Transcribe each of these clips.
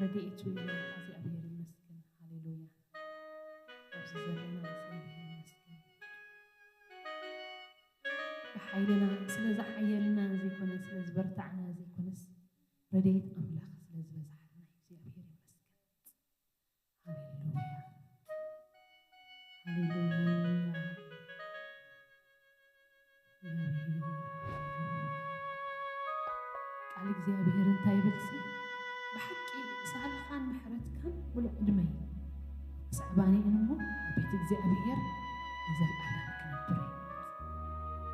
ረድኤቱ እግዚአብሔር ይመስገን። ሃሌሉያ አብዝዘለና እግዚአብሔር ይመስገን። በኃይልና ስለዛ ኃይልና ዘይኮነ ስለዝ በርታዕና ዘይኮነስ ረድኤት አምላክ ስለዝ በዛሕና እግዚአብሔር ይመስገን። ሃሌሉያ ሃሌሉያ ቃል እግዚአብሔር እንታይ ብልሲ بحق سالخان محرت كان بلو دمي صعباني انمو بيت እግዚአብሔር نزل العالم كنبري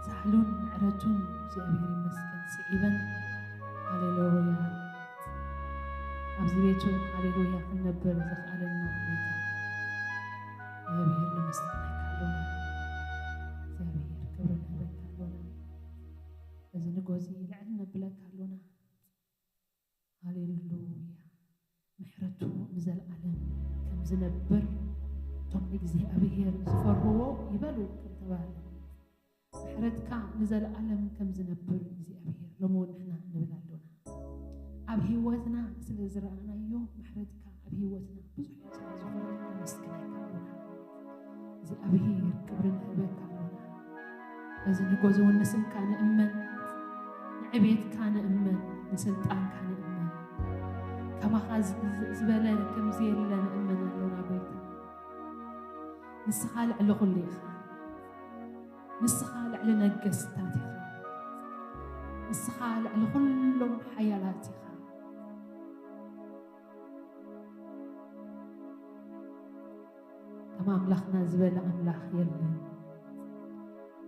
سالون معرتون እግዚአብሔር ይመስገን صعيبن هاليلويا ابزي بيتو هاليلويا كنبر زخالنا ሁኔታ እግዚአብሔር ለመስጠት ካለና እግዚአብሔር ክብርን በካለና በዚህ ንጎዚ ለዕልና ብለክ ካለና هاليلويا محرته نزل العالم كم زنبر توم እግዚአብሔር ዝፈርዎ ይበሉ ከተባለ محرتك نزل العالم كم زنبر እግዚአብሔር ለሞን احنا نبላለና አብ ህይወትና ስለዝራናዮ محرتك አብ ህይወትና ብዙ ስለዝፈርዎ መስከናይካለና እግዚአብሔር ክብርን በካለና በዚህ ንጎዘው ንስም ካነ እመን ንዕቤት ካነ እመን ንስልጣን ካነ كما خاز زبالة كم زيلا أمنا لنا بيتا نسخال على غليخا نسخال على نقستاتها نسخال على كل حيالاتها كما أملاخنا زبالة أملاخ يلا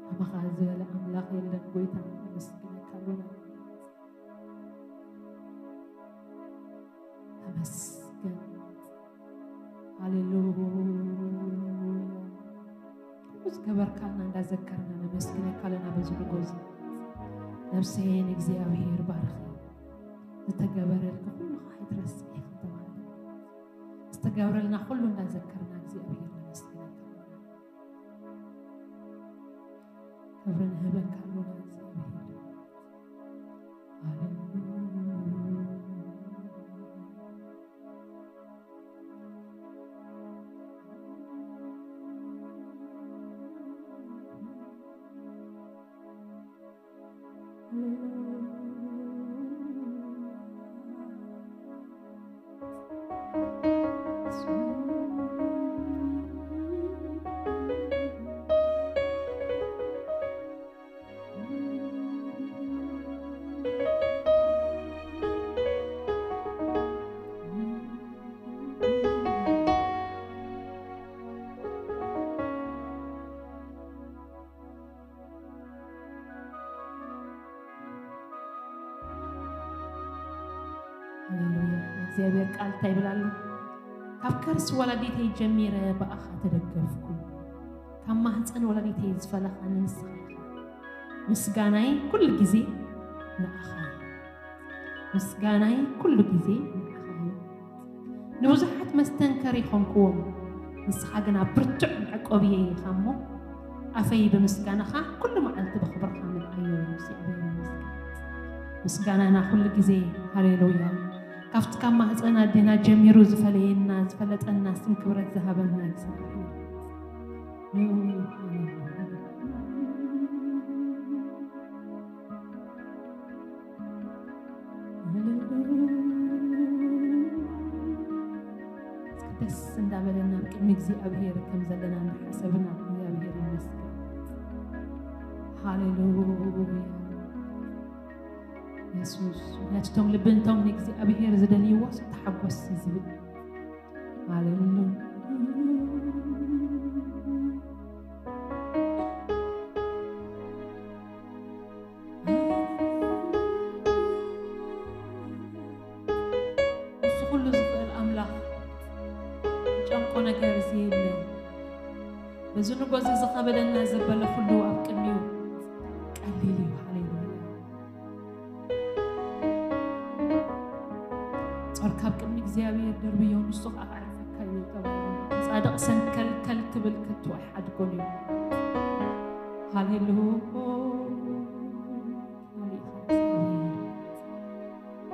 كما خاز زبالة أملاخ يلا بيتا مسكنا كالونا مسكن هاليلويا بس كبركنا نذكرنا نمسكنا كلنا بزول جوزي نفسين እግዚአብሔር ባርክ ተተገበረልከ ሁሉ ኃይትረስይ ተባለ ተተገበረልና ሁሉ እንዳዘከርና እግዚአብሔር ለመስከና ክብርን ህበካሉና እግዚአብሔር ሃሌሉያ እግዚአብሔር ቃል ታይብላሉ ካብከርስ ወላዲቴ ጀሚረ በአኻ ተደገፍኩ ከማህፀን ወላዲቴ ዝፈለኻን ንስኻ ምስጋናይ ኩሉ ጊዜ ንአኻ ምስጋናይ ኩሉ ጊዜ ንአኻ ንብዙሓት መስተንከር ይኾንክዎም ንስኻ ግና ብርቱዕ ዕቆብየ ኢኻሞ ኣፈይ ብምስጋናኻ ኩሉ መዓልቲ በኽብርኻ ምልኣዮ ምስጋናና ኩሉ ጊዜ ሃሌሉያ كافت كم هزنا دينا جميرو زفلينا زفلتنا سم كبرت ذهبنا እግዚአብሔር ደስ እንዳበለና ቅድሚ እግዚአብሔር ከም ዘለና ንሐሰብና እግዚአብሔር ይመስገን ሃሌሉያ يسوع ناتهم لبنتهم نجزي أبي هير زدني واسط تحبس زبد هاليلويا وسخلوا زفق الأملاح جانقونا كارزين بزنو قوزي زخابلنا زبالة كله أبكنيو قليلي أركب كم እግዚአብሔር دربيون الصق أعرفك كي تبغى صادق سنكل كل كبل كت واحد كوني هاليلويا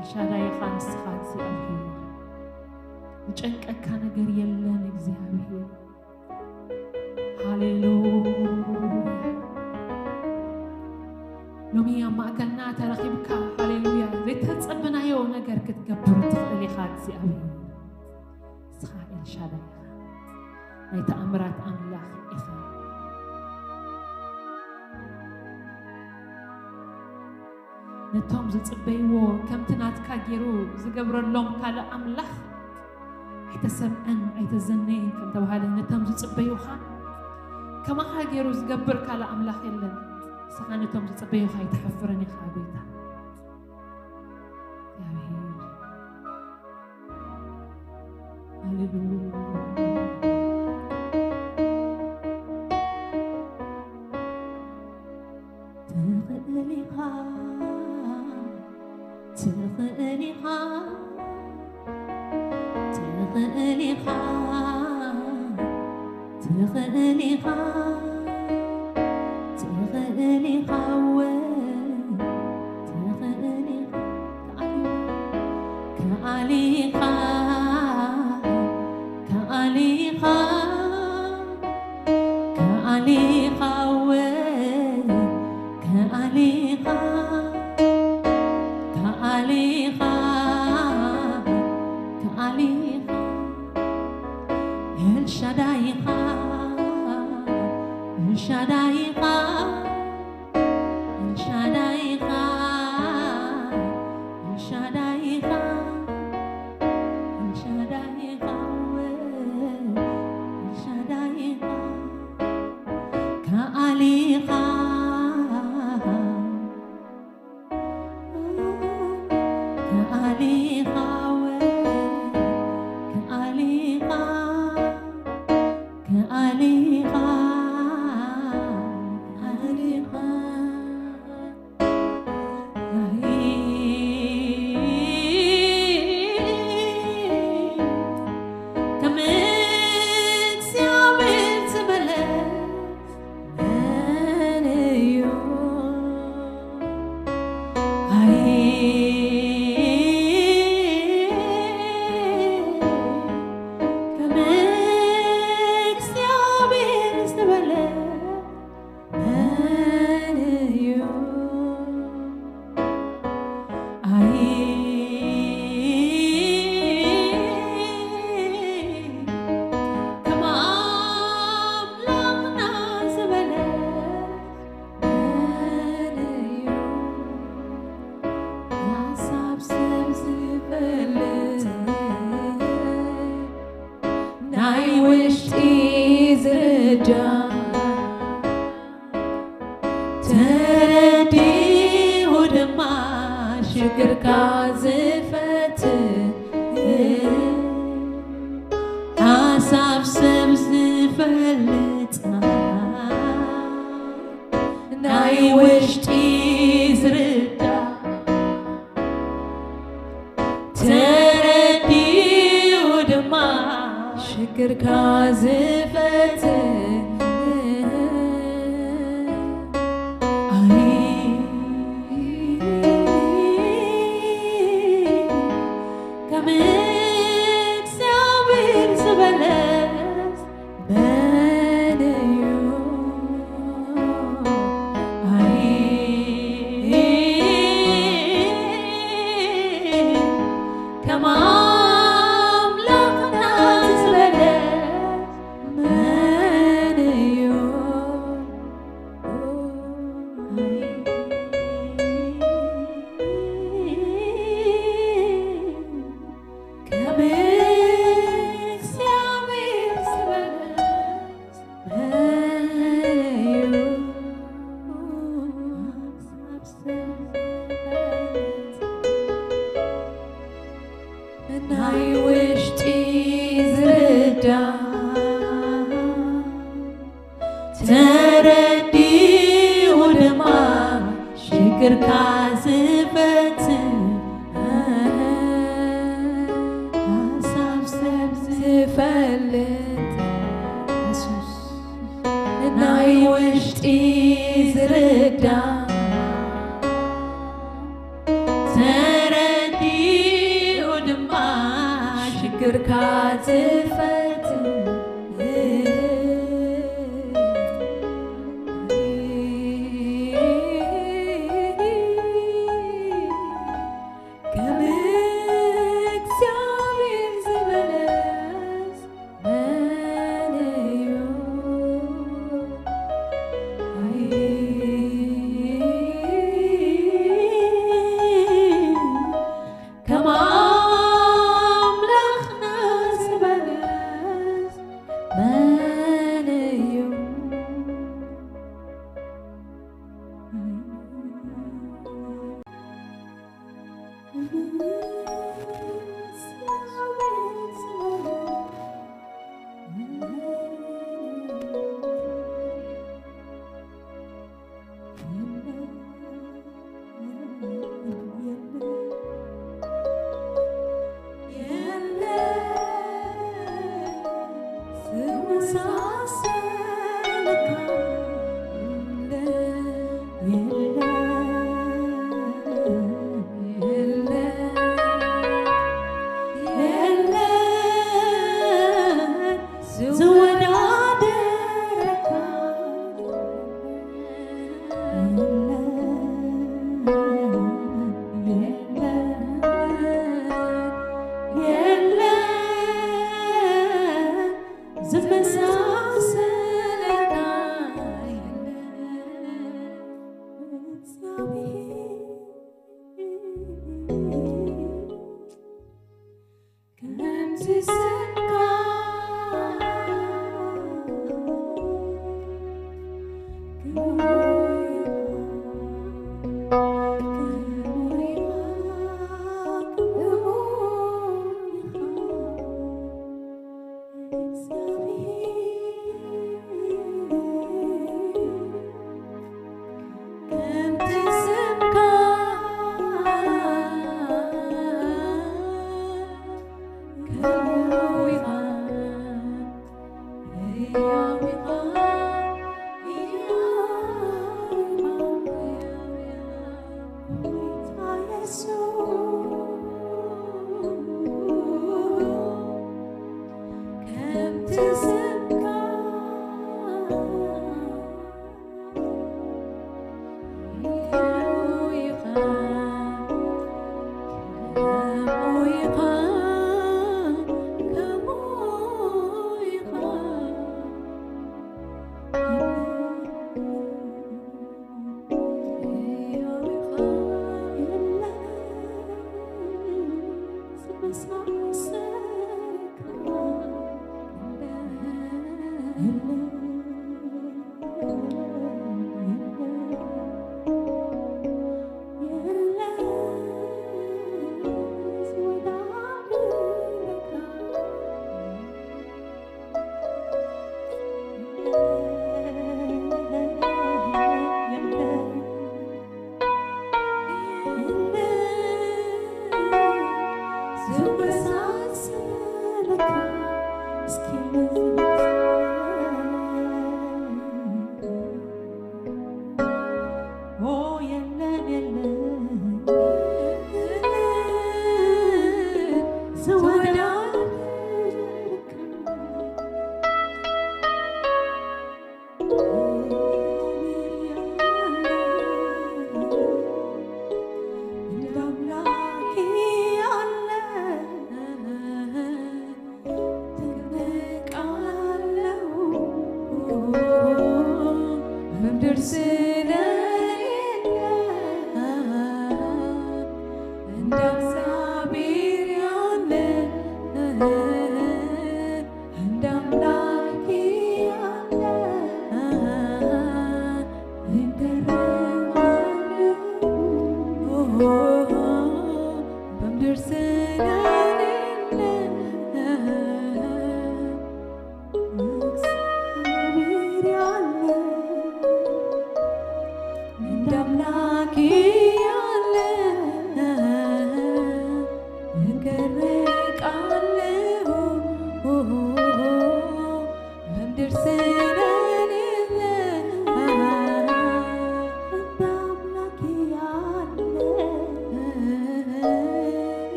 الشارع خانس خالصي أبيه ጨንቀካ ነገር የለን እግዚአብሔር ሃሌሉያ ሎሚያ ማእከልና ተረኺብካ ሃሌሉያ ዘይተጸበናዮ ነገር ክትገብር ትኽእል ኢኻ እግዚአብሔር እስራኤል ሻዳይ ናይ ተኣምራት ኣምላኽ ኢኻ ነቶም ዝጽበይዎ ከምቲ ናትካ ገይሩ ዝገብረሎም ካልእ ኣምላኽ ኣይተሰምዐን ኣይተዘነይን ከም ተባሃለ ነቶም ዝጽበዩኻ ከማኻ ገይሩ ዝገብር ካልእ ኣምላኽ የለን እስኻ ነቶም ዝጽበዩኻ ኣይተሕፍረን ኢኻ ጌታ ሃሌሉያ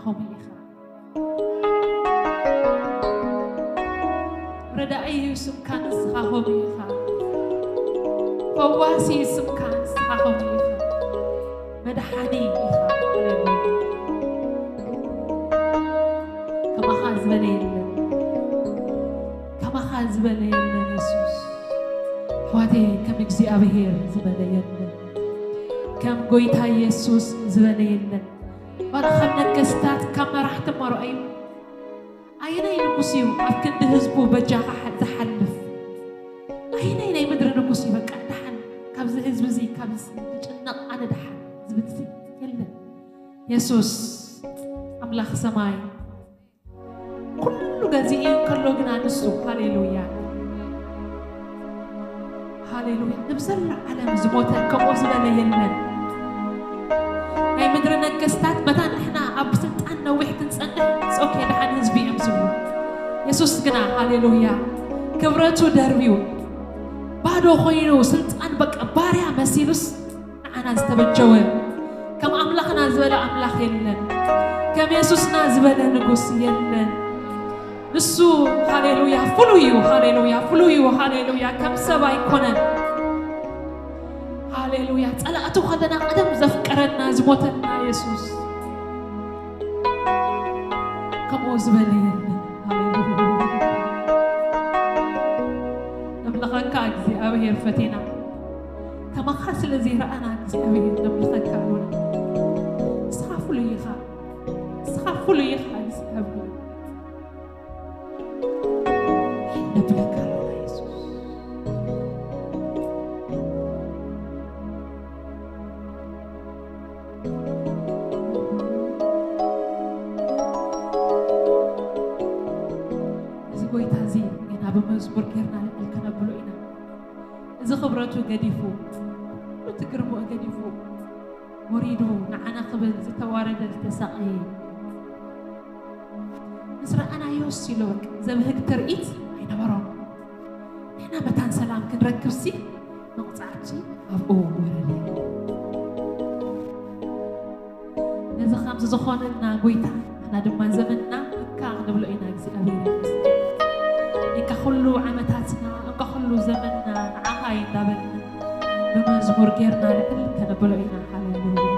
ንስኻኹም ኢኻ ረዳኢ ስምካ ንስኻኹም ኢኻ ፈዋሲ ስምካ ንስኻኹም ኢኻ መድሓኒ ኢኻ ከማኻ ዝበለ የለን ከማኻ ዝበለ የለን የሱስ ኣሕዋተይ ከም እግዚኣብሔር ዝበለ የለን ከም ጎይታ ኢየሱስ ዝበለ የለን ዋላ ከም ነገስታት ካብ መራሕቲ መርአዩ ኣየናይ ንጉስ እዩ ኣብ ክንዲ ህዝቡ በጃኻ ዝሓልፍ ኣየናይ ናይ ምድሪ ንጉስ እዩ በቃ ድሓን ካብዚ ህዝቢ እዚ ካብ ዝጭነቕ ኣነ ድሓን ዝብል እዚ የለን የሱስ ኣምላኽ ሰማይ ኩሉ ገዚኡ ከሎ ግና ንሱ ሃሌሉያ ሃሌሉያ ንብዘላ ዓለም ዝሞተ ከምኡ ዝበለ የለን ናይ ምድሪ ነገስታት መታ ንሕና ኣብ ስልጣን ነዊሕ ክንፀንሕ ፆኬ ድሓን ህዝቢ እዮም ዝብሉ የሱስ ግና ሃሌሉያ ክብረቱ ደርቢው ባዶ ኮይኑ ስልጣን በቃ ባርያ መሲሉስ ንዓና ዝተበጀወ ከም ኣምላኽና ዝበለ ኣምላኽ የለን ከም የሱስና ዝበለ ንጉስ የለን ንሱ ሃሌሉያ ፍሉይ እዩ ሃሌሉያ ፍሉይ እዩ ሃሌሉያ ከም ሰብ ኣይኮነን ሃሌሉያ ፀላእቱ ከለና ቀደም ዘፍቀረና ዝሞተና የሱስ ከምኡ ዝበለ የለን ሃሌሉያ ነምልኸካ እግዚኣብሔር ፈቴና ከማኻ ስለዚ ረኣና እግዚኣብሔር ነምልኸካ ሆነ ንስኻ ፍሉይ ኢኻ ንስኻ ፍሉይ ኢኻ እግዚኣብሔር ነብለካ ኣለና የሱስ እዚ ጎይታ እዚ ገና ብመዝሙር ጌርና ልዕል ከነብሎ ኢና እዚ ክብረቱ ገዲፉ ትግርሙ ገዲፉ ወሪዱ ንዓና ክብል ዝተዋረደ ዝተሳቐየ ምስ ረኣናዮ ሲሉ በቃ ዘብህግ ትርኢት ኣይነበሮም ንሕና መታን ሰላም ክንረክብ ሲ መቕፃዕቲ ኣብኡ ወረደ ነዚ ከምዚ ዝኾነና ጎይታ ንሕና ድማ ዘመንና እካ ክንብሎ ኢና እግዚኣብሔር እንካ ኩሉ ዓመታትና እንካ ኩሉ ዘመንና ንዓኻ እንዳበልና بمزمور ጌርና ልዕል ከነብሎ ኢና ሃሌሉያ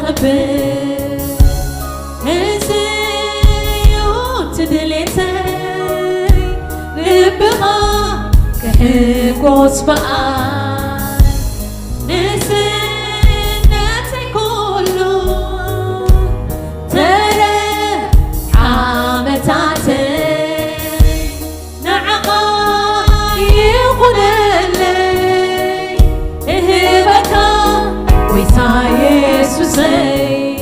خبر هزيوت دليتي لبغا كحكوس بقى نسنتي كله ترى عامتاتي نعقا يقول لي اهبكا ويسا يسوسي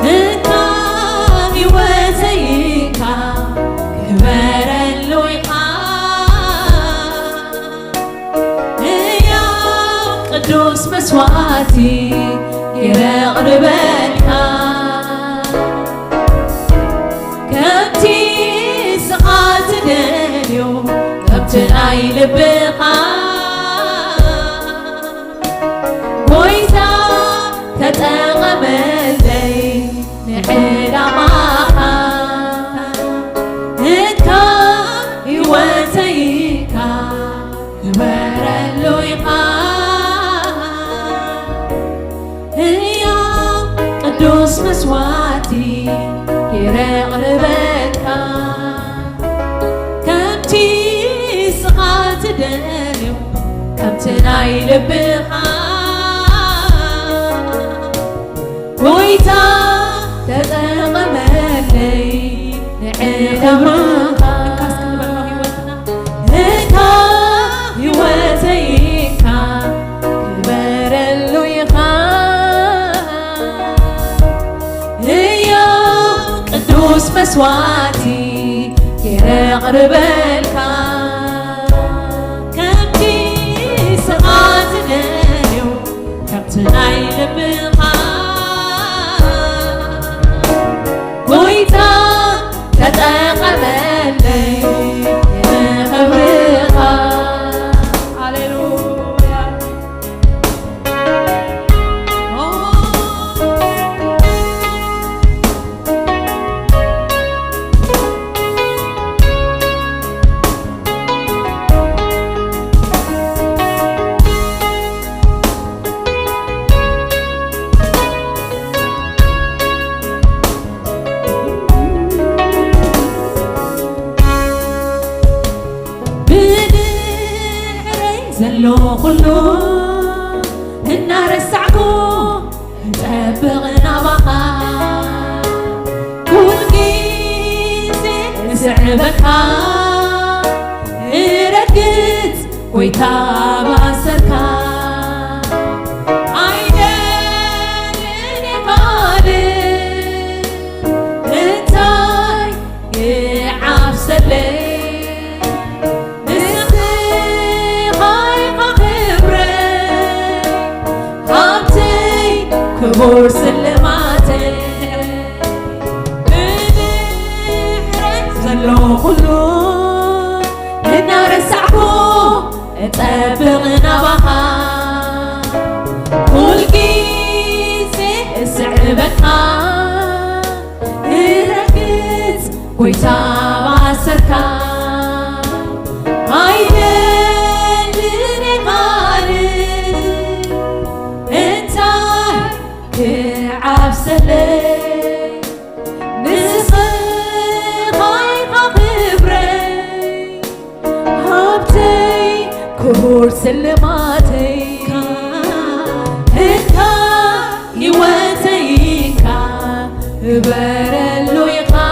انت يوزيكا كبر اللويقا يا قدوس مسواتي يقربك كمتي سقات دنيو كمتناي لبقا ويسا تتغملي نحيل معها انتا يوزيكا كبر اللويقا هي قدوس مسواتي يقربك كمتي سقات دنيو كمتناي لبقا ويتا تتغملي نعيدها هكا يوزيكا كبر اللويقا هي قدوس مسواتي يقربلك كمتي سقات دنيو كمتناي لبقا ويتا تتقبلي خبرها هاليلويا زلو كله النار السعكو تبغنا بقى كل جيزي سعبكا رقت ويتابع سركا عيداني قالب انتاي يعفسلي كبور سلماتي بنحرك زلو كله النار السعكو تبغنا بها كل جيزي سعبكا ركز ويتابع سركا عفسلي نسخي خايقة خبري هابتي كبور سلماتي انتا يوزيكا بر اللويقا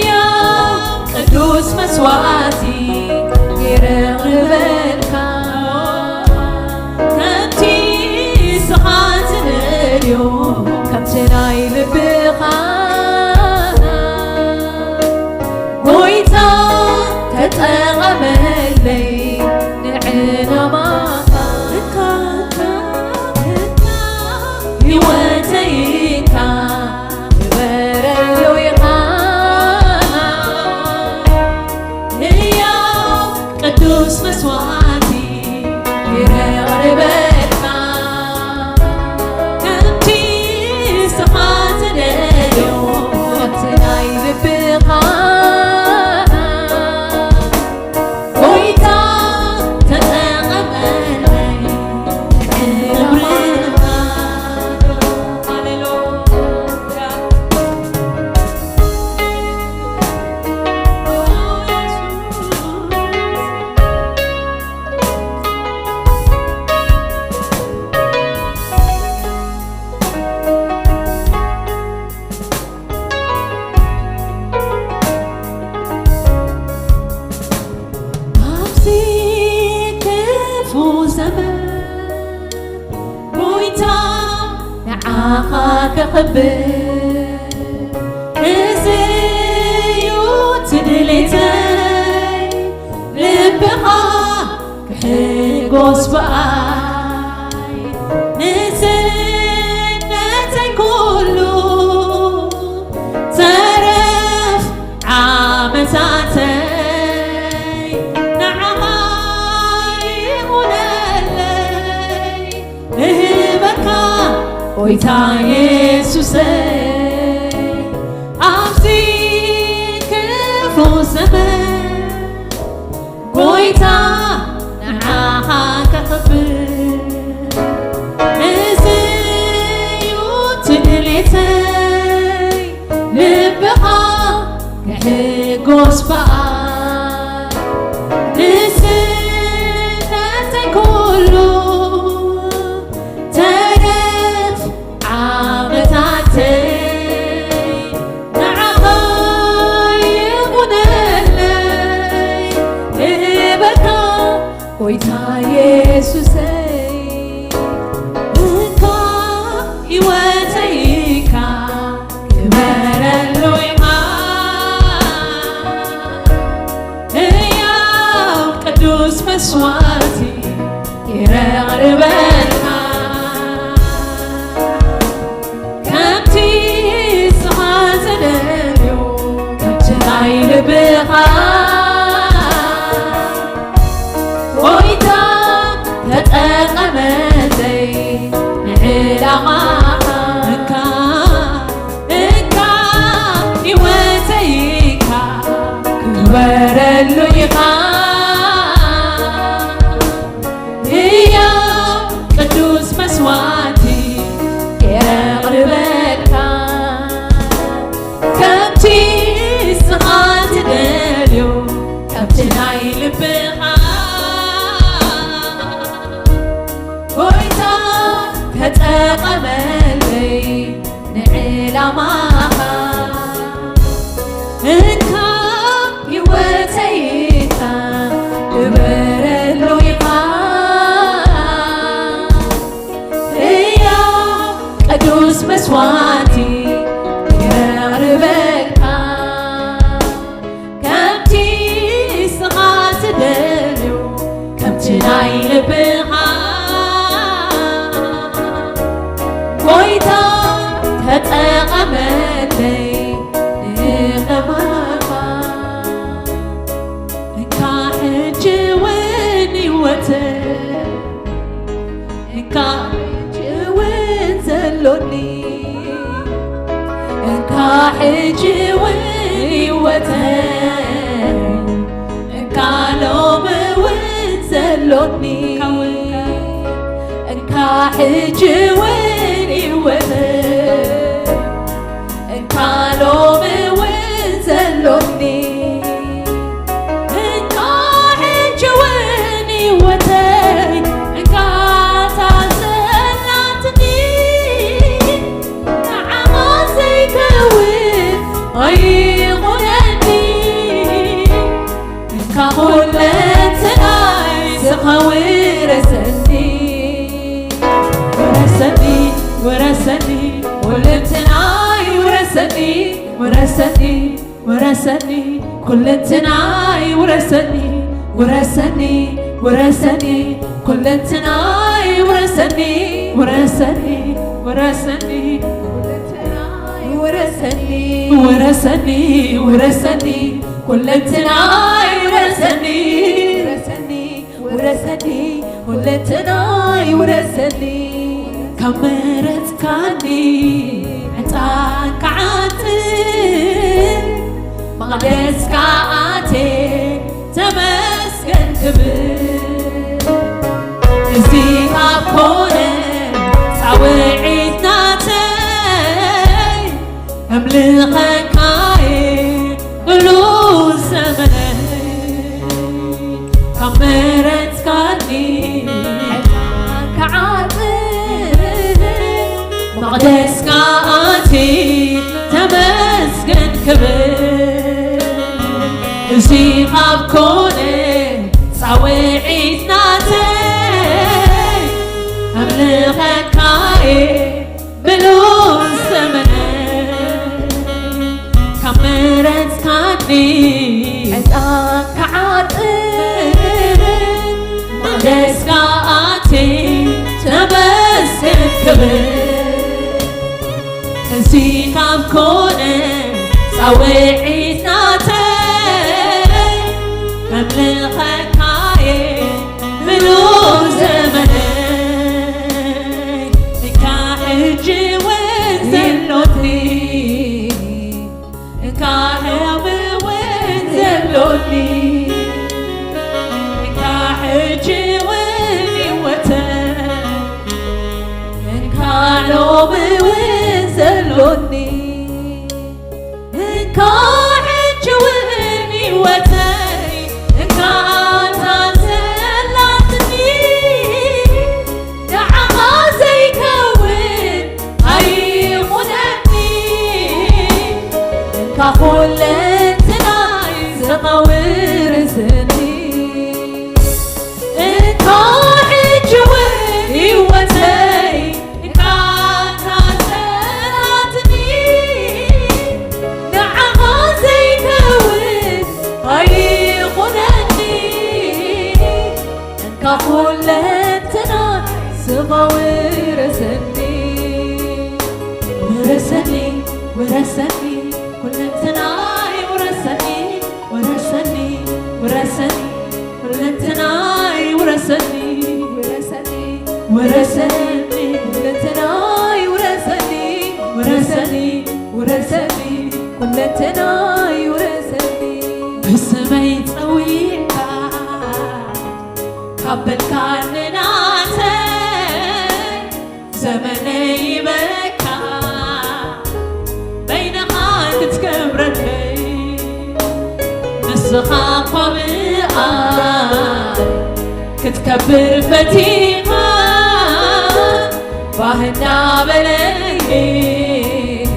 يا قدوس مسواتي يرغبلك كمتناي لبقا ويتا تتغملي نعينا معها يوزيكا بر اللويقا هي قدوس مسواتي يرغبك كخبر نسيوت دليتي لبها كحقوس بقاي نسنتي كله ترف عامتاتي ويتا يسوسي عبسي كفو زمان ويتا نعاها كخبر نسيوت دليتي لبقى كحقوس بقى نسيتي كله ويتا يسوسي انكا يواتيكا كبر اللويما يا قدوس مسواتي يرغبنا كمتي سمعت اليوم كمتي عيل بها تقمتي نعلقاها انكا يواتيكا كبر اللويقا يا قدوس مسواتي يقربك كمتي سمعت اليوم كمتي نايل بها تقملي نعلمها انكا يواتيكا كبر اللويقا يا قدوس مسواتي يقربك كمتي سمعت دلو كمتي نايل بها ويتا تتقملي نغمها انكا حجواني وتر انكا حجوان زلوني انكا حجواني وتر انكا لوم وزلوني انكا حجواني وتر انكا لوم وزلوني انكا حجواني وتر انكا تزلاتني نعما سيكوين ايغنني انكا هلتناي سخوي رسني ورسني ولتناي ورسني ورسني ورسني كلتناي ورسني ورسني ورسني كلتناي ورسني ورسني ورسني ورسني ورسني ورسني كلتناي ورسني ورسني ورسني كلتناي ورسني كمرت كاني عطاك عاطل مقدس كاتي تمسكن كبر زي أكونه سويت ناتي أملخك هاي قلوب زمني كمرت كاني عطاك عاطل مقدس كاتي تمسكن كبر زي أكونه سويت ناتي أملخك هاي قلوب زمني تسكعني حزقك عاطل مقدسك آتي تمسكن كبر نسيك بكونك صويعي ناتي مملخك هاي ملوك زمني نكاحجي وانزلوني نكاحمي وانزلوني نكاحجي ونيوتن نكاحلومي وانزلوني نكاحجي ونيوتن كل تناي زغور سني كاحج وي وتي كاتاتني نعم زي كون هاي خنني كل تناي زغور سني ورسني ورسني كل تناي ورسني ورسني ورسني كل تناي ورسني ورسني ورسني كل تناي ورسني ورسني ورسني كل تناي ورسني بسمي طويلك قبل كان ناتي زمني بكى تكبرني نسخة قبعة كتكبر فتيحة باهنا بلي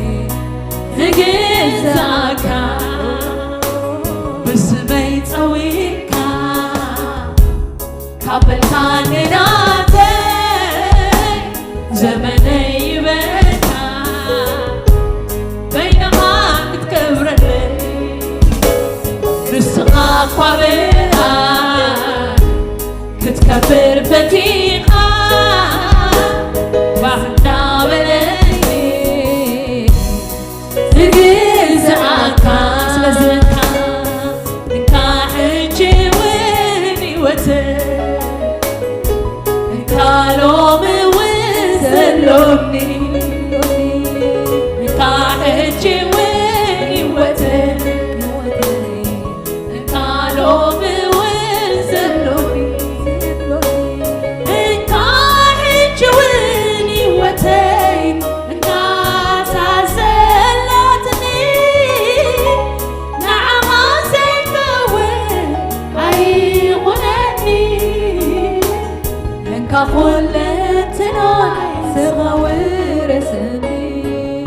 هجزاكا بسمي طويلكا قبل كان ناتي زمني بكا نسخة قبعة كتكبر فتيحة باهنا بلي تجزعكا سلزكا نكاحجي ونيوتن نكالومي وزلومني نكاحجي ونيوتن كل تناي صغور سني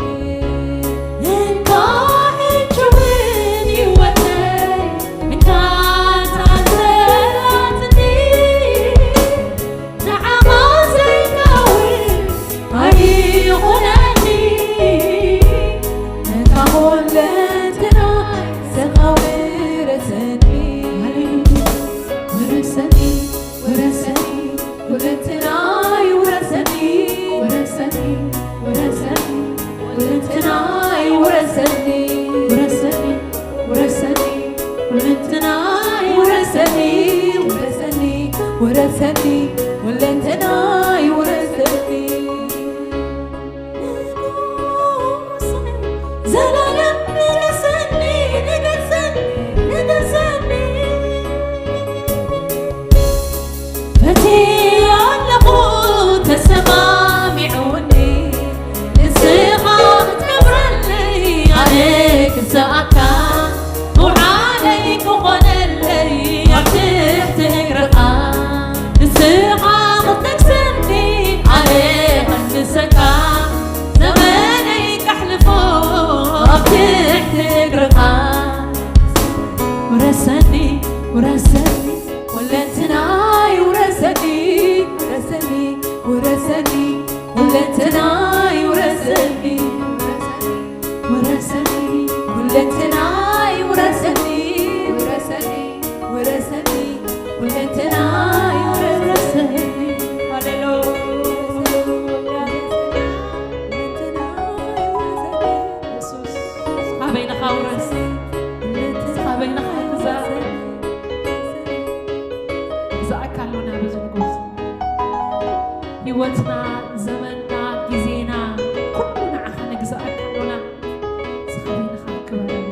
نكاحج ونيوتي نكات عزلاتني نعم زي كوين هاي غناني كل تناي صغور سني ورسني ورسني كل تناي ورسني ورسني ورسني كل تناي ورسني ورسني ورسني كل تناي ورسني ورسني ورسني كل تناي ورسني زلالم نرسني نقسني نقسني فتي تسمعوني الصيغة تكبر لي عليك ساكا وعليك وغنى لي عتيح تقرأ الصيغة تكسرني عليها النسكا زماني كحلفوا عتيح تقرأ ورسني ورسني ولا تناي ورسني ورسني ورسني ولا تناي ورسني ورسني ولا تناي ورسني بين خاورس بين خاورس زأكلنا بزنقوس هيوتنا زمننا جزينا كلنا عخنا زأكلنا سخبين خاكبر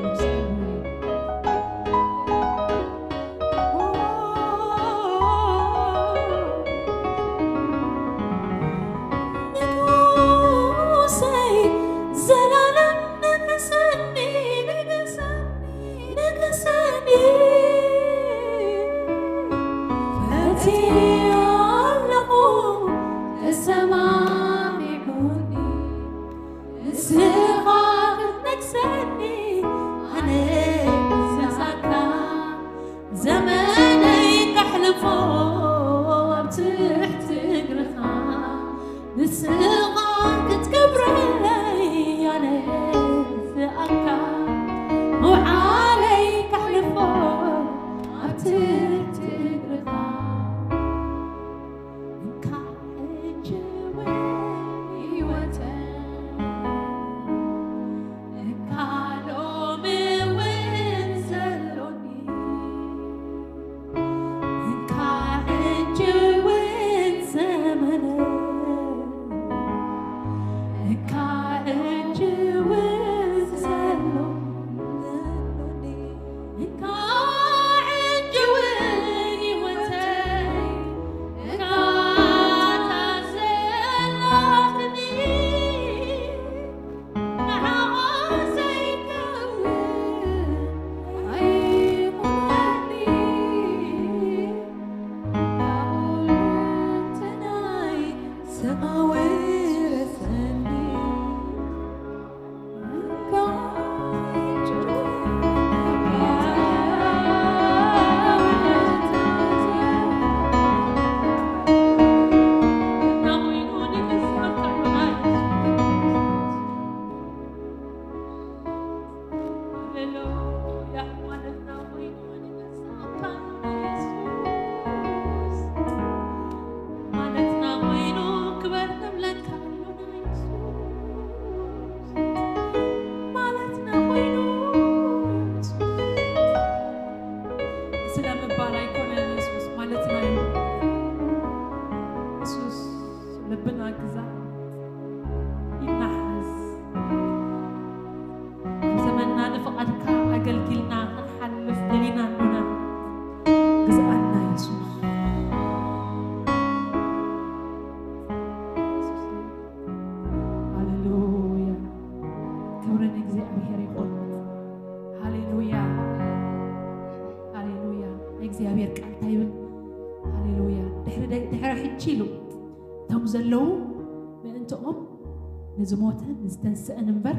نزموتن نستنسأ نمبر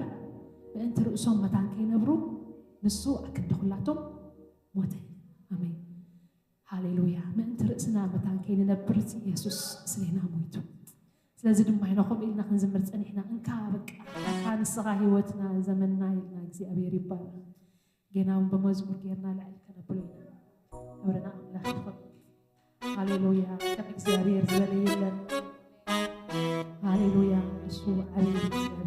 بأنت رؤسهم متان كي نبرو نسو أكد خلاتهم موتين آمين هاليلويا ما أنت رأسنا متان كي نبرت يسوس سلينا مويتو سلازم ما ينقم إلنا خنزمرت أن إحنا انكارك كان الصغاهي وتنا زمننا إلنا جزي أبي ربا جيناهم بمزمور جيرنا لعلك نبلونا أورنا الله خفق هاليلويا كم إكزيارير زليلا هاليلويا يسوع هاليلويا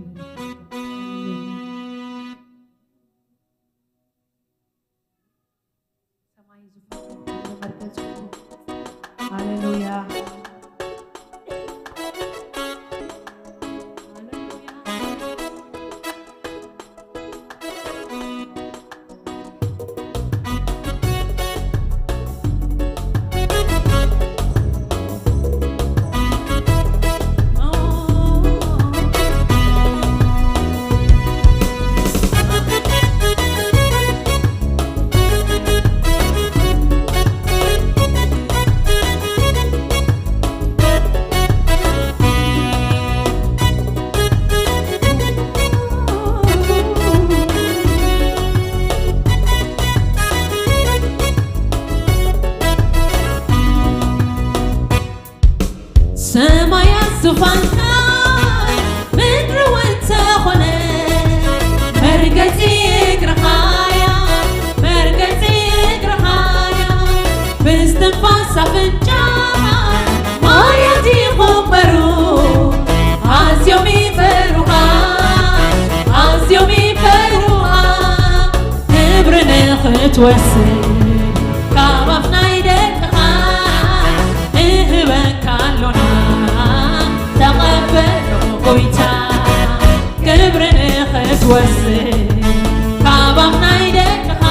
ክትወስድ ካብ ኣፍ ናይ ደቅኻ እህበካሎና ተቐበሎ ጎይታ ክብሪ ንኽትወስድ ካብ ኣፍ ናይ ደቅኻ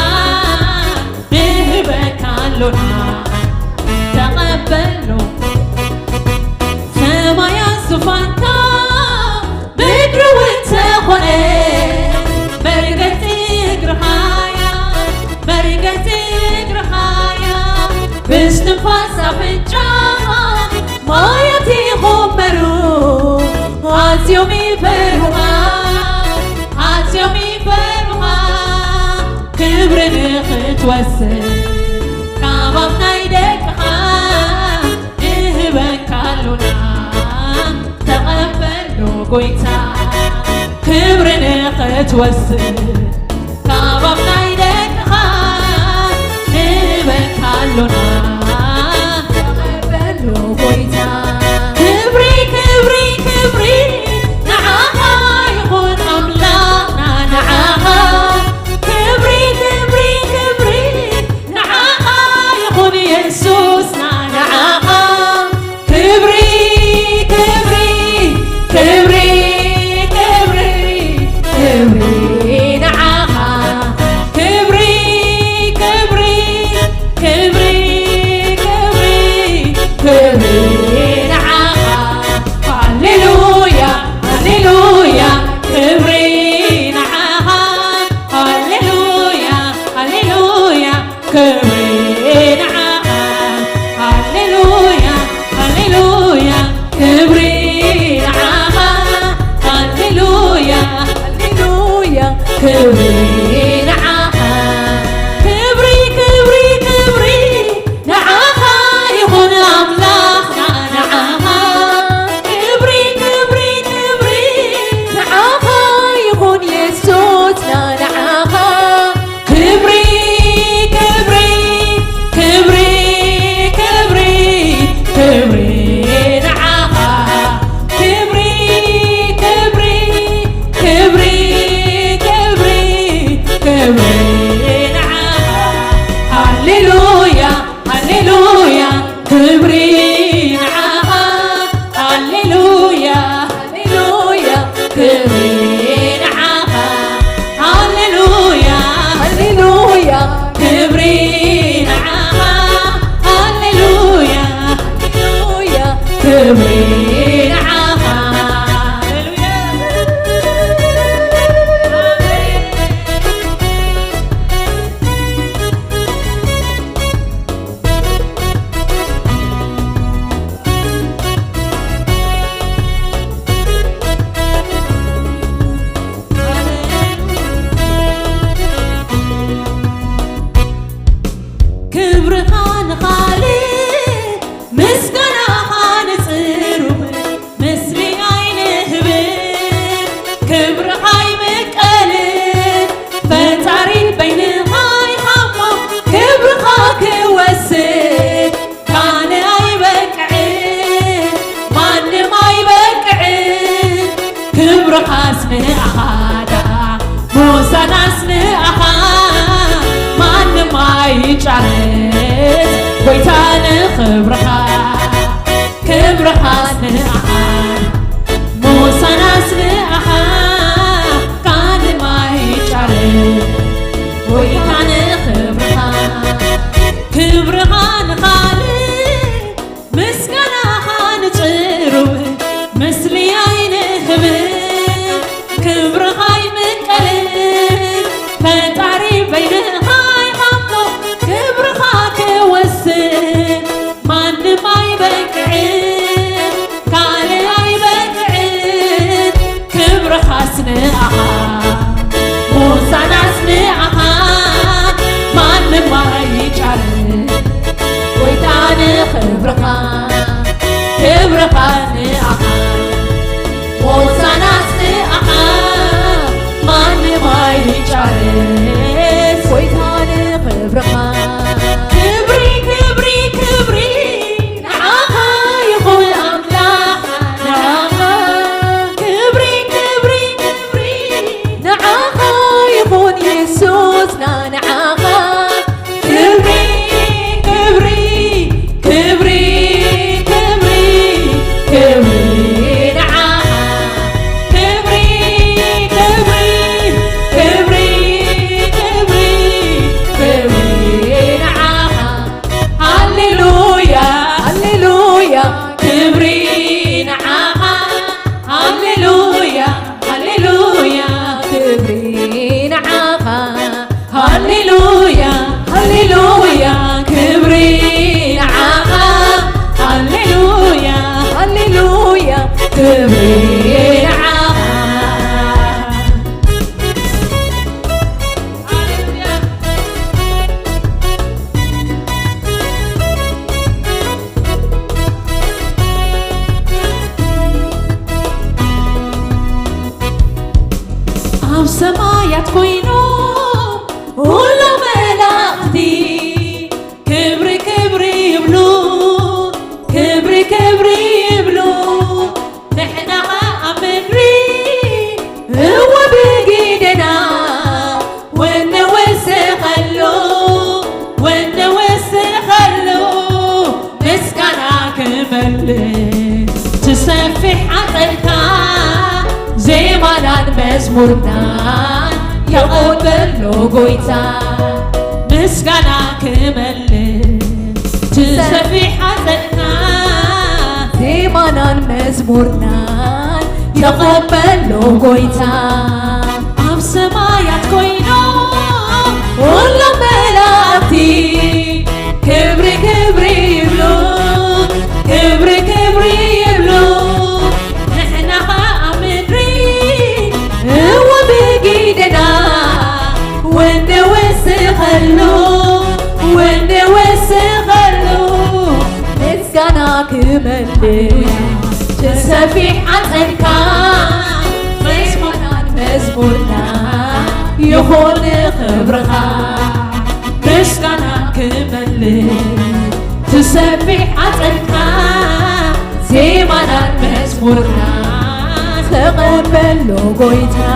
እህበካሎና ተቐበሎ ሰማያት ዙፋንካ ምድሪ እውን ተኾነ መርገፂ እግርኻያ መርገፂ እግርኻያ ብስትንፋስ ኣፍንጫ ማያት ይኹመሩ ኣዝዮም ይፈርሁኻ ኣዝዮም ይፈርሁኻ ክብሪ ንኽትወስድ ካብ ኣፍ ናይ ደቅኻ እህበካሎና ተቐበሎ ጎይታ ክብሪ ንኽትወስድ ካብ ኣፍ ናይ ደቅኻ እህበካሎና ተቐበሎ ጎይታ ክብሪ ክብሪ ክብሪ ንዓኻ ይኹን ኣምላኽና ንዓኻ ክብሪ ክብሪ ክብሪ ንዓኻ ይኹን ኢየሱስና ንዓኻ ክብሪ ክብሪ ክብሪ ክብሪ ክብሪ ንዓኻ ክብሪ ክብሪ ክብሪ ክብሪ ክብሪ ንዓኻ ሃሌሉያ ሃሌሉያ ክብሪ ንዓኻ ሃሌሉያ ሃሌሉያ ክብሪ ንዓኻ ሃሌሉያ ሃሌሉያ ክብሪ ንዓኻ ሃሌሉያ ሃሌሉያ ክብሪ ንዓኻ ክብሪ ክብሪ ክብሪ ንዓኻ ይኹን ኣምላኽና ንዓኻ ክብሪ ክብሪ ክብሪ ንዓኻ ይኹን ኢየሱስና ንዓኻ ክብሪ ክብሪ ክብሪ ክብሪ ክብሪ ንዓኻ ክብሪ ክብሪ ክብሪ ክብሪ ክብሪ ንዓኻ ሃሌሉያ ሃሌሉያ ክብሪ ንዓኻ ሃሌሉያ ሃሌሉያ ክብሪ ንዓኻ ሃሌሉያ ሃሌሉያ ክብሪ ንዓኻ ሃሌሉያ ሃሌሉያ ክብሪ ንዓኻ ክብርኻ ንኻልእ ምስጋናኻ ንጽሩብ ምስሊ ኣይንህብን ክብርኻ ይምቀልን ፈጣሪ በይንኻ ይኻሞ ክብርኻ ክወስድ ካነ ኣይበቅዕን ማንም ኣይበቅዕን ክብርኻስ ንኣኻዳ ሙሳናስ ንኣኻ ማንም ኣይጫርስ ጎይታ ንኽብርኻ ክብርኻስ ንኣኻ ሙሳናስ ንኣኻ ካንም ኣይጫርስ ጎይታ ንኽብርኻ ክብርኻ ንኻልእ ምስጋናኻ ንጽሩብ ምስሊ ኣይንህብን ክብርኻ ይምቀልን ፈጣሪ በይንኻ ይኻሞ ክብርኻ ክወስድ ማንም ኣይበቅዕን هللويا هللويا كبري نعاها هللويا هللويا كبري نعاها ኣብ ሰማያት ኮይኖም ሁሉ መላእኽቲ ክብሪ ክብሪ ይብሉ ክብሪ ክብሪ ይብሉ ንሕና ኣብ ምድሪ ህወ ብጊድና ወነወስኸሉ ወነወስኸሉ ምስጋና ክመልስ ትሰፊሕ ዓፀድካ ዜማናን መዝሙርናን የቆበሎ ጎይታ ምስጋና ክመልስ ትሰፊሕ ዓፀድካ ዜማናን መዝሙርናን የቆበሎ ጎይታ ኣብ ሰማያት ኮይኖም ሁሎም መላእኽቲ ክብሪ ክብሪ ይብሉ ክብሪ ክብሪ ይብሉ ونوسخلو ونوسخلو مسكنا كملس تسبيح عطرك مزمورنا مزمورنا يخون خبرها مسكنا كملس تسبيح عطرك زيمنا مزمورنا تقبلو قويتا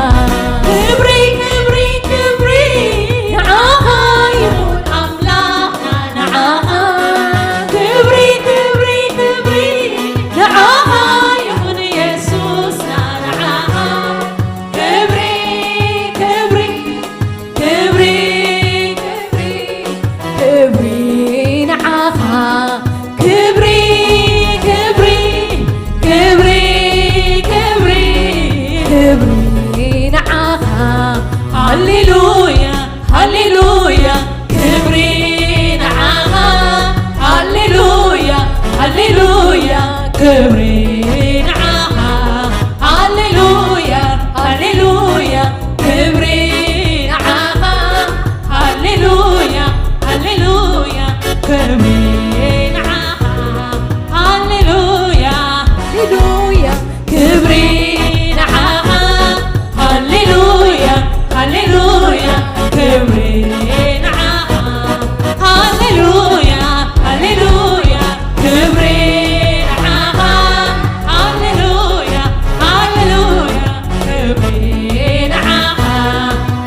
كبري كبري كبري نعاها يكون أملاكنا نعاها كبري كبري كبري نعاها يكون يسوسنا نعاها كبري كبري كبري كبري كبري نعاها كبري كبري كبري كبري كبري نعاها هللويا هللويا كبري نعاها هللويا هللويا كبري نعاها هللويا هللويا كبري نعاها هللويا هللويا كبري نعاها هللويا هللويا كبري نعاها هللويا هللويا كبري نعاها هللويا هللويا كبري نعاها هللويا هللويا كبري نعاها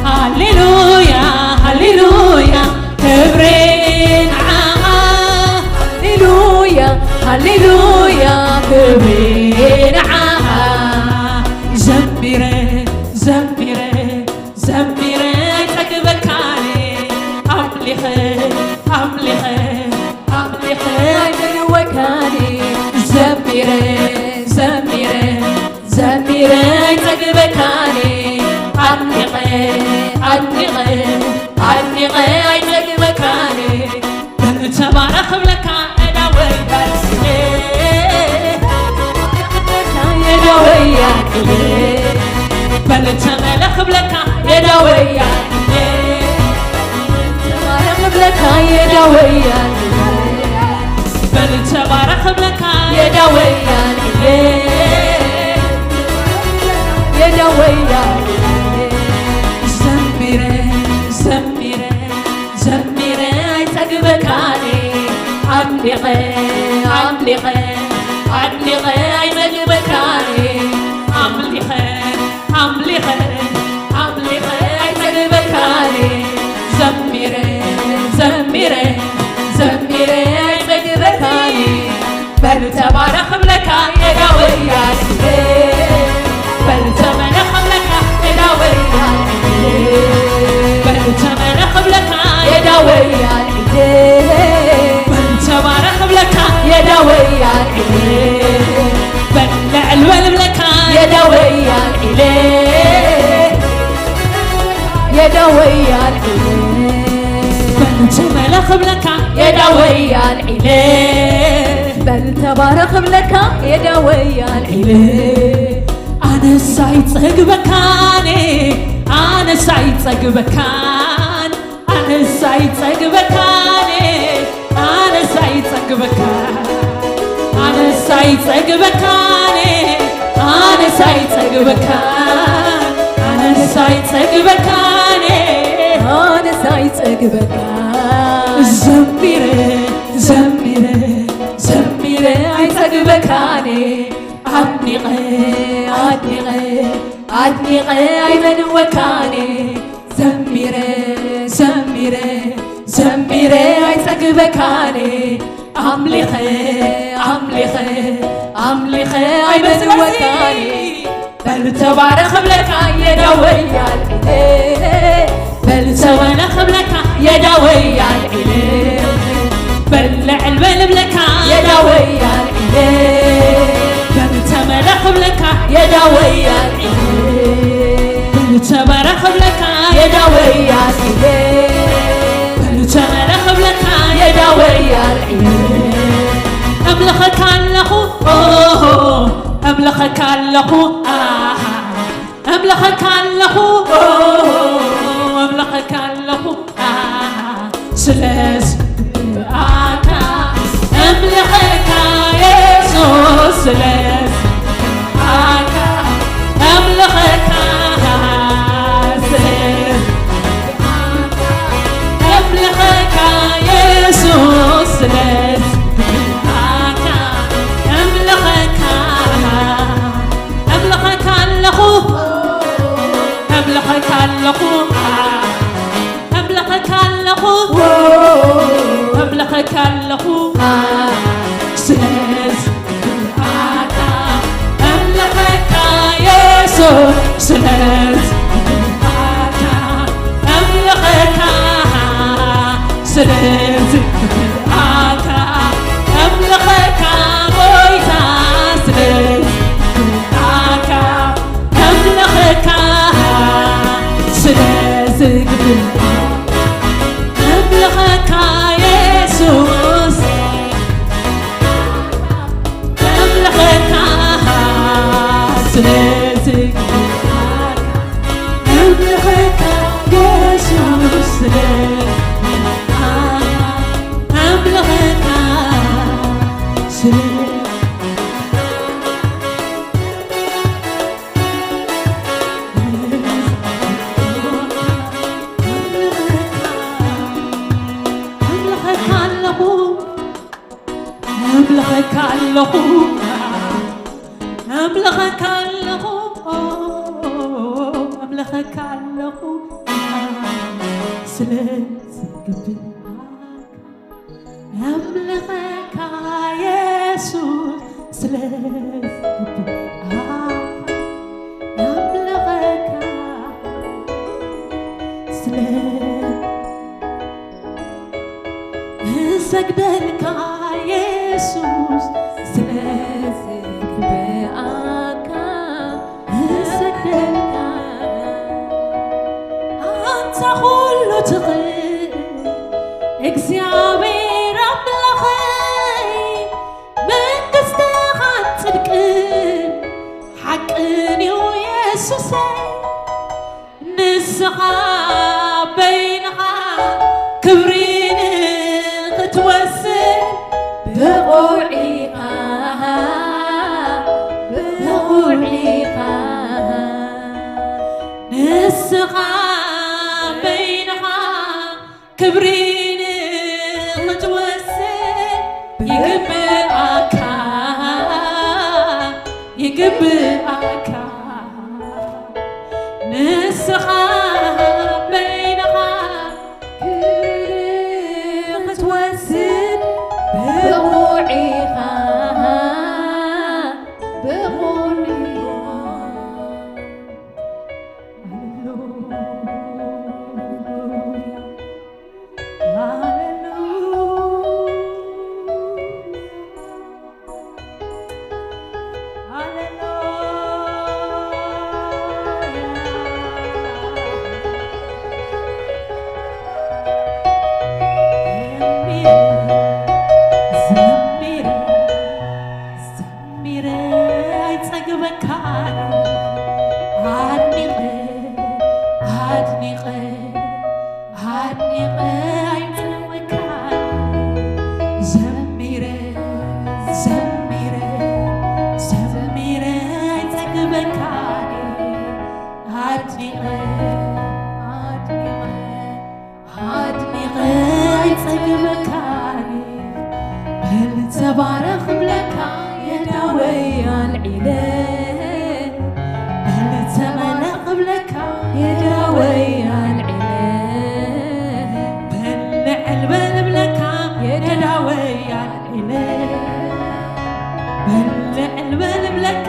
هللويا هللويا كبري نعاها هللويا هللويا كبري نعاها زمري زمري زمري تكبكاني أملخي أملخي أملخي وكاني زمري زمري زمري تكبكاني أملخي أملخي أملخي تكبكاني تبارك لك أنا ويبرسي يا دويا بل تملك بلك يا دويا تبارك بلك يا دويا بل تبارك بلك يا دويا يا دويا زمري زمري زمري تقبكاني عملقي عملقي عملقي مقبكاني عملقي عملقي عملقي تقبكاني زمري زمري زمري مقبكاني بل تبارك لك يا دويا بل تبارك لك يا دويا بل تبارك لك يا دويا بل تبارك لك يا دويا بل الولد لك يا دويا يا دويا تملخ بلكا يا داوي العلي بل تبارك بلكا يا داوي العلي أنا سعيد صقبكاني أنا سعيد صقبكان أنا سعيد صقبكاني أنا سعيد صقبكان أنا سعيد صقبكاني أنا سعيد صقبكان أنا سعيد صقبكاني أنا سعيد صقبكان زميري زميري زميري عاي صقبكاني عدني عاي من وكاني زميري عاي صقبكاني عملخي عاي من وكاني بل تبارك بلك يا داوي العلي بل تبارك بلك يا داوي العلي بل علبل بلك يا داوي العلي بل تملخ بلك يا داوي العلي بل تبارك بلك يا داوي العلي بل تملخ بلك يا داوي العلي أملخك الله أملخك الله أملخك الله أملخك الله سلاس آكا أملخك يسوع سلاس آكا أملخك سلاس أملخك يسوع سلاس أملخك الله أملخك الله أملخك الله سلاس آكا أملخك يسوع سلاس آكا أملخك سلاس آكا أملخك مويتا سلاس آكا أملخك سلاسك أملخك يسوع أملخك سلاسك أملخك يسوع أملخك سلاسك أملخك الله أملخك الله أملخك الله سلاسك بالعاك أملخك يسوع سلاسك بالعاك أملخك سلاسك سجدلك يسوع سلاسك بآكا سجدلك أنت كل تغير እግዚአብሔር አምላኸይ መንግሥትኻ ጽድቅን ሓቅን እዩ ኢየሱሰይ ንስኻ በይንኻ ክብሪ ክትወስድ بقوعيك ንስኻ በይንኻ ክብሪ ክትወስድ ይግብኣካ ይግብኣካ ንስኻ በይንኻ ክትወስድ بقوعيك عدنقاي تمكان زميرة زميرة زميرة تقبكاني عدنقاي تقبكاني بل تبارك لك يا داوي العلاج بل تبارك لك يا داوي العلاج بل البلب لك يا داوي العلاج بل البلب لك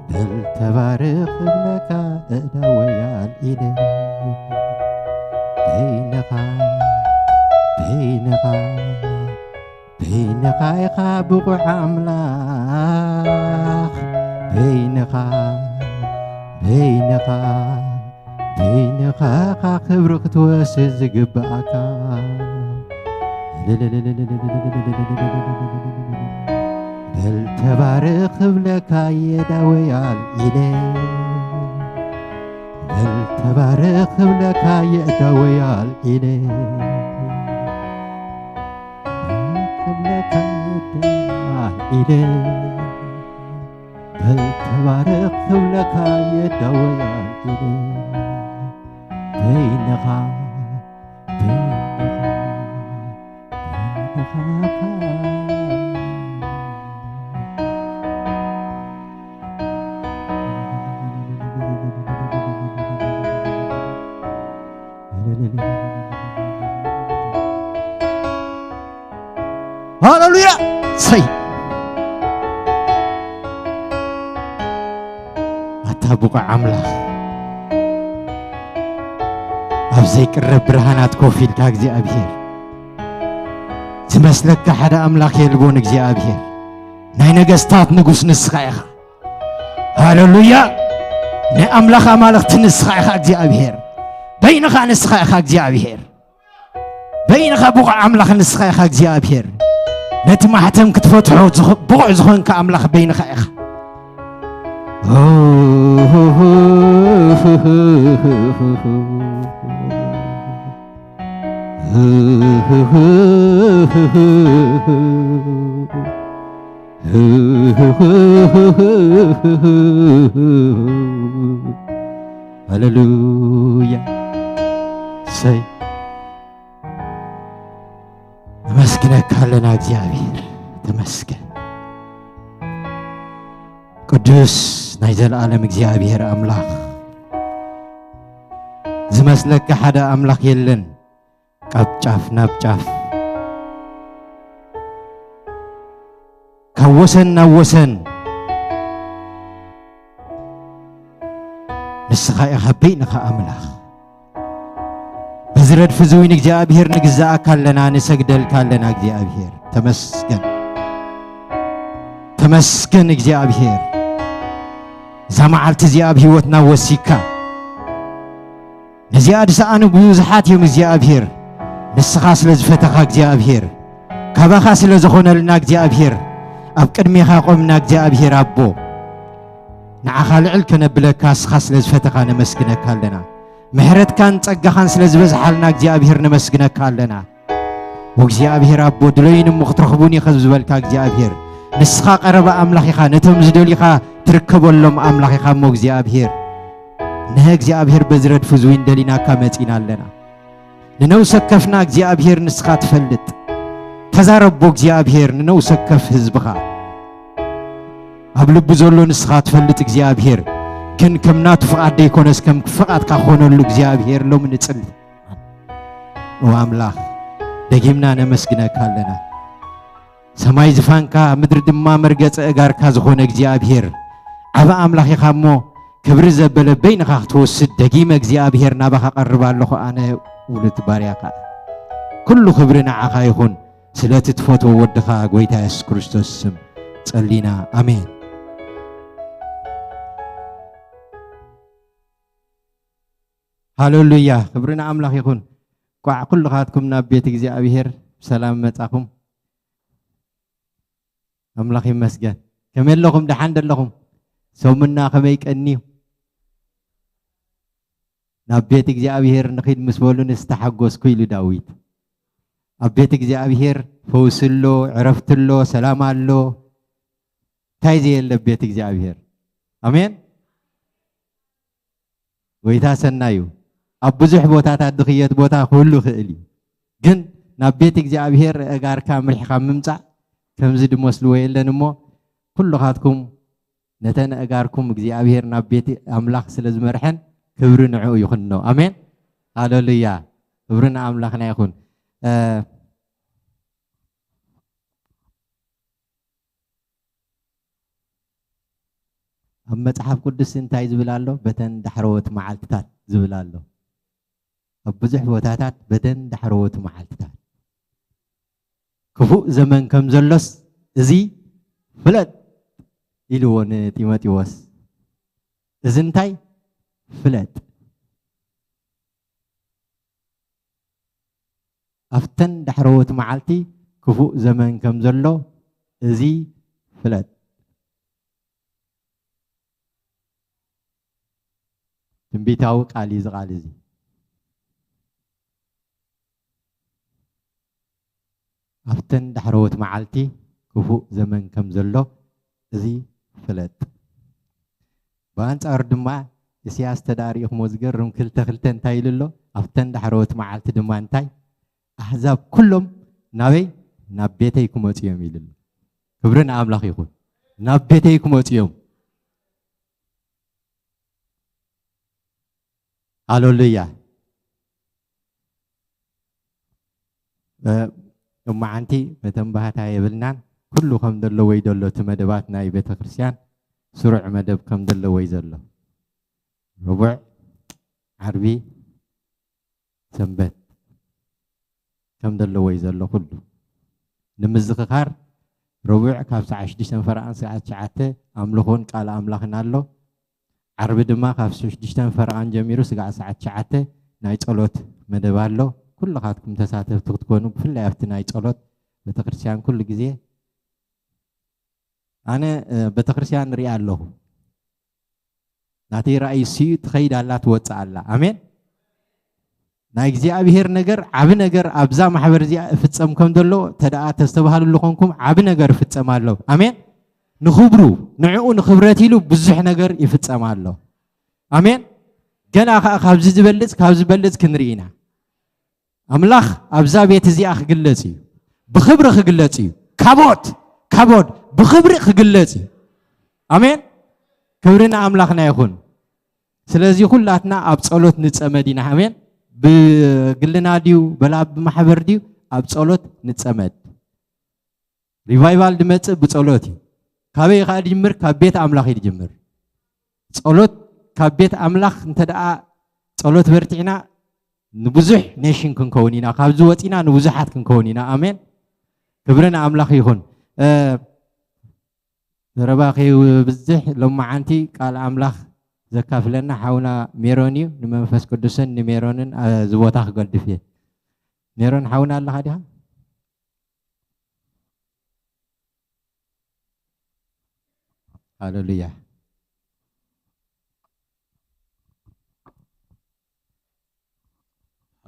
بل تبارك لك أداوي الإله بينك يخابق عملاق بينك خبرك توسز قبعك بل تبارك لك يا داوي الإله بل تبارك لك يا داوي الإله بل تبارك لك يا داوي الإله بينك هاللويا سي أتابوك عمله أبزيك الرب برهانات كوفيل كاكزي أبير تمسلك حدا أملاك يلبونك زي أبير ناي نغستات نغوس نسخايخ هاللويا ناي أملاك أمالك تنسخايخ زي أبير بينك نسخايخ زي أبير بينك بوق أملاك نسخايخ زي أبير نت ما حتم كتفتحو بوع زخون كأملاخ بين خايخ هللويا سي تمسكنك هلنا እግዚአብሔር تمسكن ቅዱስ ናይ ዘለዓለም እግዚአብሔር አምላክ ዝመስለካ ሓደ አምላክ የለን ካብ ጫፍ ናብ ጫፍ ካብ ወሰን ናብ ወሰን ንስኻ ኢኻ በይንኻ አምላክ بزرد فزوين እግዚአብሔር ንግዛእ ካለና ንሰግደል ካለና እግዚአብሔር ተመስገን እግዚአብሔር ዘማዓልቲ እዚኣ ህይወትና ወሲካ ነዚኣ ድሳኣን ብዙሓት እዮም እግዚአብሔር ንስኻ ስለ ዝፈተኻ እግዚአብሔር ካባኻ ስለ ዝኾነልና እግዚአብሔር ኣብ ቅድሚኻ ቆምና እግዚአብሔር አቦ ንዓኻ ልዕል ከነብለካ ስኻ ስለ ዝፈተኻ ነመስግነካ ኣለና مهرت كان ጸጋኻን ስለ ዝበዝሓልና እግዚአብሔር ነመስግነካ ኣለና ወእግዚአብሔር አቦ ድለይን ምኽትረኽቡኒ ከዝበልካ እግዚአብሔር ንስኻ ቀረባ አምላኽ ኢኻ ነቶም ዝደልይኻ ትርከበሎም አምላኽ ኢኻ ሞ እግዚአብሔር ነህ እግዚአብሔር በዝረድ ፍዙይን ደሊናካ መጺና ኣለና ንነው ሰከፍና እግዚአብሔር ንስኻ ትፈልጥ ተዛረቦ እግዚአብሔር ንነው ሰከፍ ህዝብኻ ኣብ ልቡ ዘሎ ንስኻ ትፈልጥ እግዚአብሔር كن كم ناتو فقط ديكونس كم فقط كخونه الإجابير لو من تصل واملاخ دقيمنا نمسكنا كلنا سماي زفانكا مدرد ما مرجع أجار كازخونه إجابير أبا أملاخ يخمو ክብሪ ዘበለበይ ንኻ ክትወስድ ደጊመ እግዚኣብሔር ናባኻ ቀርብ ኣለኹ ኣነ ውሉድ ባርያኻ ኩሉ ክብሪ ንዓኻ ይኹን ስለቲ ትፈትዎ ወድኻ ጎይታ ኢየሱስ ክርስቶስ ስም ጸሊና ኣሜን ሃሌሉያ ክብሪና ኣምላኽ ይኹን ቋዕ ኩልኻትኩም ናብ ቤት እግዚኣብሔር ሰላም መጻኹም ኣምላኽ ይመስገን ከመይ ኣለኹም ደሓን ደለኹም ሰሙና ከመይ ቀኒዩ ናብ ቤት እግዚኣብሔር ንኺድ ምስ በሉ ንስተሓጎስኩ ኢሉ ዳዊት ኣብ ቤት እግዚኣብሔር ፈውስሎ ዕረፍትሎ ሰላም ኣሎ እንታይ ዘየለ ቤት እግዚኣብሔር ኣሜን ጎይታ ሰናዩ ኣብ ብዙሕ ቦታታት ድኽየት ቦታ ኩሉ ክእል ግን ናብ ቤት እግዚኣብሔር እጋርካ ምልሕኻ ምምጻእ ከምዚ ድመስልዎ የለን እሞ ኩልኻትኩም ነተን እጋርኩም እግዚኣብሔር ናብ ቤት ኣምላኽ ስለ ዝመርሐን ክብሪ ንዕኡ ይኹንኖ ኣሜን ሃሌሉያ ክብሪ ንኣምላኽና ይኹን ኣብ መጽሓፍ ቅዱስ እንታይ ዝብል ኣሎ በተን ዳሕረወት መዓልትታት ዝብል ኣሎ ኣብ ብዙሕ ቦታታት በተን ዳሕረወት መዓልትታት ክፉእ ዘመን ከም ዘሎስ እዚ ፍለጥ ኢልዎ ንጢሞቴዎስ እዚ እንታይ ፍለጥ ኣፍተን ዳሕረወት መዓልቲ ክፉእ ዘመን ከም ዘሎ እዚ ፍለጥ ትንቢታዊ ቃል እዩ ዝቃል እዚ ኣፍተን ዳሕረወት መዓልቲ ክፉእ ዘመን ከም ዘሎ እዚ ፍለጥ ብኣንጻሩ ድማ ኢሳያስ ተዳሪእኹሞ ዝገርም ክልተ እንታይ ኢሉ ኣሎ ኣፍተን ዳሕረወት መዓልቲ ድማ እንታይ ኣሕዛብ ኩሎም ናበይ ናብ ቤተይ ክመፁ እዮም ኢሉ ኣሎ ክብሪ ንኣምላኽ ይኹን ናብ ቤተይ ክመፁ እዮም ሃሌሉያ እማዓንቲ መተንባህታ የብልናን ኩሉ ከም ደለዎ ወይ ደሎ እቲ መደባት ናይ ቤተ ክርስቲያን ስሩዕ መደብ ከም ደለዎ ወይ ዘሎ ረቡዕ ዓርቢ ሰንበት ከም ደለዎ ወይ ዘሎ ኩሉ ንምዝኽኻር ረቡዕ ካብ ሰዓት 6 ፈርቓን ሰዓት 9 ኣምልኾን ቃል ኣምላኽን ኣሎ ዓርቢ ድማ ካብ 6 ፈርቓን ጀሚሩ ስጋዕ ሰዓት 9 ናይ ጸሎት መደብ ኣሎ ኩልኻትኩም ተሳተፍቲ ክትኮኑ ብፍላይ ኣብቲ ናይ ጸሎት ቤተክርስትያን ኩሉ ግዜ ኣነ ቤተክርስትያን ርኢ ኣለኹ ናተይ ራእይ ሲኡ ትኸይድ ኣላ ትወፅእ ኣላ ኣሜን ናይ እግዚኣብሔር ነገር ዓብ ነገር ኣብዛ ማሕበር እዚኣ ፍጸም ከም ዘሎ ተደኣ ተስተባሃሉሉ ኮንኩም ዓብ ነገር ፍጸም ኣሎ ኣሜን ንኽብሩ ንዕኡ ንኽብረት ኢሉ ብዙሕ ነገር ይፍጸም ኣሎ ኣሜን ገና ከዓ ካብዚ ዝበልጽ ክንርኢና ኣምላኽ ኣብዛ ቤት እዚኣ ክግለጽ እዩ ብኽብሪ ክግለጽ እዩ ካቦድ ብኽብሪ ክግለጽ እዩ ኣሜን ክብሪ ንኣምላኽና ይኹን ስለዚ ኩላትና ኣብ ጸሎት ንጸመድ ኢና ኣሜን ብግልና ድዩ በላ ብማሕበር ድዩ ኣብ ጸሎት ንጸመድ ሪቫይቫል ድመጽእ ብጸሎት እዩ ካበይ ኸ ድጅምር ካብ ቤት ኣምላኽ ይድጅምር ጸሎት ካብ ቤት ኣምላኽ እንተደኣ ጸሎት በርቲዕና ንብዙሕ ኔሽን ክንከውን ኢና ካብዚ ወፂና ንብዙሓት ክንከውን ኢና ኣሜን ክብሪ ንኣምላኽ ይኹን ረባኺ ብዙሕ ሎማዓንቲ ቃል ኣምላኽ ዘካፍለና ሓውና ሜሮን እዩ ንመንፈስ ቅዱስን ንሜሮንን እዚ ቦታ ክገድፍ እየ ሜሮን ሓውና ኣለኻ ዲኻ ሃሌሉያ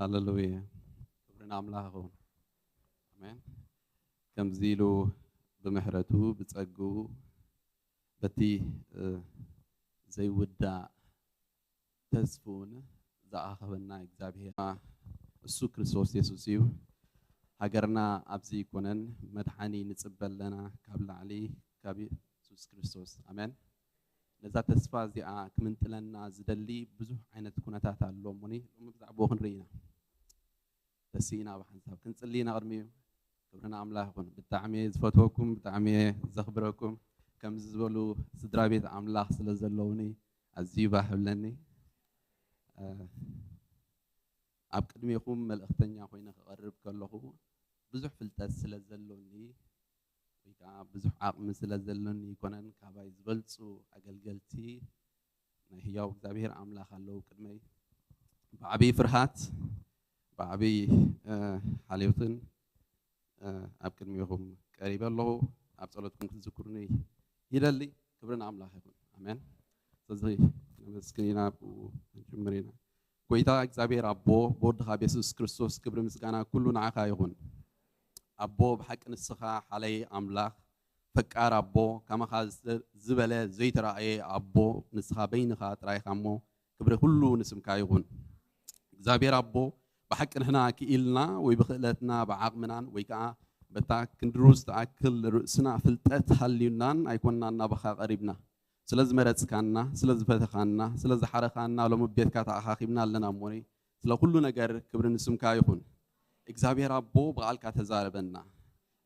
ሃሌሉያ ክብሪ ንኣምላኽ ይኹን ኣሜን ከምዚ ኢሉ ብምሕረቱ ብጸጉኡ በቲ ዘይውዳእ ተስፉን ዝኣኸበና እግዚአብሔር እሱ ክርስቶስ ኢየሱስ እዩ ሃገርና ኣብዚ ይኮነን መድሓኒ ንጽበለና ካብ ላዕሊ ካብ ኢየሱስ ክርስቶስ ኣሜን ነዛ ተስፋ እዚኣ ክምንጥለና ዝደሊ ብዙሕ ዓይነት ኩነታት ኣሎ እሞኒ ሎሚ ብዛዕባኡ ክንርኢና ደስ ኢና ብሓንሳብ ክንጽልይና ቅድሚኡ ክብሪ ንኣምላኽ ይኹን ብጣዕሚ ዝፈትወኩም ብጣዕሚ ዘኽብረኩም ከም ዝበሉ ስድራ ቤት ኣምላኽ ስለ ዘለውኒ أزيبا حبلني أبقدميكم ملأختنيا خوينا قرب كله بزح في التسلة زلوني ويكا بزح عقم سلة زلوني كونن كاباي زبلتو أقلقلتي هي وكذابير عملا خلو قدمي بعبي فرحات بعبي حاليوتن أبقدميكم قريبا له أبصلتكم تذكرني يدلي كبرنا عملا خيكم آمين تزغي مسكينا وجمرينا كويتا እግዚአብሔር አቦ በወድኻ ኢየሱስ ክርስቶስ ክብሪ ምስጋና ኩሉ ንዓኻ ይኹን አቦ ብሓቂ ንስኻ ሓለይ ኣምላኽ ፈቃር አቦ ከመኻ ዝበለ ዘይተራእየ አቦ ንስኻ በይንኻ ጥራይኻ እሞ ክብሪ ሁሉ ንስምካ ይኹን እግዚአብሔር አቦ ብሓቂ ንሕና ክኢልና ወይ ብክእለትና ብዓቕምናን ወይ ከዓ በታ ክንድሩስ ተኣክል ርእስና ፍልጠት ሃልዩናን ኣይኮንና ናባኻ ቀሪብና ስለዚ መረጽካና ስለዚ ፈተኻና ስለዚ ሓረኻና ሎም ቤትካ ተኣኻኺብና ኣለና እሞኒ ስለ ኩሉ ነገር ክብሪ ንስምካ ይኹን እግዚአብሔር አቦ በቃልካ ተዛረበና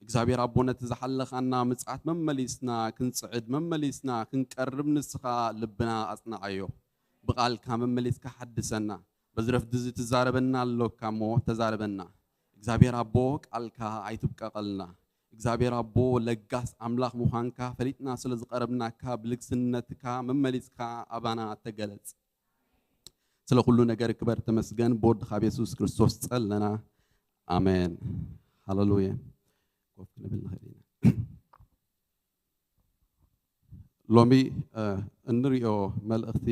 እግዚአብሔር አቦ ነቲ ዝሓለኻና ምጽዓት መመሊስና ክንጽዕድ መመሊስና ክንቀርብ ንስኻ ልብና ኣጽናዓዮ በቃልካ መመሊስካ ሓድሰና በዝረፍ ድዚ ተዛረበና ኣሎካ እሞ ተዛረበና እግዚአብሔር አቦ ቃልካ ኣይትብቀቐልና እግዚአብሔር አቦ ለጋስ አምላክ ሙሃንካ ፈሊጥና ስለዚ ቀረብናካ ብልግስነትካ መመሊስካ አባና ተገለጽ ስለ ሁሉ ነገር ክበር ተመስገን በወድኻ ኢየሱስ ክርስቶስ ጸለና አሜን ሃሌሉያ ኮፍ ንብልና ኸዲና ሎሚ እንሪኦ መልእኽቲ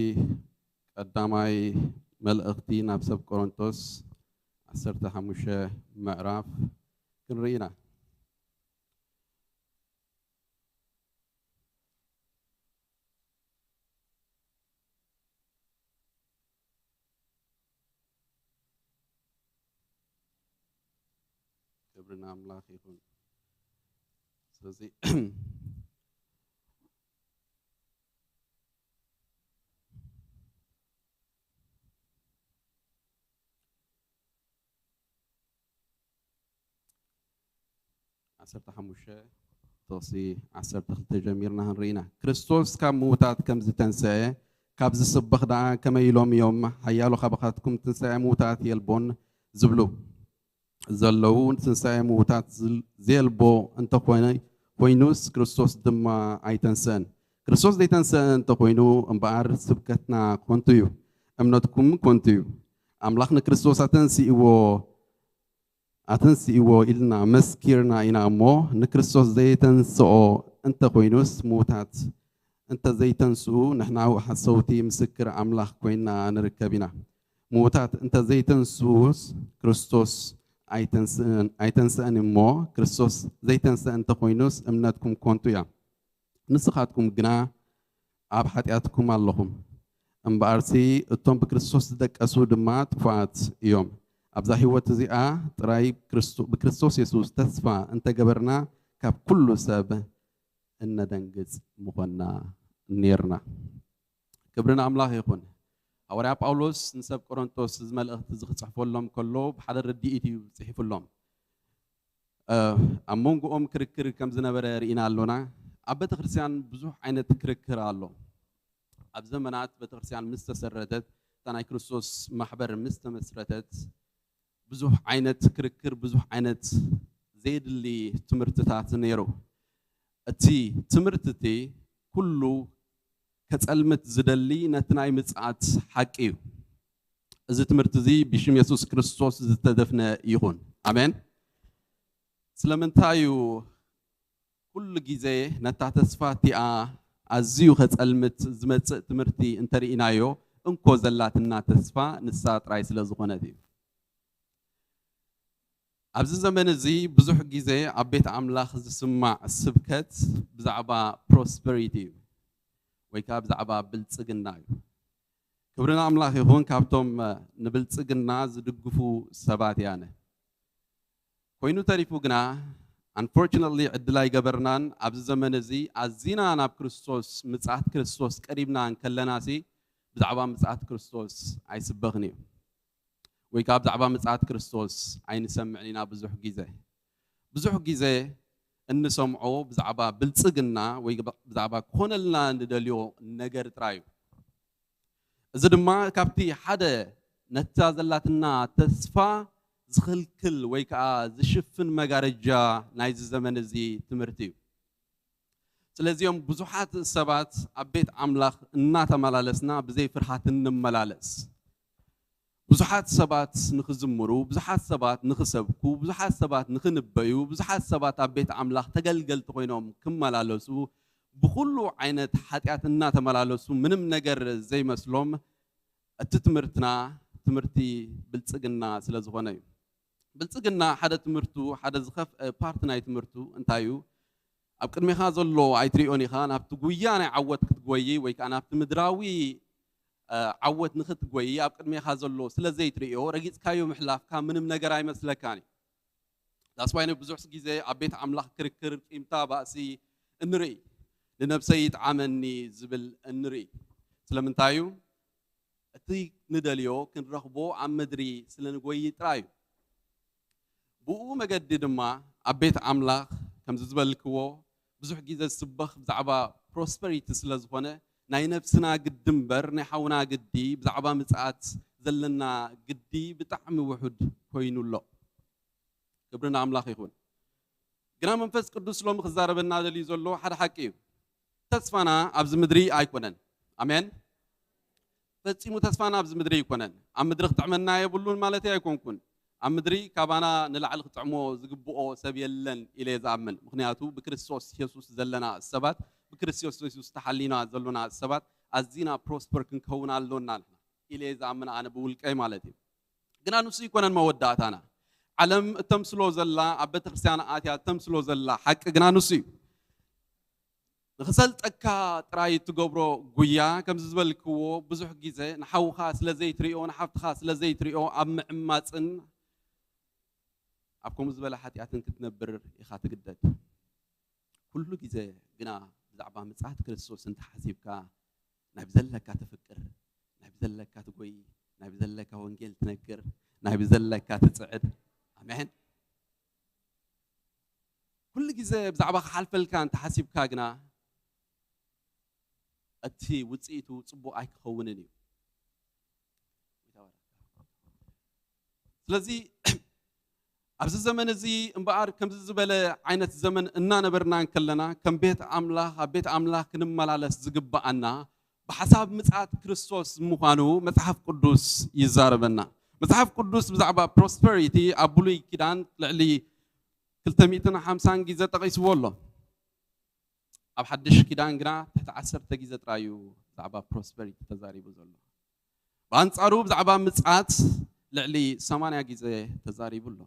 ቀዳማይ መልእኽቲ ናብ ሰብ ቆሮንቶስ 15 ምዕራፍ ክንሪኢና ክብርና አምላክ ይሁን ስለዚህ عسرت حموشة توصي عسرت خلت جميرنا هنرينا كريستوس كم موتات كم زتنسى كابز الصبح دعاء كما يلوم يوم حيالو خبقاتكم تنسى موتات يلبون زبلو زلون تنسى موتات زيلبو انت خوينوس كريستوس دم ايتنسان كريستوس دي تنسى انت خوينو امبار سبكتنا كونتيو امنتكم كونتيو املاخنا كريستوس اتنسي إيوه إلنا مسكيرنا إنا أمو نكريستوس زي تنسو أنت خوينوس موتات أنت زي تنسو نحنا حصوتي مسكر أملاخ كوينا نركبنا موتات أنت زي تنسوس كريستوس أي تنسان أمو كريستوس زي تنسى أنت خوينوس أمناتكم كونتو يا نسخاتكم جنا أبحثياتكم اللهم أم بارسي التوم بكريستوس دك أسود ما تفات يوم أبزا هيوت زيئة تراي بكريستوس يسوس تسفى أنت جبرنا كاب كل سب إن دنجز مخنا نيرنا كبرنا أملاح يكون أورياب أولوس نسب كورنثوس زمل أختزخ صحفوا لهم كله بحضر الدقيقة صحفوا لهم أمونغو كركر كم زنا برينا لنا أبد خرسيان بزوح عينة كركر الله أبزمنات بتخرسيان مستسردت تنا كريستوس محبر مستمسرتت بزوح عينت كركر بزوح عينت زيد اللي تمرتتات نيرو اتي تمرتتي كله كتسلمت زدلي نتناي مصعات حقيو اذا تمرتزي بشم يسوع كريستوس زتدفنا يكون امين سلامنتايو كل غيزه نتا تسفاتي ازيو كتسلمت زمص تمرتي انترينايو انكو زلاتنا تسفا نسا طراي سلازخونتي أبز الزمن زي بزح جيزة عبيت عملاخ زسمع السبكت بزعبا prosperity ويكاب بزعبا بلتسجنا كبرنا عملاخ هون كابتم نبلتسجنا زدقفو سبات يعني كوينو تعرفوا جنا unfortunately عدلاي جبرنان أبز الزمن زي عزينا أنا بكريستوس مساعد كريستوس قريبنا عن كلنا سي بزعبا مساعد كريستوس عيسبغني ويكاب زعبا مساعد كريستوس عين سمعنينا بزح جيزة إن سمعوا بزعبا بلتسجنا ويكاب بزعبا كون لنا ندليو نجار ترايو እዚ ድማ ካብቲ ሓደ ነታ ዘላትና ተስፋ ዝኽልክል ወይ ከዓ ዝሽፍን መጋረጃ ናይዚ ዘመን እዚ ትምህርቲ እዩ ስለዚኦም ብዙሓት ሰባት ኣብ ቤት ኣምላኽ እናተመላለስና ብዘይ ፍርሃት እንመላለስ ብዙሓት ሰባት ንኽዝምሩ ብዙሓት ሰባት ንኽሰብኩ ብዙሓት ሰባት ንኽንበዩ ብዙሓት ሰባት ኣብ ቤት ኣምላኽ ተገልገልቲ ኮይኖም ክመላለሱ ብኩሉ ዓይነት ኃጢአት እናተመላለሱ ምንም ነገር ዘይመስሎም እቲ ትምህርትና ትምህርቲ ብልጽግና ስለ ዝኾነ እዩ ብልጽግና ሓደ ትምህርቱ ሓደ ዝኸፍ ፓርት ናይ ትምህርቱ እንታይ እዩ ኣብ ቅድሚኻ ዘሎ ኣይትሪኦን ኢኻ ናብቲ ጉያ ናይ ዓወት ክትጎይ ወይ ከዓ ናብቲ ምድራዊ ዓወት ንኽትጎይ ኣብ ቅድሚኻ ዘሎ ስለ ዘይትሪኦ ረጊጽካዮ ምሕላፍካ ምንም ነገር ኣይመስለካን እዩ ዳስዋይነ ብዙሕ ግዜ ኣብ ቤት ኣምላኽ ክርክር ቂምታ ባእሲ እንርኢ ንነብሰይ ጣዓመኒ ዝብል እንርኢ ስለምንታይ እዩ እቲ ንደልዮ ክንረኽቦ ኣብ ምድሪ ስለንጎይ ጥራይ እዩ ብኡ መገዲ ድማ ኣብ ቤት ኣምላኽ ከም ዝበልክዎ ብዙሕ ግዜ ዝስበኽ ብዛዕባ ፕሮስፐሪቲ ስለ ዝኾነ ናይ ነፍስና ግዲ እምበር ናይ ሓውና ግዲ ብዛዕባ ምጽኣት ዘለና ግዲ ብጣዕሚ ውሑድ ኮይኑ ኣሎ ክብርና ኣምላኽ ይኹን ግና መንፈስ ቅዱስ ሎሚ ክዛረበና ደልዩ ዘሎ ሓደ ሓቂ እዩ ተስፋና ኣብዚ ምድሪ ኣይኮነን ኣሜን ፈጺሙ ተስፋና ኣብዚ ምድሪ ኣይኮነን ኣብ ምድሪ ክትዕመና የብሉን ማለት ኣይኮንኩን ኣብ ምድሪ ካባና ንላዕሊ ክትዕሞ ዝግብኦ ሰብ የለን ኢለ ዝኣምን ምክንያቱ ብክርስቶስ ኢየሱስ ዘለና ሰባት ብክርስቶስ ኢየሱስ ተሓሊና ዘለና ሰባት ኣዝና ፕሮስፐር ክንከውን ኣለና ኢለ ዝኣምን ኣነ ብውልቀይ ማለት እዩ ግና ንሱ ይኮነን መወዳእታና ዓለም እተምስሎ ዘላ ኣብ ቤተክርስትያን ኣትያ እተምስሎ ዘላ ሓቂ ግና ንሱ እዩ ንኽሰልጠካ ጥራይ ትገብሮ ጉያ ከም ዝበልክዎ ብዙሕ ግዜ ንሓውኻ ስለ ዘይትሪኦ ንሓፍትኻ ስለ ዘይትሪኦ ኣብ ምዕማፅን ኣብ ከምኡ ዝበለ ሓጢኣትን ክትነብር ኢኻ ትግደድ ኩሉ ግዜ ግና ብዛዕባ ምጽኣት ክርስቶስ እንተሓሲብካ ናይ ብዘለካ ትፍቅር ናይ ብዘለካ ትጎይ ናይ ብዘለካ ወንጌል ትነግር ናይ ብዘለካ ትጽዕድ ኣሜን ኩሉ ግዜ ብዛዕባ ሓልፈልካ እንተሓሲብካ ግና እቲ ውጽኢቱ ጽቡቕ ኣይክኸውንን እዩ ስለዚ ኣብዚ ዘመን እዚ እምበኣር ከምዚ ዝበለ ዓይነት ዘመን እናነበርና እንከለና ከም ቤት ኣምላኽ ኣብ ቤት ኣምላኽ ክንመላለስ ዝግባኣና ብሓሳብ ምጽኣት ክርስቶስ ምዃኑ መጽሓፍ ቅዱስ ይዛረበና መጽሓፍ ቅዱስ ብዛዕባ ፕሮስፐሪቲ ኣብ ብሉይ ኪዳን ልዕሊ 250 ግዜ ጠቒስዎ ኣሎ ኣብ ሓድሽ ኪዳን ግና ትሕቲ 10 ግዜ ጥራዩ ብዛዕባ ፕሮስፐሪቲ ተዛሪቡ ዘሎ ብኣንጻሩ ብዛዕባ ምጽኣት ልዕሊ 80 ግዜ ተዛሪቡ ኣሎ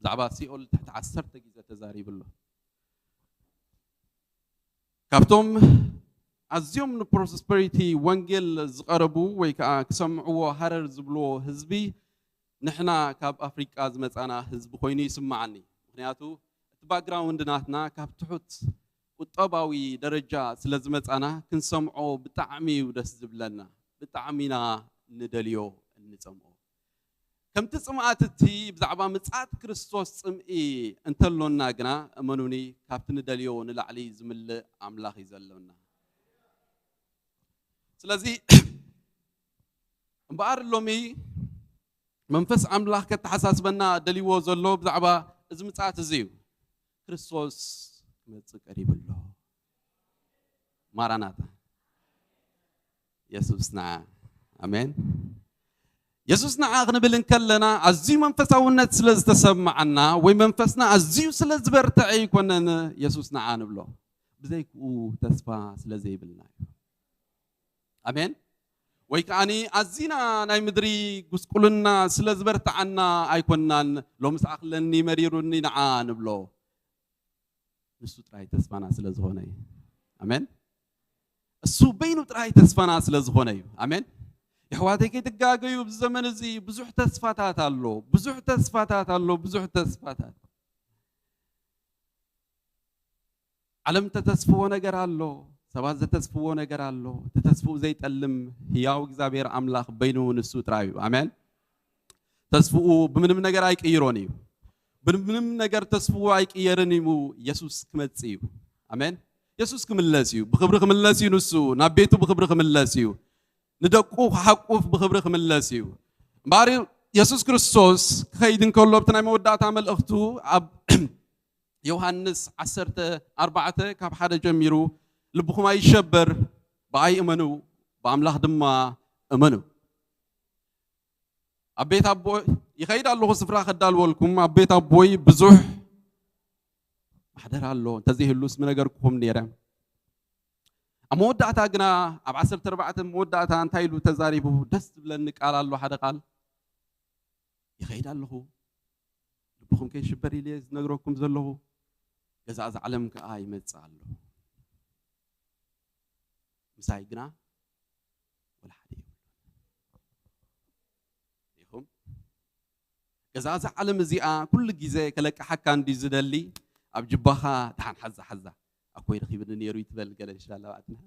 ብዛዕባ ሲኦል ትሕቲ 10 ግዜ ተዛሪቡ ኣሎ ካብቶም ኣዝዮም ንፕሮስፐሪቲ ወንጌል ዝቐረቡ ወይ ከዓ ክሰምዕዎ ሃረር ዝብልዎ ህዝቢ ንሕና ካብ ኣፍሪቃ ዝመጻና ህዝቢ ኮይኑ ይስማዓኒ ምክንያቱ እቲ ባክግራውንድ ናትና ካብ ትሑት ቁጠባዊ ደረጃ ስለ ዝመጻና ክንሰምዖ ብጣዕሚ ደስ ዝብለና ብጣዕሚና ንደልዮ እንጸምዖ ከምቲ ጽምኣት እቲ ብዛዕባ ምጽኣት ክርስቶስ ጽምኢ እንተሎና ግና እመኑኒ ካብቲ ንደልዮ ንላዕሊ ዝምልእ ኣምላኽ እዩ ዘለና ስለዚ እምበኣር ሎሚ መንፈስ ኣምላኽ ከተሓሳስበና ደልይዎ ዘሎ ብዛዕባ እዚ ምጽኣት እዚ እዩ ክርስቶስ ክመጽእ ቀሪቡ ኣሎ ማራናታ ኢየሱስ ንዓ ኣሜን ኢየሱስ ንዓ ክንብል እንከለና ኣዝዩ መንፈሳውነት ስለ ዝተሰምዓና ወይ መንፈስና ኣዝዩ ስለ ዝበርትዐ ይኮነን ኢየሱስ ንዓ ንብሎ ብዘይክኡ ተስፋ ስለ ዘይብልና እዩ ኣሜን ወይ ከዓኒ ኣዝና ናይ ምድሪ ጉስቁልና ስለ ዝበርትዓና ኣይኮናን ሎሚ ሰኣኽለኒ መሪሩኒ ንዓ ንብሎ ንሱ ጥራይ ተስፋና ስለ ዝኾነ እዩ ኣሜን እሱ በይኑ ጥራይ ተስፋና ስለ ዝኾነ እዩ ኣሜን يحواتي كي تقاقيو بالزمن زي بزوح تسفاتات الله بزوح تسفاتات الله بزوح تسفاتات علم تتسفو نقر الله سباز تتسفو نقر الله تتسفو زي تألم هياو اكزابير عملاق بينو نسو ترايو آمين تسفو بمنم نقر ايك ايرونيو بمنم نقر تسفو ايك ايرونيو يسوس كمتسيو آمين يسوس كملاسيو بخبر كملاسيو نسو نابيتو بخبر كملاسيو ندقو حقوف بخبر خملسيو باري يسوع كريستوس خيدن كله بتناي مودات عمل أختو أب يوحنس 14 كاب حدا جميرو لبخما يشبر باي امنو باملاح دما امنو أبيت أبوي يخيد الله سفرا خدال ولكم أبيت أبوي بزح محضر الله تزيه اللوس من أجركم نيرم أمودة أجنا أبعثر تربعة مودة أنتايلو تزاريبه دست لأنك على الله حدا قال يخيد الله بخم كي شبري ليز نجركم زلله جزاء علم كأي متسالو مسايقنا ولا حدا يهم جزاء علم زيا كل جزء كلك حكان دي زدلي أبجبها تحن حزة أكوي رخي بدنا يروي تبل قال إن شاء الله وقتنا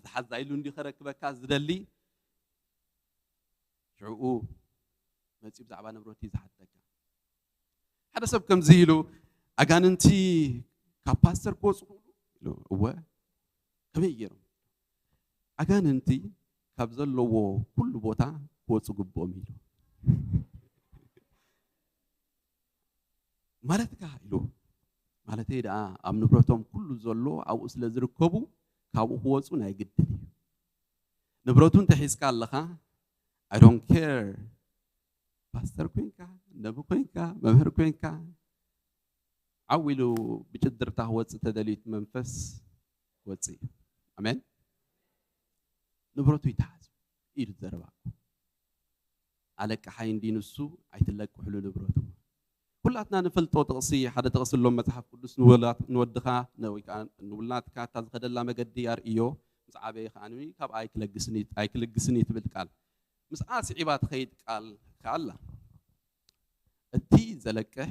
حزة إلون دي خرك بكاز زدلي شعوه ما تجيب زعبان بروتي زحتك هذا سب كم زيلو أجاننتي كاباستر كوس هو كم يجرم أجاننتي كابزل لو كل بوتا كوس جبوا ميلو مالتك هايلو مالتي ده أمن براتهم كل زلوا أو أصل زركبو كابو كوسو نايجدني نبراتون تحس كالله I don't care باستر كوينكا نبو كوينكا ممهر كوينكا عولو بجدر تهوت تدليت منفس وتصي أمين نبرتو يتحاسب إيد الزرباكو عليك حين دين السوء عيتلك وحلو نبرتو كلاتنا نفلتو تغصي حدا تغسل لهم متحف قدس نودخا نوي كان نولات كاتا زغد الله مقدي يار إيو مسعابي خانوي كاب آيك لقسني تبلتقال مسعاس عباد خيد قال كالله التي زلكه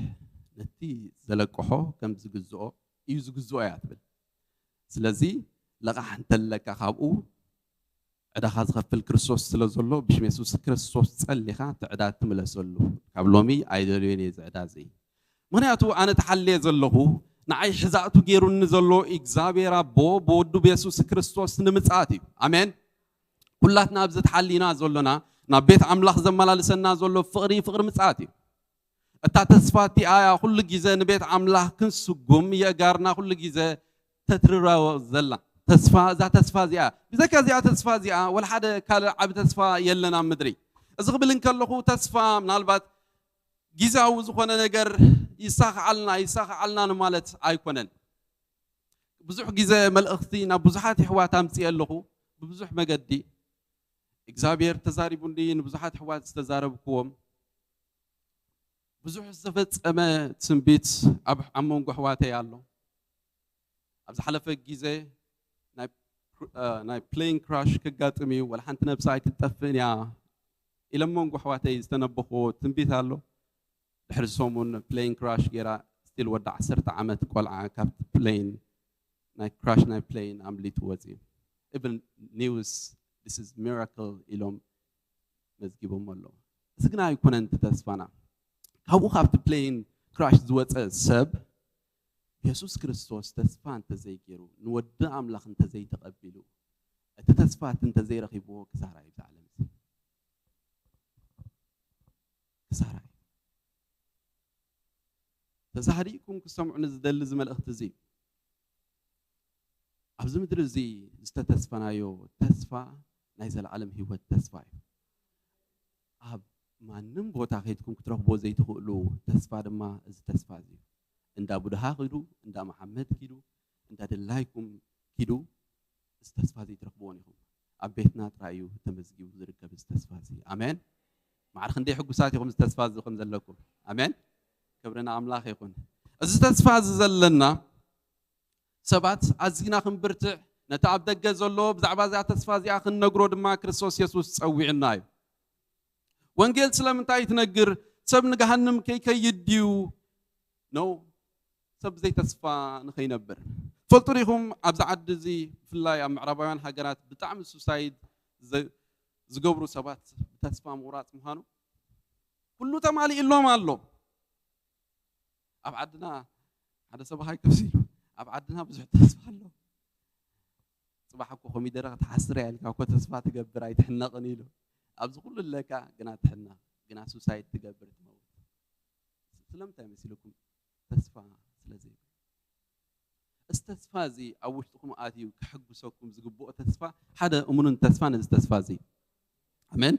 نتي زلكحو كم زغزو يزغزو ياتبل سلازي لقح انت لك خابو عدا خاز خفل كريستوس سلازلو بشم يسوع كريستوس صليخا تعدات تملسلو كابلومي ايدلوني زعدا زي منياتو انا تحلي زلهو نعي حزاتو غيرو نزلو اغزابير ابو بودو بيسوع كريستوس نمصاتي امين كلاتنا بزت حلينا زلنا نبيت أملاخ زمالالسنا زلوا فقر مصاتي أتا تصفاتي آية كل جزء نبيت أملاخ كنسقوم يا جارنا كل جزء تتروا زلا تصفى ذات تصفى زيا بذاك زيا تصفى زيا ولا حدا قال عبد تصفى يلنا مدري إذا قبلن كله تصفى من البات جزء وزخنا نجر يساق علنا نمالت أيقونن بزح جزء ملأختين بزحات حوات أمسي له بزح مجدي إخزابير تزاربون دين بزحات حوات تزاربكم بزح الزفت أما تسنبيت أب عمون قحواتي الله أبز حلف الجيزة ناي بلاين كراش كقاتمي ولا حنت نبساي كتفن يا إلى مون قحواتي استنبخو تنبيت الله لحرسومون بلاين كراش جرا ستيل ودع 10 عامات قلعة كابت بلاين ناي كراش ناي بلاين عملي توزي even news this is miracle إلهم مزجبهم الله سجنا يكون أنت تسفنا هو خافت بلاين كراش زوات السب يسوع كريستوس تسفان تزيجرو نودع أملاخ أنت زي تقبلو تتسفات أنت زي رخيبو كسارة يبزعلم كسارة تزهريكم كسمعون زدل زمل اختزي أبز مدر زي استتسفنا يو تسفا نايزل العالم هو التسفا أب ما نمبو تاخيتكم كتروح بو زي تقولوا تسفا دما إز تسفا زي إندا بودها كيدو إندا محمد كيدو إندا دلايكم كيدو إز تسفا زي تروح بونيهم أبيتنا ترايو تمزجي وزركب إز تسفا زي آمين ما عرف خندي حق ساعتي خمس تسفا زي خمس لكم آمين كبرنا أملاخ يكون إز تسفا زلنا سبات عزينا خنبرتع نتعب دقة زلو بزعبا زي تسفا زي آخر نقرو دما كريستوس يسوس تسوي عناي وانجيل سلام انتاي تنقر سب نقهنم كي يديو نو سب زي تسفا نخي نبر فلطريهم أبز عد زي في الله يا معربيان حقرات بتعمل سوسايد زقبرو سبات تسفا مورات مهانو كله تمالي إلو مالو أبعدنا هذا سبا هاي كفسيلو أبعدنا بزح تسفى الله صباحك كوميدرا تحسر يالك أو كتسفات تجبر أي تحنا قنيله أبز كل لك جنا تحنا جنا سوسايد تجبر تموت سلام تمثيلكم تسفى سلزي استسفازي أو وشتكم آتي وكحب سوكم زجبوء تسفى هذا أمون تسفى استسفازي أمين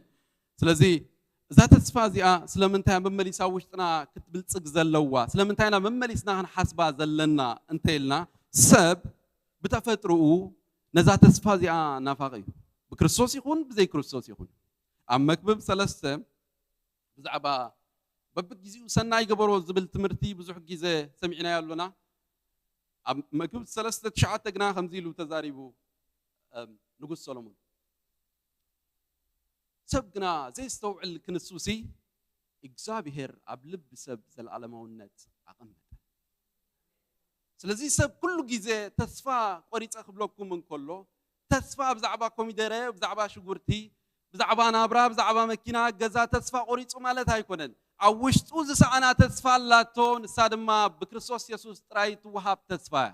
سلزي ذات تسفازي سلام انتهى مملي ساوشتنا كتب زلوا سلام انتهينا مملي سناهن حسبا زلنا انتيلنا سب بتفترقوا نزات تسفازي نافقي بكريستوس يكون بزي كريستوس يكون أما كبب سلسة بزعبا ببجيزي وسناي قبرو زبل تمرتي بزح جيزة سمعنا يالونا أما كبب سلسة تشعات تجنا خمزيلو تزاريبو نقول سولومون سبقنا زي استوعب الكنسوسي إجزابهر قبل بسبب العالم والنت عقمت سلزي سب كله جيزة تسفى قريت أخبركم من كله تسفى بزعبا كوميدرة بزعبا شجورتي بزعبا نابرا بزعبا مكينة جزا تسفى قريت ومالت هايكونن عوشت أوز ساعنا تسفى لاتون سادما بكريستوس يسوع ترايت وهاب تسفى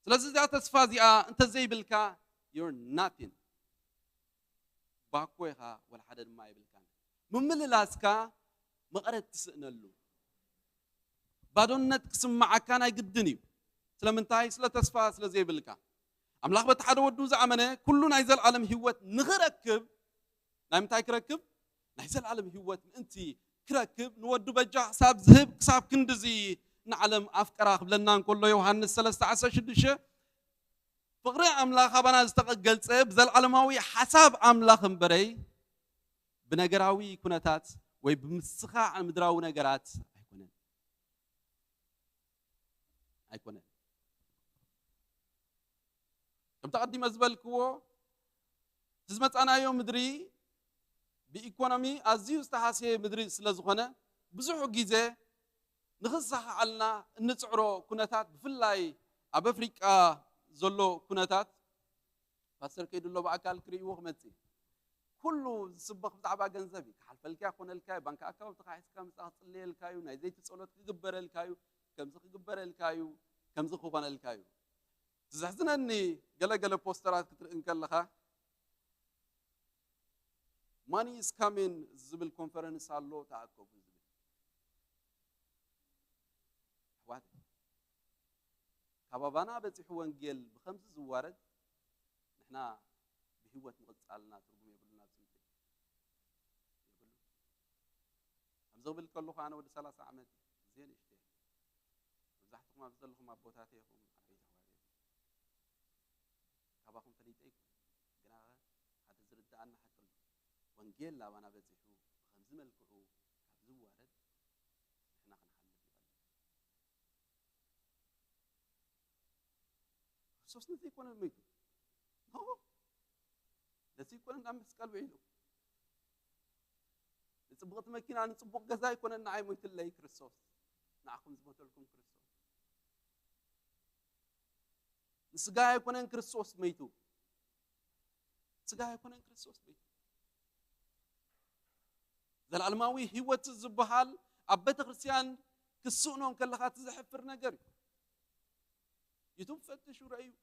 سلزي ذات تسفى زي أنت زي بالكا you're nothing باكوها ولا حدا ما يبلكان ممل لاسكا مقرت تسأنلو بعدون نتقسم معك كان يقدني سلامنتاي سلا تسفى سلا زي بالكا أملاخ بتحدى ودو زعمنا كلنا عايز العالم هوت نغركب نايمتاي كركب عايز العالم هوت أنتي كركب نودو بجا حساب ذهب حساب كندزي نعلم أفكار قبلنا نقول له يوحنا 13:6 فقري أملاخ أبنا استقل سب زل علماوي حساب أملاخ مبري بنجراوي كنتات وبمسخة مدراو نجرات أيقونن كم تقدم أزبال كوا تزمت أنا يوم مدري بإيكونومي أزيو استحاسية مدري سلزخنا بزحو جيزة نخصها علنا نتعرو كنتات بفلاي أبفريقيا زلو كنتات فسر كيدلو بأكل كري وخمتي كله سبق بتعبا جنزبي حلف الكاي خون الكاي بنك أكاو تقايس كم ساعة الكايو نايزي تسألت تجبر الكايو كم زخ جبر الكايو كم زخ خوفان الكايو تزحزنا إني جل بوسترات كتر إن كلها money is coming زبل conference على تعقب زبل واحد كبابنا بتحو انجيل بخمس زوارد نحنا بهوة مقصالنا ترجم يقولنا زبل هم زبل كله خانة ود 3 عامات زين اشتي زحتكم أفضلكم أبوتاتيكم عبيد حواليكم كباكم فريتيكم جناها هذا زرد عنا حكل وانجيل لا وانا بتحو بخمس ملكو زوارد نحنا خنحل سوسنا تيكون الميتو هو ده تيكون نعمس قلب عيلو نصبغت مكينة نصبغ جزاي يكون النعيم موت الله كريستوس نعكم زبط لكم كريستوس نسجاي يكون كريستوس ميتو سجاي يكون كريستوس ميتو ذا العلماوي هو تزبحال عبت كريستيان كسونهم كلها تزحفر نجري يتوب فتشوا رأيو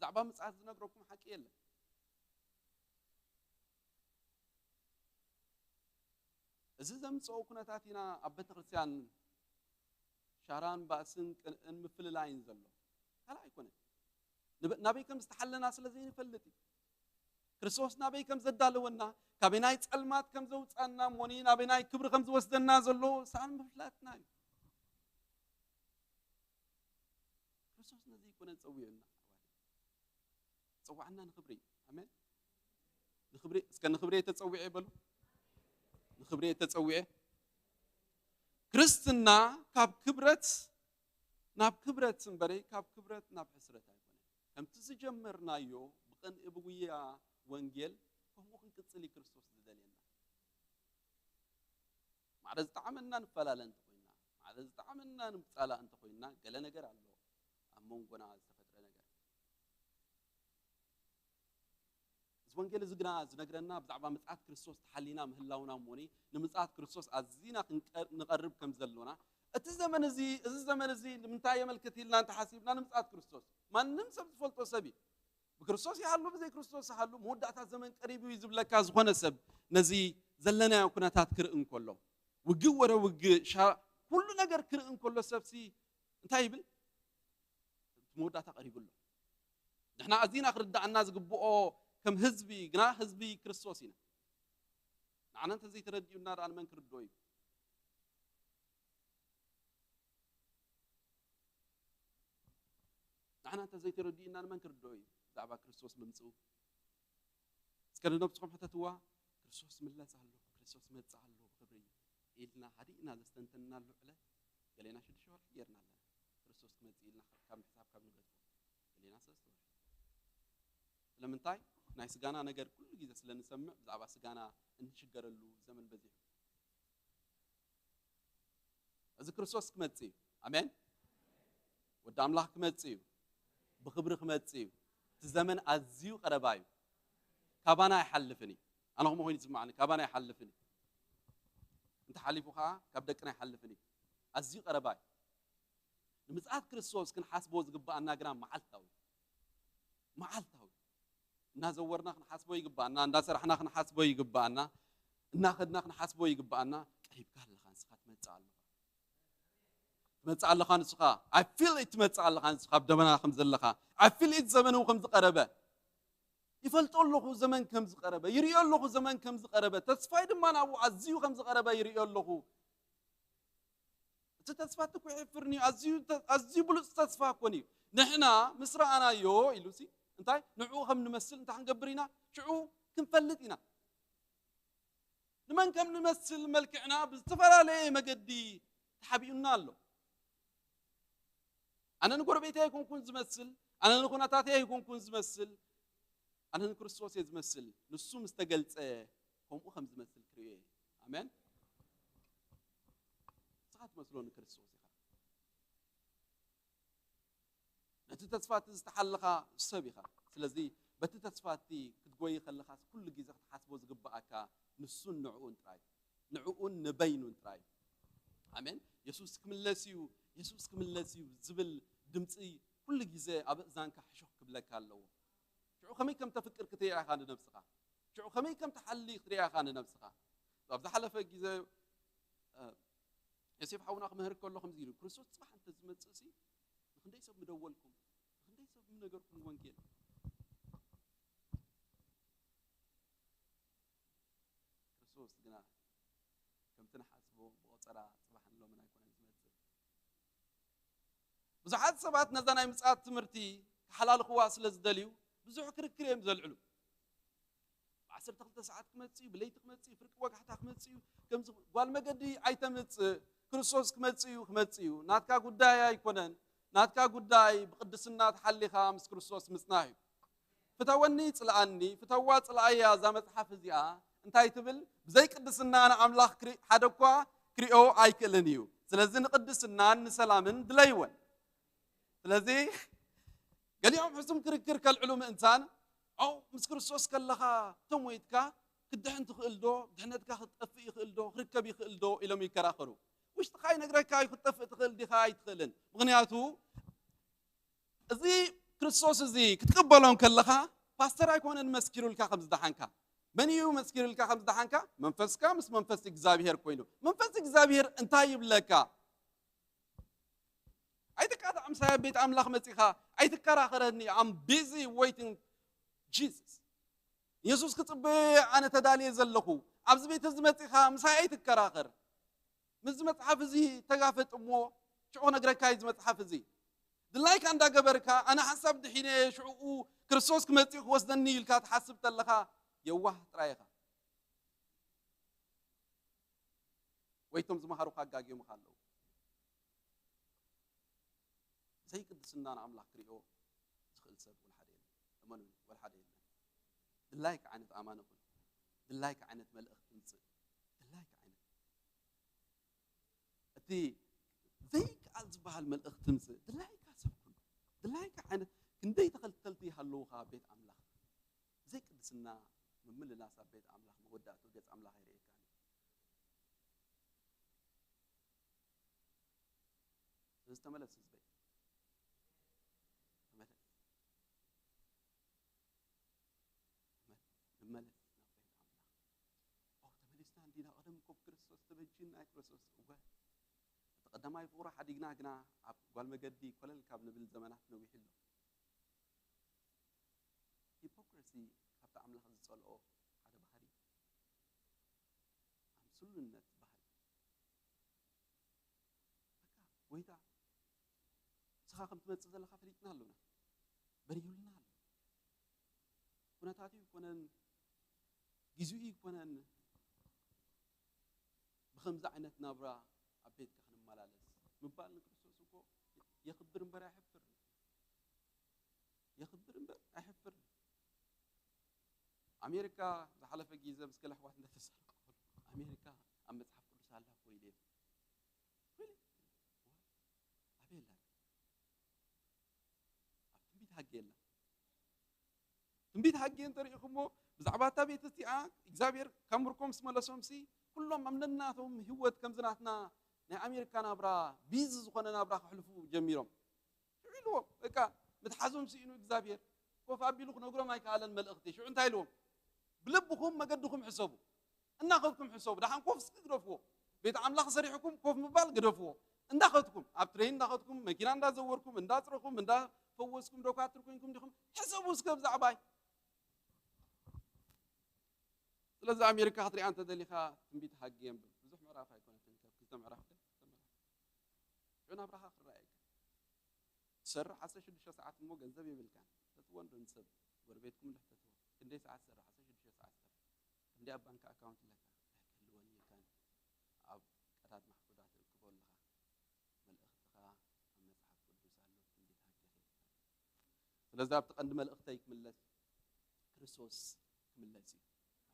زعبا مسعد نقرأكم حكي له إذا مصو كنا تاتينا عبت كريستيان شاران باسن المفل لا ينزل هلا يكون نبي كم استحلنا سلزين فلتي كريستوس نبي كم زدالونا كابيناي تسلمات كم زوجنا موني نبيناي كبر كم زوجنا زلوا سان مفلاتنا كريستوس نزي كنا نسوينا سوعنا نخبري أمين نخبري سكن نخبري تسوي بلو نخبري تسوي كريستنا كاب كبرت ناب كبرت سنبري كاب كبرت ناب حسرت هايكونه كم تسجمرنا يو بقن إبويا وانجيل فهم ممكن كتصلي كريستوس زدالينا مع رز تعاملنا نفلال أنت خوينا مع رز تعاملنا نمثالا أنت خوينا قال نجر على الله أمون قنا استفتر نجر وانجيل زغنا زنغرنا بزعبا مصعات كريستوس تحلينا مهلاونا موني نمصعات كريستوس ازينا نقرب كم زلونا الزمن زي من تاي ملكتي لنا أنت حاسبنا نمسات كريستوس ما نمسك فلتو سبي بكريستوس يحلو بزي كريستوس يحلو مودة الزمن قريب يجيب لك أزخنا سب نزي زلنا كنا تذكر إن كله وجورة شا كل نجار كر إن كله سبسي تايبل مودة قريب له نحن عايزين آخر الناس جبوا كم حزبي جنا حزبي كريستوسينا نحن أنت زي تردي النار عن من كردوي نحن أنت زي تردي النار من كردوي دعوا كريستوس ممسو سكرنا بسقم حتى توا كريستوس ملا سهلو كريستوس ملا سهلو خبري إلنا حريقنا لستنتنا اللعلة قالينا شو الشهر يرنا لنا كريستوس ملا كم حساب كم نقدر قالينا سستور لما انتاي ناي سجانا نجر كل جيزة سلنا نسمع دعوا سجانا نشجر اللو زمن بزيه إذا كريستوس كمتسيو أمين ودام الله كمتسيو بخبر كمتسيو الزمن أزيو قربايو كابانا يحلفني أنا هم هون يسمعني كابانا يحلفني أنت حلفوها كبدكنا يحلفني أزيو قرباي لمسألة كريستوس كن حاسبوز جبا أنا جرام معلتاوي الناس زورنا خن حاسبو يجبا أنا الناس رحنا خن حاسبو يجبا أنا ناخدنا خن حاسبو يجبا أنا قريب كهل خان سخات متعال خان سخا I feel it متعال خان سخا بدمنا خمس اللخا I feel it زمنه خمس قربة يفلت الله زمن خمس قربة يري الله زمن خمس قربة تصفيد ما أنا أبو عزيو خمس قربة يري الله تصفاتك ويحفرني عزيو بلس تصفاكوني نحنا مصر أنا يو إلوسي أنتاي نعو خم نمثل أنت حنقبرينا شعو كم فلتينا لمن كم نمثل ملكعنا بستفر عليه مجدي تحبينا له أنا نقول بيتي يكون كنز مثل أنا نكون أتاتي يكون كنز مثل أنا نكريستوس يزمثل نسو مستقلت هم خمس مثل كريه آمين صحات مثلون كريستوس نتتصفات تستحلقها السبيخة سلزي بتتصفاتي كتقوي خلقها كل جزء تحسبه زقبأك نسو نعون تراي نعون نبين تراي آمين يسوع كملسيو زبل دمتي كل جزء أبزانك حشوك بلك الله شو خمي كم تفكر كتير خان نفسها شو خمي كم تحلي كتير خان نفسها طب ده حلف جزء يسيف حونا مهر كله خمسين كريستوس صباح أنت زمت سي خندي سب مدولكم خندي سب منجركم وانكيل كريستوس جنا كم تنحسبه بقطرة صباح الله من يكون بزحات سبات نزنا يمسات تمرتي حلال خواص لزدليو بزح كركريم زلعلو عشر تخلت ساعات كمتسي بليت كمتسي فرق وقحتها كمتسي كم قال ما قدي عيتمت كريستوس كمتسيو ناتكا قداي يكونن ناتكا قداي بقدسنا تحلي خامس كريستوس مسناهي فتاوني طلعني فتوا طلعيا زا مصحف زيا انتاي تبل بزي قدسنا انا املاح حدكوا كريو ايكلنيو سلازي نقدسنا نسلامن دليون سلازي قال يوم حسم كركر كالعلوم انسان او مس كريستوس كلها تمويتكا كدحن تخيل دو دحنتكا خطفي يخيل دو ركب يخيل دو الى ميكراخرو وش تخاي نقرأ كاي خطف تخيل دي خاي تخيلن مغنياتو زي كريستوس زي كتقبلون كلها باستر يكون المسكيرو لك خمس دحانكا من يو مسكيرو لك خمس دحانكا منفسكا مس منفس اغزابير كوينو منفس اغزابير انتاي بلكا ايتك هذا ام سايب بيت املاخ مسيخا ايتك كراخرني ام بيزي ويتنج جيسس يسوس كتبي انا تدالي زلخو ابز بيت زمتيخا مساي ايتك كراخر مزمت حافزي تقافت امو شعو نقرأ كايز متحافزي دلايك عند جبركا أنا حسب دحين شعو كريستوس كمتيخ وسدني الكات حسب تلخا يوه ترايخا ويتم زمهرو خاقاقي مخالو زي قدسنا أنا عملاق كريو تخيل سب والحدين دلايك عنت أمانكم دلايك عنت ملأخ تنصر دلايك دي زيك أزبها الملأخ تمسي دلايك أسبكم دلايك عن كندي تخلتلتي هاللوها بيت أملاخ زيك دسنا من الناس بيت أملاخ مودات وجت أملاخ يريكاني استملس زبي ملس تملسنا عندنا قدم كوب كريستوس تبجينا كريستوس تقدما يفورا حديقنا قنا قال مقدي كل الكاب نبل زمانات نوي حلو hypocrisy حتى عمل هذا السؤال هذا بحري سلنت بحري ويدا سخاكم تمتص زلخا فريقنا لنا بريولنا كنا تاتي كنا جزئي كنا بخمس عينات نابرا عبيد كخن ملالس مبال كريستوس كو يخبر مبر يحفر يخبر مبر يحفر أمريكا زحلفة جيزة بس كل واحد نتسأل أمريكا أم تحف كل سالة كويلين أبيلا تنبيت حقينا تنبيت حقين طريقهم بزعباتها بيتستيعان إكزابير كامركم اسمه لسومسي كلهم أمننا ثم هوت كم زناتنا نا أمريكا نابرا بيز خنا نابرا حلفوا جميرهم شو يلوم إكا متحزم سينو إكزابير كوف أبيلوك نقول ما يكالن ملأختي شو أنت يلوم بلبكم ما قدكم حسابه إن أخذكم حسابه ده كوف سكدرفوا بيت عملاق صريحكم كوف مبال قدرفوا إن أخذكم أبترين أخذكم مكينا إن زوركم إن تركم إن فوزكم دوكاتركم إنكم دخم حسابه سكب زعباي لازم أمريكا خطري أنت دليخا تنبيت حقين بزح معرفة يكون كنت معرفة شو نبرها آخر رأيك سر حسش شو ساعات مو جنزبي بالكان تتوان رنسب وربيتكم له تتوان كندي ساعات سر حسش شو ساعات سر كندي أبانك أكاونت لك اللونية كان أب أتاد محفوظات الكبول لها ملأختها أم مسحب قدوس الله تنبيت حقين لازم تقدم الأختيك من كريستوس كملاسي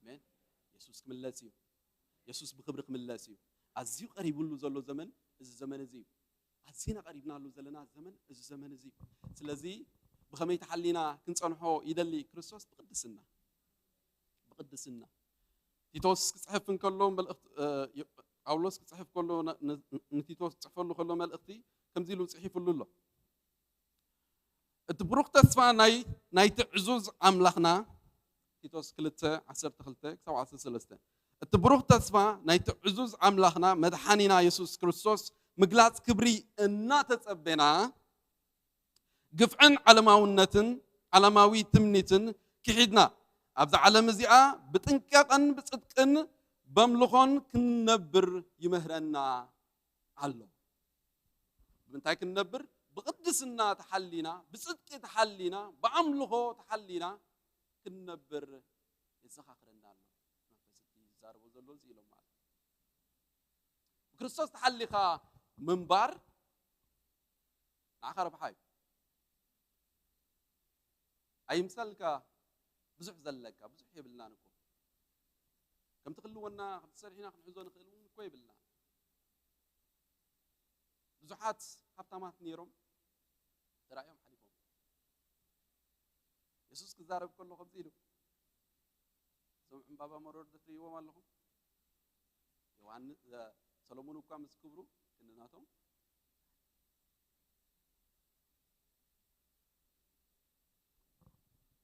آمين يسوس كملاسيو يسوس بخبر كملاسيو أزيو قريب له زلوا زمن الزمن زيو أزينا قريبنا له زلنا الزمن الزمن زيو سلزي بخمي تحلينا كنت أنحو يدلي كريستوس بقدسنا تيتوس صحف كلهم بالأخت أولوس صحف كله نتيتوس صحف له كلهم الأختي كم زيلو صحيف له التبروك تسمع ناي تعزوز أملاخنا تيتوس كلته 10 تخلته سو 10 سلسته التبروك تسمع ناي تعزوز أملاخنا مدحانينا يسوس كريستوس مقلات كبري إننا تتصبنا قفعن علماونتن علماوي تمنيتن كحيدنا أبدا علم زيعة بتنكقن بتصدقن بملخون كنبر يمهرنا الله بنتاي كنبر بقدسنا تحلينا بصدق تحلينا بعملخو تحلينا كنبر يزخخرنا الله منفسي زاربو زلو زيلو مال كريستوس تحليخا منبر آخر بحاي أي مثالك بزح زلك بزح يبلنا نكو كم تقلونا خد سرحنا خد حزون خلون كوي بلنا بزحات حبتامات نيرم ترى يوم حليفهم يسوس كزارب كله خبزينه سمع بابا مرور دتري وما لهم يوان سلمون وكام مسكبرو كنناتهم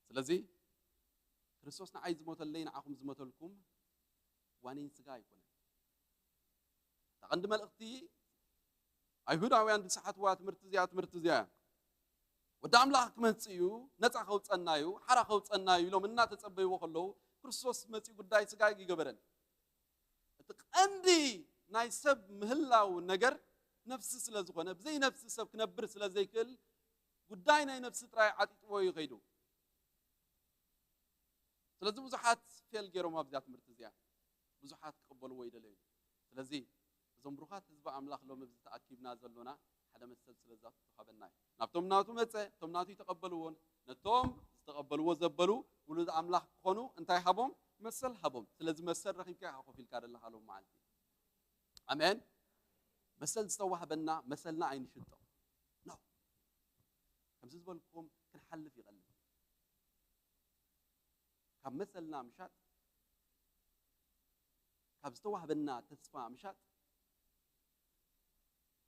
سلزي كريستوسنا عايز موت اللين عاكم زموت لكم وانين سجا يكون تقدم الأختي أيهوداويان بسحات وات مرتزيا ودام لا كمان تسيو نتع خوت أنايو حرا خوت أنايو لو منا تتصبي وخلو كريستوس مسيو قداي سجا يجبرن تقندي نايسب مهلا ونجر نفس سلزقنا بزي نفس سب كنبر سلزي كل قداينا نفس تراي عتيت ويغيدو سلزي بزحات في الجيرو ما بدأت مرتزيا بزحات قبلوا ويدلين سلزي زمبروخات تزبع أملاخ لو مبزت أكيد نازلونا هذا مثل سلزات خبرناي نبتم ناتو متى تم ناتو يتقبلون نتوم استقبلوا وزبلوا ولد أملاخ خنو أنتي حبهم مثل حبهم سلزي مثل رخيم كي حقو في الكار اللي حلو معلتي أمين مثل استوى حبنا مثلنا عين شدة نو كم زبلكم كن حل في قلب كم مثلنا مشات كم استوى حبنا تسفى مشات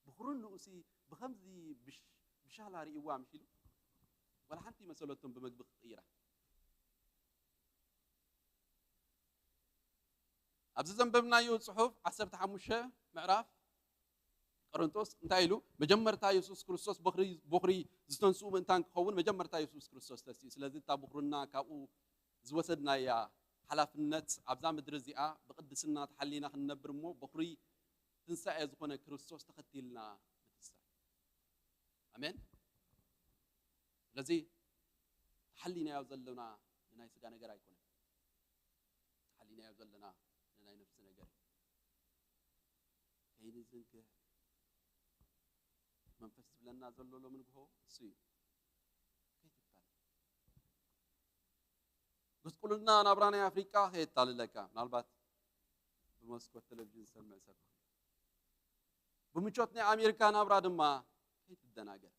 بخرون لؤسي بخمزي بشهلا ريوا مشيلو ولا حنتي مسألتهم بمجبخ قيرة أبز زنببنا يو صحف عسرت حموشة معرف قرنطوس انتايلو مجمرتا يسوع كريستوس بخري زتنسو من تانك خون مجمرتا يسوع كريستوس تسي سلازي تا بخرنا كابو زوسدنا يا حلافنت ابزا مدر زيا بقدسنا تحلينا خنبرمو بخري تنسى زخونه كريستوس تختيلنا بتسا امين لذي حلينا يا زلنا ناي سغا نغير ايكون حلينا يا زلنا ناي نفس نغير كاين زنك منفس بلنا زلولو من بهو سي كيف تبال بس قلنا نابراني افريقيا هي تاللكا نالبات بمسكو التلفزيون سمع سب بمچوتني امريكا نابرا دما كيف تدناغر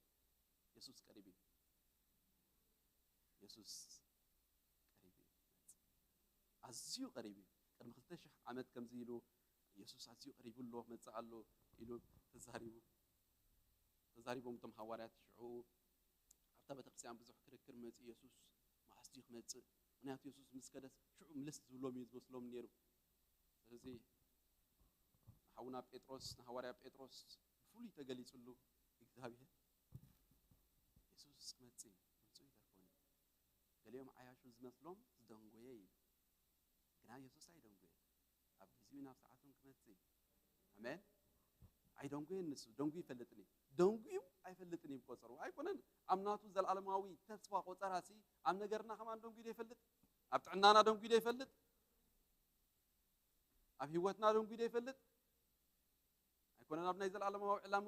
يسوع قريبي يسوع قريبي ازيو قريبي قد مختش عمد كم زيلو يسوع ازيو قريب له مصالو يلو تزاريبهم تم حوارات شعوب حتى بتقسيم بزح كركر مص يسوع ما أصدق مص منات يسوع مسكدس شعوب ملس زلوم يزبسلوم نيرو ስለዚህ حونا بيتروس حوارያ بيتروس فولي تغليصلو እግዚአብሔር يسوع مص مصو يترفون ገሌም አያሹ ዝመስሎም ዝደንጎየ ግና ኢየሱስ አይደንጎየ ኣብ ግዚውና ሰዓቱን ክመጽ አሜን አይደንጎየ ንሱ ደንጉ ይፈልጥኒ ደንጉው አይፈልጥኒ ይቆጸሩ አይኮነን አምናቱ ዘላለማዊ ተስፋ ቆጸራሲ አም ነገርና ከማን ደንጉ ይፈልጥ ኣብ ጥዕናና ደንጉ ይፈልጥ ኣብ ህይወትና ደንጉ ይፈልጥ አይኮነን ኣብ ናይ ዘላለማዊ ዕላሙ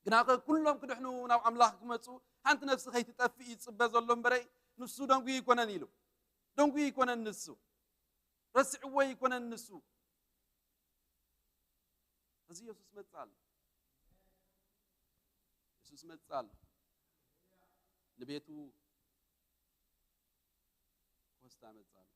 ግና ኩሎም ክድሕኑ ናብ አምላኽ ክመጹ ሓንቲ ነፍሲ ከይትጠፊ ይጽበ ዘሎ እምበረይ ንሱ ደንጉ ይኮነን ኢሉ ደንጉ ይኮነን ንሱ ረስዕዎ ይኮነን ንሱ እዚ ኢየሱስ መጻል ኢየሱስ መጻል ለቤቱ ኮስታ መጻል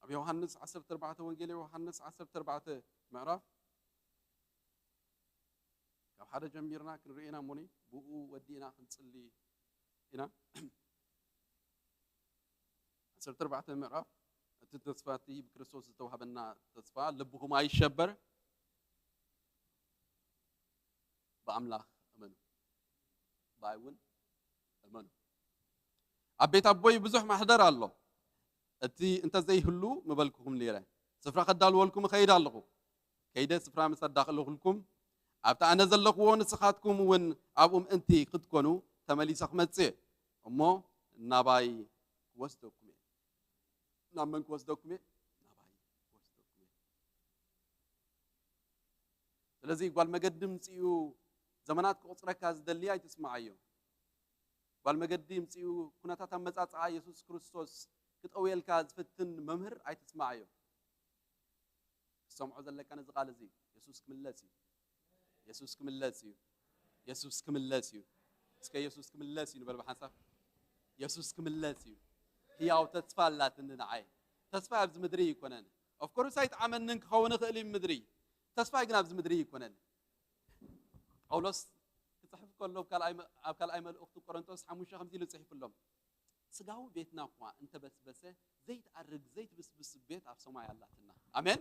أبي يوحنس 14 وانجيل يوحنس 14 معرف كاب حدا جميرنا كنرينا موني بو ودينا خنصلي هنا 14 معرف التصفاتي بكريستوس توهبنا تصفى لبكم አይሸበር በአምላክ እመኑ ባይውን እመኑ አቤት አቦይ ብዙሕ ማህደር አሎ እቲ እንተ ዘይህሉ ምበልኩኩም ሊረ ስፍራ ከዳልወልኩም ከይድ ኣለኹ ከይደ ስፍራ መሰዳኽልኩልኩም ኣብታ ኣነ ዘለኽዎ ንስኻትኩም እውን ኣብኡም እንቲ ክትኮኑ ተመሊሰ ክመጽእ እሞ ናባይ ወስደኩም ናመን ክወስደኩም ናባይ ወስደኩም ስለዚ ጓል መገዲ ምጽኡ ዘመናት ቁጽረካ ዝደልያ ይትስማዓዮ ጓል መገዲ ምጽኡ ኩነታት ኣመጻጽኣ ኢየሱስ ክርስቶስ كتقويلك زفتن ممهر عيت تسمعيه سمعوا ذلك أنا زقال زي يسوع كملاسي يسوع كملاسي يسوع كملاسي اسكا يسوع كملاسي نبل بحسب يسوع كملاسي هي أو تسفى لا تنن عين تسفى بز مدري يكونن of course هاي تعملنك خوانك اللي مدري تسفى جنا بز مدري يكونن أولس كتحف كله بكال أيمن أخت كورنثوس حموشة 50 لو صحيح كلهم سجاو بيتنا قوا أنت بس زيت عرق زيت بس بيت عف سماع الله تنا آمين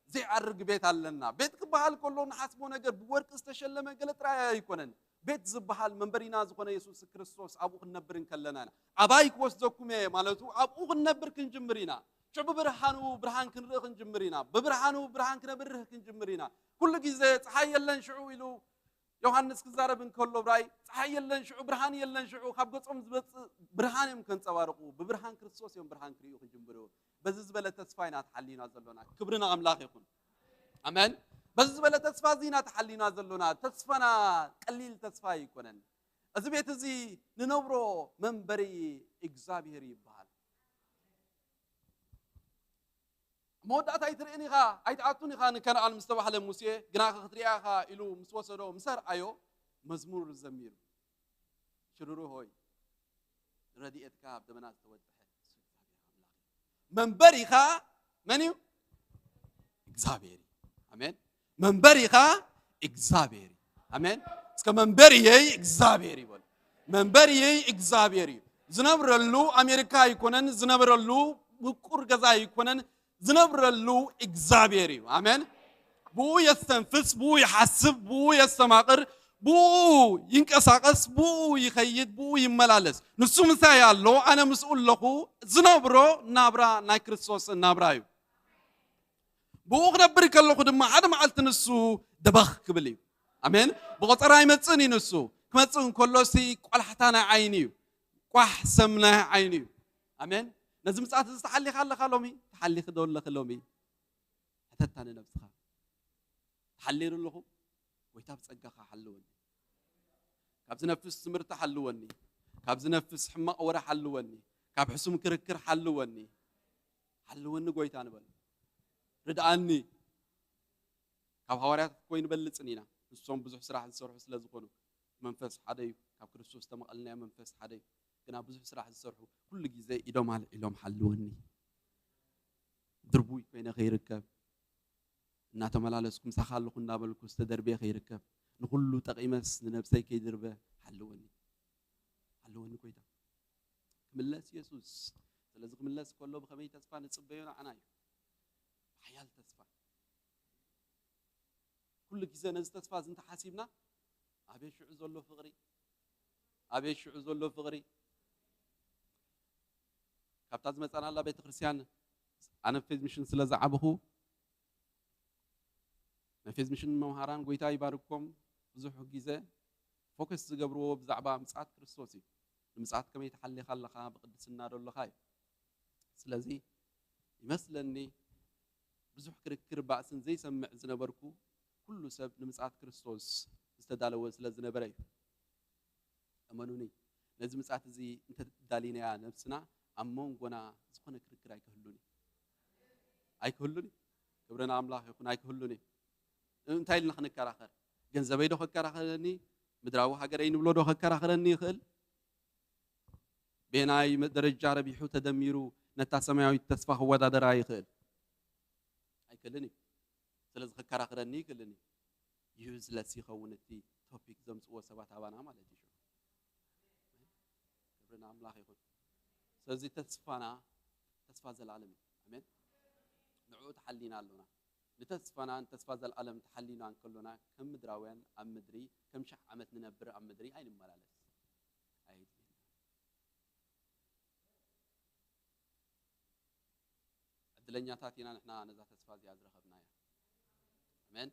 زي عرق بيت علنا بيتك بحال كلون حسبونا جر بورك استشلنا قلت رأي يكونن بيت زبحال من برينا زقنا يسوع كريستوس أبوه النبرن كلنا أبايك وسدكم إيه مالتو أبوه النبر كنجمرينا شو ببرهانو برهان كنره كنجمرينا ببرهانو برهان كنبره كنجمرينا كل جزء حي لنا شعو إلو يوحنس كزاربن كله براي صحي يلن شعو برهان يلن شعو خاب قصم زبط برهان يمكن تصوارقو ببرهان كريستوس يوم برهان كريو كنجمبرو بزبله تسفاينا تحلينا زلونا كبرنا املاك يكون امين بزبله تسفا زينا تحلينا زلونا تسفنا قليل تسفا يكونن እዚ ቤት እዚ ንነብሮ መንበሪ እግዚአብሔር ይባል مودات ايتريني خا ايتعتوني خا كان على مستوى موسى غنا خطريا خا الو مسوسدو مسر ايو مزمور الزمير شرورو هوي رديت كاب دمناس توضح منبري خا منيو إجزابيري أمين منبريها إجزابيري أمين اسك منبري إجزابيري بول منبري إجزابيري زنبرلو أمريكا يكونن زنبرلو بكور جزا يكونن زنبرلو إجزابيري أمين بو يستنفس بو يحسب بو يستماقر بو ينقساقس بو يخيد بو يملالس نسو مساي الله انا مسؤول له زنبرو نابرا ناي كريستوس نابرايو بو خنبر كلو دما حد معلت نسو دبخ كبلي امين بقطراي مصني نسو كمصن كلوسي قلحتانا عينيو قح سمنا عينيو امين لازم ساعات تحلي خلومي تحلي خدول خلومي حتى نفسها حلير لهم ويتاب صقخا حلوني كابز نفس سمرت حلوني كابز نفس حماق ورا حلوني كاب حسوم كركر حلوني قويتا نبل رداني كاب حواريات كوين بلصنينا نسوم بزح سراح زسرحو سلازكونو منفس حداي كاب كريستوس تمقلنا منفس حداي كنا بزح سراح زسرحو كل غيزه ايدوم على ايلوم حلوني دربوي كاين غيركب ناتو ملالسكم سخالكم نابلكم استدربي خيركب نقولو تقيمس لنفسي كيدربه حلوني كويتا ملاس يسوس ስለዚህ ملاس كله بخمي تسفى نصبيونا عناي حيال تسفى كل كيزه نز تسفى زنت حاسبنا ابي شعو زلو فقري كابتاز مصانا الله بيت كريستيان انا فيز مشن سلازعبه نفيز مشن مهاران قويتا يبارككم بزح جيزه فوكس زغبرو بزعبا مصات كريستوسي مصات كما يتحلي خلخا بقدسنا دلخاي سلازي يمثلني بزح كركر باسن زي سمع زنبركو كل سب لمصات كريستوس استدالو سلازنبري امنوني لازم مصات زي انت دالينا يا نفسنا امون غنا زخونه كركر ايكهلوني كبرنا املاح يكون ايكهلوني انتاي لنا خنكراخر ገንዘበይ ዶ ከከራኸረኒ ምድራዊ ሀገረይ ንብሎ ዶ ከከራኸረኒ ይኽእል ቤናይ ደረጃ ረቢሑ ተደሚሩ ነታ ሰማያዊ ተስፋ ወዳደራ ይኽእል አይከለኒ ስለዚህ ከከራኸረኒ ይክለኒ ዩዝለስ ይኸውንቲ ቶፒክ ዘምጽዎ ሰባት አባና ማለት ይሽው ክብርና አምላክ ይሁን ስለዚህ ተስፋ ዘላለም አሜን ንዑ ተሐሊና አለና لتسفنا أن تسفى ذا العالم تحلينا عن كلنا كم مدراوين أم مدري كم شح عمت ننبر أم مدري أين الملالس أيد الدنيا تاتينا نحنا نزا تسفى زياد رخبنا يا أمين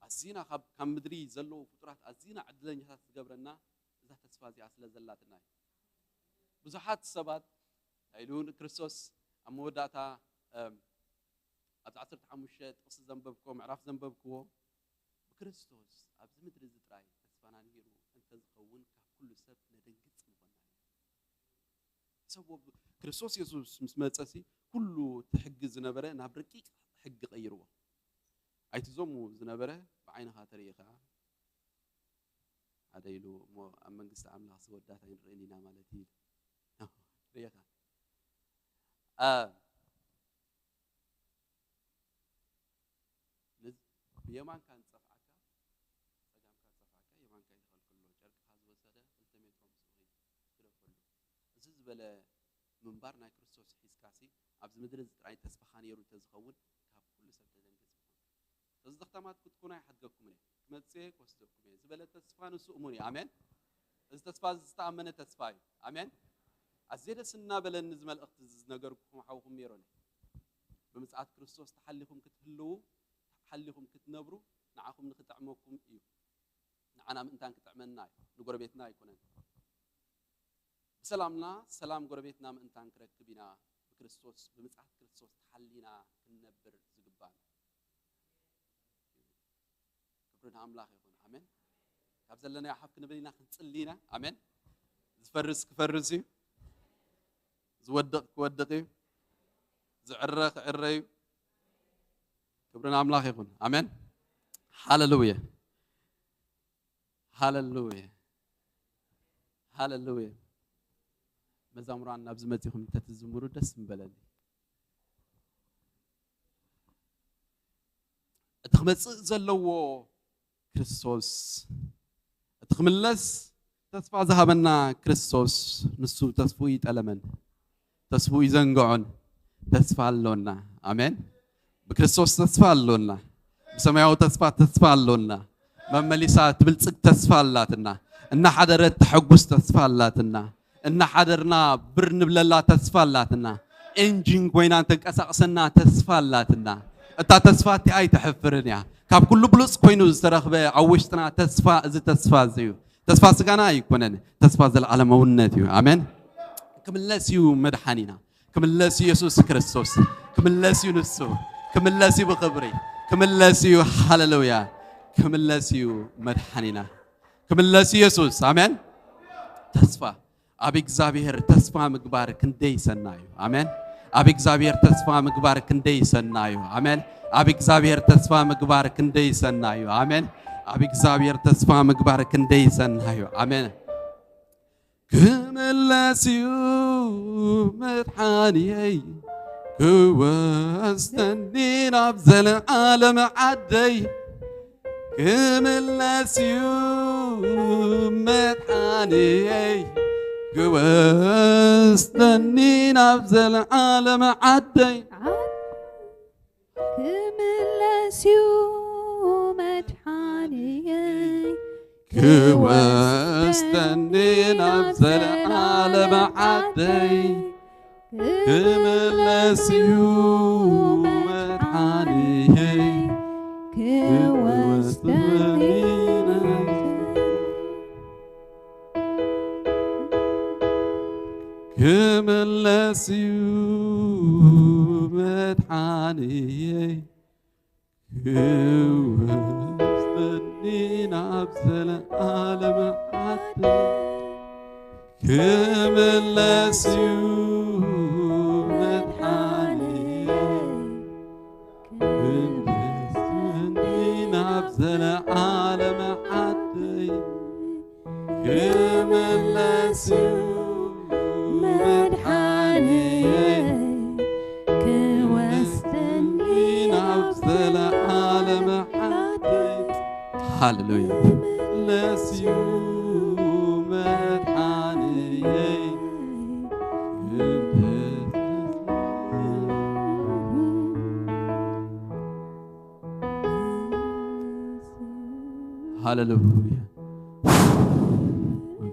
أزينا خب كم مدري زلوا فطرات أزينا الدنيا تتجبرنا نزا تسفى زياد سلا زلاتنا بزحات السبات أيلون كريستوس أموداتا أتعثرت حمشة قص ذنبكم عرف ذنبكم بكريستوس أبز مدري زتراي تسفانا نيرو أنت زخون كل سب ندنقت مبنى سبب كريستوس يسوس مسمى كله تحجز زنبره نابركيك حج غيره أيتزومو زنبره بعينها تاريخها هذا يلو مو أمن قصة عملها صور داتا ينرئني نامالتي ريخها يمان كان صفعك سجام كان صفعك يمان كان يدخل كله جرك هذا وسده التميت ومسوي كده كله زز بلا منبرنا كريستوس حسكاسي عبد مدرز راي تسبحان يرو تزخون كاب كل سبت دنجس تز ختمات كنتكون حدكم لي متسيك وسدكم زبل تسفان سؤمني امين از تسفاز استامنه تسفاي امين ازيد سنا بلا نزمل اخت نغركم حوكم يروني بمصعات كريستوس تحلكم كتهلو حليكم كتنبروا نعاكم نختعمكم إيو نعنا منتان كتعملنا لقربيتنا يكونن بسلامنا سلام قربيتنا منتان كركبنا بكريستوس بمسعة كريستوس تحلينا كنبر زقبان كبرنا أملاك يكون آمين كابزل لنا يحفك نبلينا خنصلينا آمين زفرس كفرسي زودق كودقي زعرق عري كبرنا أملاك يكون آمين هاللويا هاللويا هاللويا مزامران نبز متيهم تتزمروا دس مبلدي تخمص زلوا كريستوس تخملس تسفى ذهبنا كريستوس نسو تسفوي تألمن تسفوي زنقعن تسفى لنا آمين بكريستوس تسفى لنا بسمعوا تسفى لنا ممليسات بلصق تسفى لاتنا إن حدرت تحقس تسفى لاتنا إن حدرنا برن بللا تسفى لاتنا إنجين قوينا تنقسقسنا تسفى لاتنا أنت تسفى أي تحفرنيا كاب كل بلص قوينو زترخبه عوشتنا تسفى زيو تسفى سجانا يكونن تسفى زل على مونتيو آمين كملاسيو مدحانينا كملاسيو يسوع كريستوس كملاسيو نسو كملاسيو بقبري كملاسيو هاللويا كملاسيو مدحانينا كملاسيو يسوع آمين تسفى أبي إخزابير تسفى مقبار كندي سنايو آمين أبي إخزابير تسفى مقبار كندي سنايو آمين أبي إخزابير تسفى مقبار كندي سنايو آمين أبي إخزابير تسفى مقبار كندي سنايو آمين كملاسيو مدحاني هو استنين أبزل عالم عدي كملاسيو مدحاني هو استنين أبزل عالم عدي كملاسيو مدحاني هو استنين أبزل عالم عدي كملاسيو مدحاني هو استنين كملاسيو مدحاني هو استنين أبزل عالم عدي كملاسيو مدحاني استنين أبزل عالم عدي كملاسيو مدحاني كواستنين أبزل عالم عدي هاللويا لاسيو مدحاني هاللويا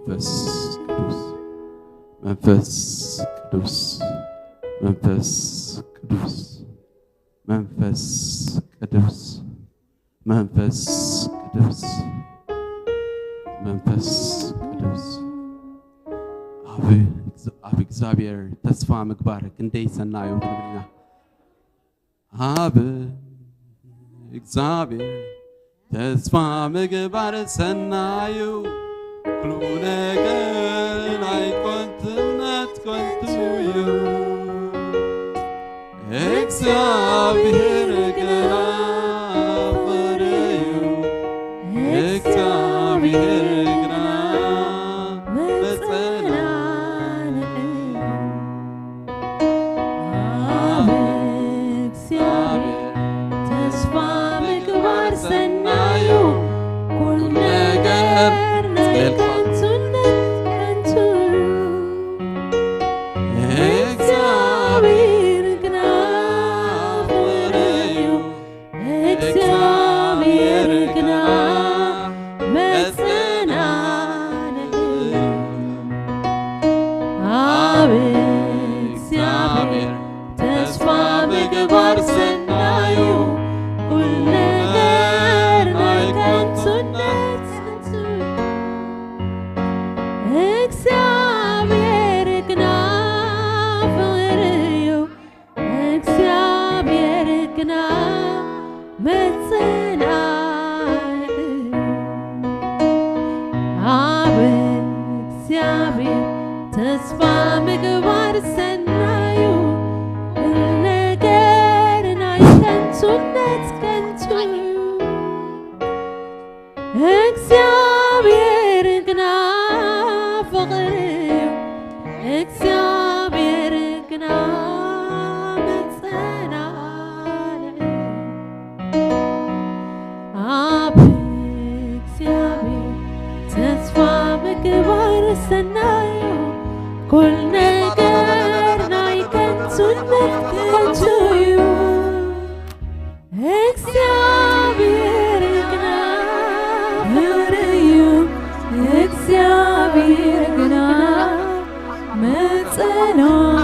منفس قدوس منفس قدوس منفس قدوس منفس قدوس منفس قدوس منفس قدوس أبي إخزابير تسفى مقبارك اندي سنايو قلبنا أبي إخزابير تسفى مقبار سنايو كل نجار أي كنت يو إخزابير قرابريو إخزابير سنايو كل نجار نايكن سنتكتويو እግዚአብሔርና ምርዩ እግዚአብሔርና መጽናናዩ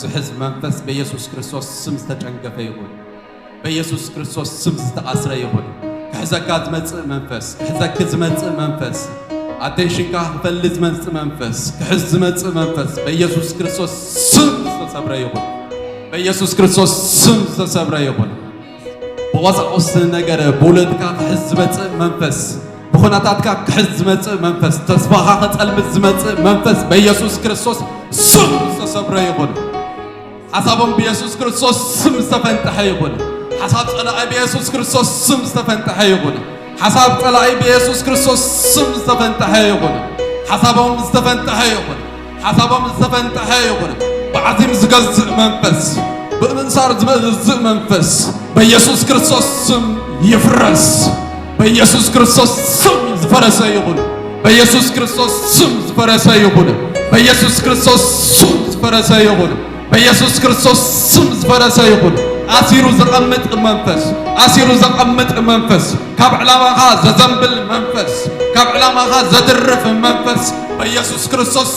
ዝሕዝ መንፈስ በኢየሱስ ክርስቶስ ስም ዝተጨንገፈ ይሁን በኢየሱስ ክርስቶስ ስም ዝተአስረ ይሁን ከሕዘካ ዝመጽእ መንፈስ ከሕዘክ ዝመጽእ መንፈስ አቴንሽንካ ክፈልዝ ዝመጽእ መንፈስ ክሕዝ ዝመጽእ መንፈስ በኢየሱስ ክርስቶስ ስም ዝተሰብረ ይሁን በኢየሱስ ክርስቶስ ስም ዝተሰብረ ይሁን በወፃኦስ ነገር በውለድካ ክሕዝ ዝመጽእ መንፈስ بخناتاتك كحز مص منفس تصباها قلب زمص منفس بيسوع كريستوس سم صبر يقول حسابهم بيسوع كريستوس سم استفنتح يقول حساب طلع بيسوع كريستوس سم استفنتح يقول حساب طلع بيسوع كريستوس سم استفنتح يقول حسابهم استفنتح يقول حسابهم استفنتح يقول بعظيم زغز منفس بمنصار زمز منفس بيسوع كريستوس سم يفرس بيسوع كريستوس سم زفرس يقول بيسوع كريستوس سم زفرس يقول بيسوع كريستوس سم زفرس يقول بيسوع كريستوس سم زفرس يقول أسيرو زقمت منفس أسيرو زقمت منفس كاب علامة غاز زنبل منفس كاب علامة غاز زدرف منفس بيسوع كريستوس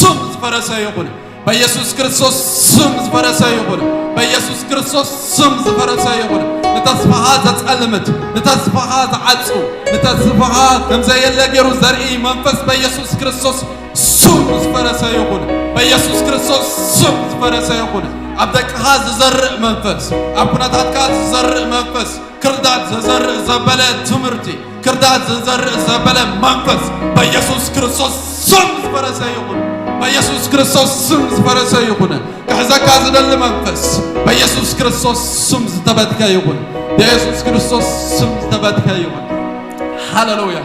سم زفرس يقول بيسوع كريستوس سم زفرس يقول بيسوع كريستوس سم زفرس يقول نتصفها تتألمت نتصفها تعصو نتصفها كم زي اللي زرعي منفس بيسوس كريستوس سم فرسا يكون بيسوس كريستوس سم فرسا يكون عبدك هذا زرع منفس أبونا تاتكات زرع منفس كردات زرع زبلة تمرتي كردات زرع زبلة منفس بيسوس كريستوس سم فرسا يكون بيسوس كريستوس سم فرسا يكون كحزك هذا المنفس بيسوس كريستوس سم تبتك يكون بيسوس كريستوس سم تبتك يكون هاللويا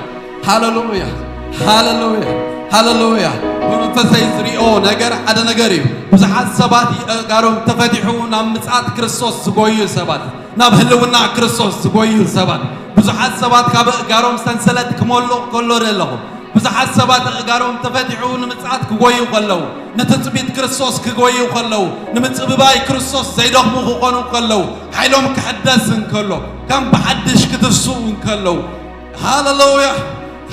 هاللويا هاللويا هاللويا بمنفس يزريو نجر هذا نجري بزحات سبات قارم تفتحوا نام مسعات كريستوس سقوي سبات نبهلونا كريستوس سقوي سبات بزحات سبات قارم سنسلت كمولو كله رلهم بزحات سبات قارم تفتحوا نمسعات كقوي وقلو نتثبيت كريستوس كقوي وقلو نمتثباي كريستوس زيدهم وقانو قلو حيلهم كحدث كله كم بحدش كترسو كله هاللويا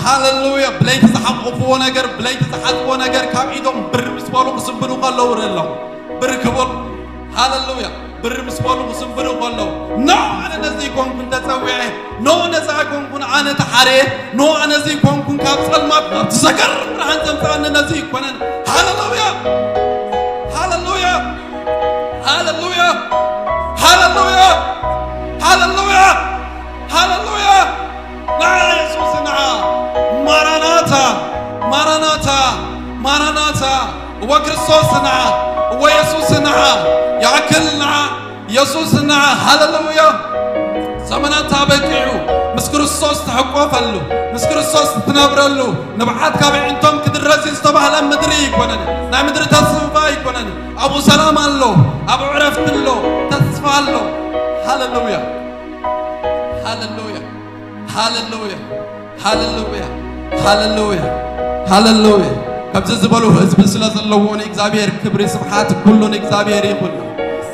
هاللويا بلاي تزحقوا نجر بلاي تزحقوا نجر كم إيدهم برمسبالو قسمبرو قلو رلهم بركبول هاللويا برمسبالو قسمبرو قلو نو أنا نزيكم كنت تسويه نو نزاكم كن أنا تحري نو أنا نزيكم كن كابسل ما تذكر عن زمان نزيك كنا هاللويا هاللويا هاللويا هاللويا هاللويا هاللويا نعم يسوع نعم ماراناتا ماراناتا ماراناتا وكريستوس نعم ويسوع نعم يأكل نعم يسوع نعم هاللويا زمنا تابعيو مسكريستوس تحقوا فلو مسكريستوس تنبرلو نبعات كابع انتم كدرسي استبه لم مدري كونن نا مدري تصفاي كونن ابو سلام الله ابو عرفت له تصفى له هاللويا هاللويا هاللويا هاللويا هاللويا هاللويا كبز زبلو حزب سلازلوون እግዚአብሔር ክብር ስብሐት ኩሉን እግዚአብሔር ይሁን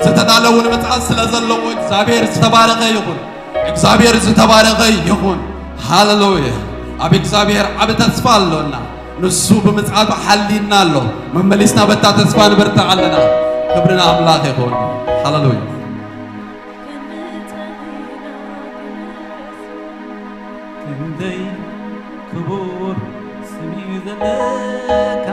ዝተዳለውን መጽሐፍ ስለዘለው እግዚአብሔር ዝተባረከ ይሁን እግዚአብሔር ዝተባረከ ይሁን ሃሌሉያ አብ እግዚአብሔር አብ ተስፋ አለውና ንሱ በመጽሐፍ ሐሊና አለው መመለስና በታ ተስፋ ንበርታ አለና ክብርና አምላክ ይሁን ሃሌሉያ እንደይ ክቡር ስሚ ዘለካ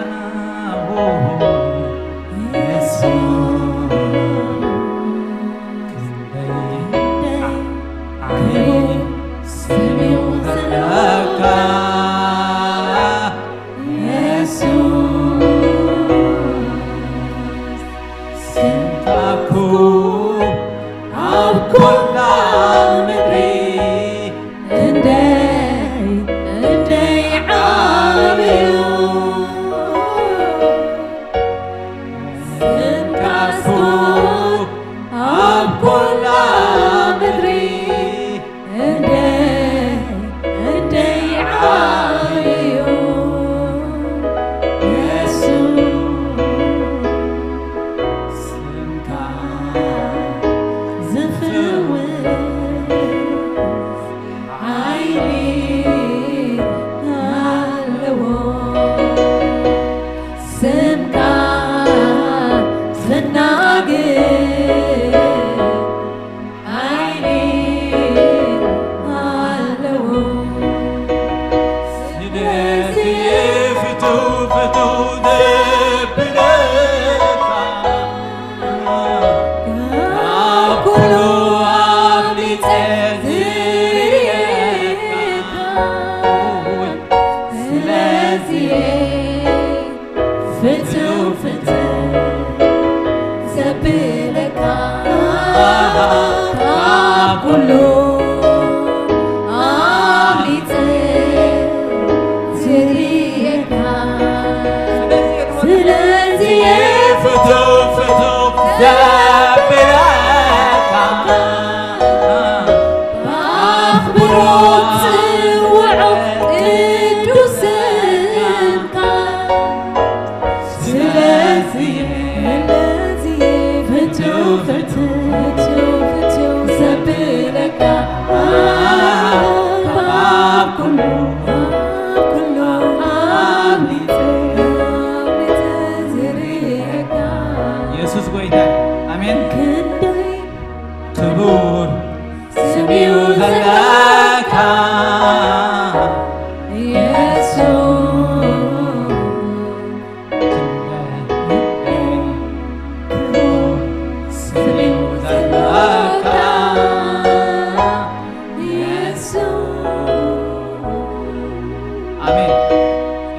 አሜን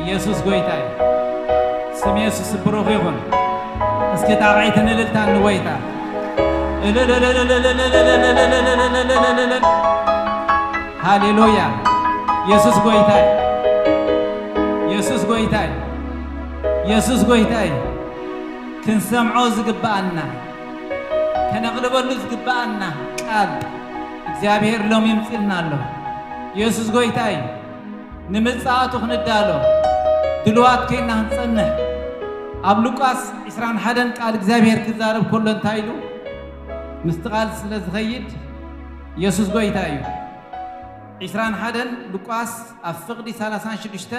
ኢየሱስ ጎይታይ ስም ኢየሱስ ብሩክ ይሁን እስኪ ታውቃይተን እልልታ እንወይታ ሃሌሉያ ኢየሱስ ጎይታይ ኢየሱስ ጎይታይ ኢየሱስ ጎይታይ ክንሰምዖ ዝግባአና ከነቅልበሉ ዝግባአና ቃል እግዚአብሔር ሎም ይምጽልና ኣሎ ኢየሱስ ጎይታይ ንምጽአቱ ክንዳሎ ድልዋት ከይና ክንጸንሕ ኣብ ሉቃስ 21 ቃል እግዚአብሔር ክዛረብ ከሎ እንታይ ኢሉ ምስቲ ቃል ስለ ዝኸይድ ኢየሱስ ጎይታይ እዩ 21 ሉቃስ ኣብ ፍቕዲ 36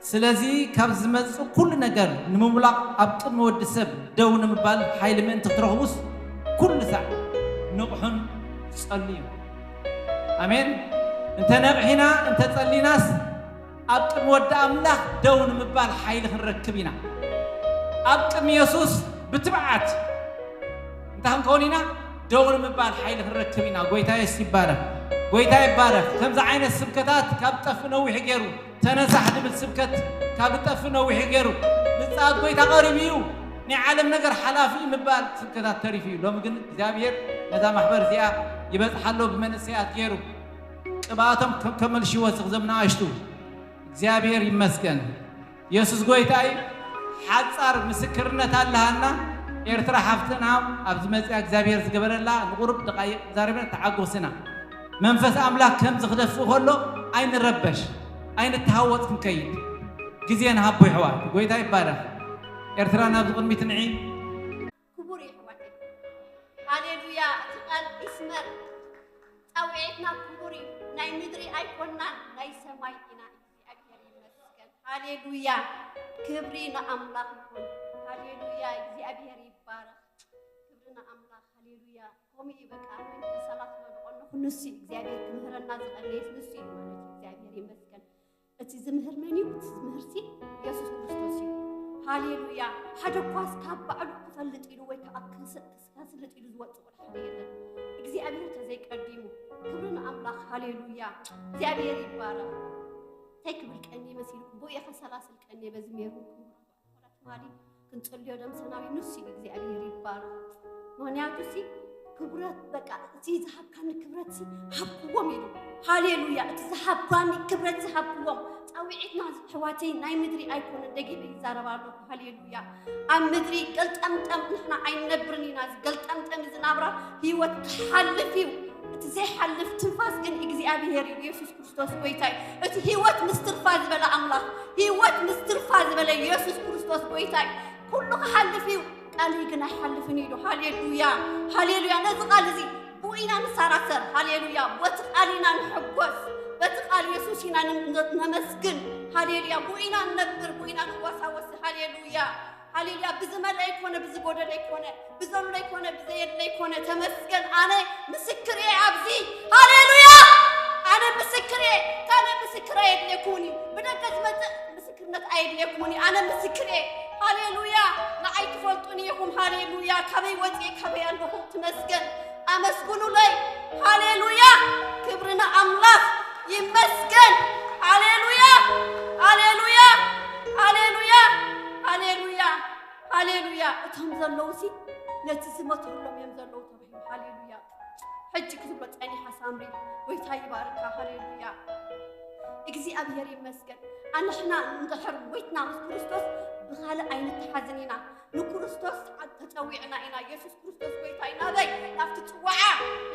ስለዚ ካብ ዝመጽእ ኩሉ ነገር ንምምላቕ ኣብ ቅድሚ ወዲ ሰብ ደው ንምባል ሓይሊ ምእንቲ ክትረኽቡስ ኩሉ ሰዕ ንቑሑን ጸልዩ ኣሜን እንተ ነቕሒና እንተ ጸሊናስ ኣብ ቅድሚ ወዲ ኣምላኽ ደው ንምባል ሓይሊ ክንረክብ ኢና ኣብ ቅድሚ ኢየሱስ ብትብዓት እንታይ ክንከውን ኢና ደው ንምባል ሓይሊ ክንረክብ ኢና ጎይታ ኢየሱስ ይባረክ ጎይታ ይባረክ ከምዚ ዓይነት ስብከታት ካብ ጠፍ ነዊሕ ገይሩ ተነሳሕ ድብል ስብከት ካብ ጠፍ ነዊሕ ገይሩ ምጽአት ጎይታ ቀሪብ እዩ ናይ ዓለም ነገር ሓላፊ ምባል ስብከታት ተሪፍ እዩ ሎሚ ግን እግዚአብሔር ነዛ ማሕበር እዚኣ ይበጽሓሎ ብመንእሰያት ገይሩ ቅብኣቶም ከመልሽ ይወስኽ ዘምናኣሽቱ እግዚአብሔር ይመስገን ኢየሱስ ጎይታይ ሓጻር ምስክርነት ኣለሃና ኤርትራ ሓፍትና ኣብ ዝመጽያ እግዚአብሔር ዝገበረላ ንቁርብ ደቃይቕ ዛሬበን ተዓጎስና መንፈስ ኣምላክ ከም ዝኽደፍእ ከሎ ኣይንረበሽ ኣይንተሃወጥ ክንከይድ ግዜና ሃቦ ይሕዋት ጎይታ ይባረክ ኤርትራ ናብ ዝቕድሚት ንዒ ክቡር ይሕዋት ሃሌሉያ ትቃል ይስመር ጣውዒትና ክቡር እዩ ናይ ምድሪ ኣይኮናን ናይ ሰማይ ኢና እግዚአብሔር ይመስገን ሃሌሉያ ክብሪ ንኣምላኽ ይኹን ሃሌሉያ እግዚአብሔር ይባረክ ክብሪ ንኣምላኽ ሃሌሉያ ከምኡ በቃ ሰላት መድቆኑ ንሱ እግዚአብሔር ክምህረና ዝቐለየስ ንሱ እዩ ማለት እግዚአብሔር ይመስገን እቲ ዝምህር መን እዩ እቲ ዝምህርሲ ኢየሱስ ክርስቶስ እዩ ሃሌሉያ ሓደ ኳስ ካብ ባዕሉ ክፈልጥ ኢሉ ወይ ከዓ ክስልጥ ኢሉ ዝወፅእ ወደ ሓደ የለን እግዚአብሔር ተዘይቀዲሙ ክብሪ ንኣምላኽ ሃሌሉያ እግዚአብሔር ይባረክ እንታይ ክብል ቀኒ መሲልኩም ቦየኸ 30 ቀኒ በዝሜሩ ተማዲ ክንጽልዮ ደምሰናዊ ንሱ እዩ እግዚአብሔር ይባረክ ምክንያቱ ሲ ክብረት በቃ እቲ ዝሃብካኒ ክብረት ሲ ሃብክዎም ኢሉ ሃሌሉያ እቲ ዝሃብካኒ ክብረት ዝሃብክዎም ጣውዒትና ሕዋተይ ናይ ምድሪ ኣይኮነን ደጊበ ይዛረባሉ ሃሌሉያ ኣብ ምድሪ ገልጠምጠም ንሕና ኣይነብርን ኢና ዝገልጠምጠም ዝናብራ ህይወት ክሓልፍ እዩ እቲ ዘይሓልፍ ትንፋስ ግን እግዚአብሔር እዩ ኢየሱስ ክርስቶስ ጎይታይ እቲ ህይወት ምስትርፋ ዝበለ ኣምላኽ ህይወት ምስትርፋ ዝበለ ኢየሱስ ክርስቶስ ጎይታይ ኩሉ ክሓልፍ እዩ ቃልይ ግን ኣይሓልፍን ኢሉ ሃሌሉያ ሃሌሉያ ነዚ ቃል እዚ ብኢና ንሳራሰር ሃሌሉያ በቲ ቃሊና ንሕጎስ በቲ ቃል ኢየሱስ ኢና ነመስግን ሃሌሉያ ብኢና ንነብር ብኢና ንዋሳወስ ሃሌሉያ ሃሌሉያ ብዝመልአ ይኮነ ብዝጎደለ ይኮነ ብዘሎ ይኮነ ብዘየድለ ይኮነ ተመስገን ኣነ ምስክር እየ ኣብዚ ሃሌሉያ ኣነ ምስክር እየ ካነ ምስክር የድለኩኒ ብደገ ዝመጽእ ምስክርነት ኣይድለኩኒ ኣነ ምስክር እየ ሃሌሉያ ንዓይ ትፈልጡን ኢኹም ሃሌሉያ ካበይ ወፅየ ካበይ ኣለኹ ትመስገን ኣመስግኑለይ ሃሌሉያ ክብሪ ንኣምላኽ ይመስገን ሃሌሉያ ሃሌሉያ ሃሌሉያ ሃሌሉያ ሃሌሉያ እቶም ዘለውሲ ነቲ ዝመትሎም እዮም ዘለዉ ተባሂሉ ሃሌሉያ ሕጂ ክትብሎ ፀኒሓ ሳምሪ ጎይታ ይባርካ ሃሌሉያ እግዚአብሔር ይመስገን ኣንሕና እንድሕር ጎይትና ምስ ክርስቶስ ብኻልእ ኣይንተሓዝን ኢና ንክርስቶስ ተፀዊዕና ኢና ኢየሱስ ክርስቶስ ጎይታይ ናበይ ናብቲ ፅዋዓ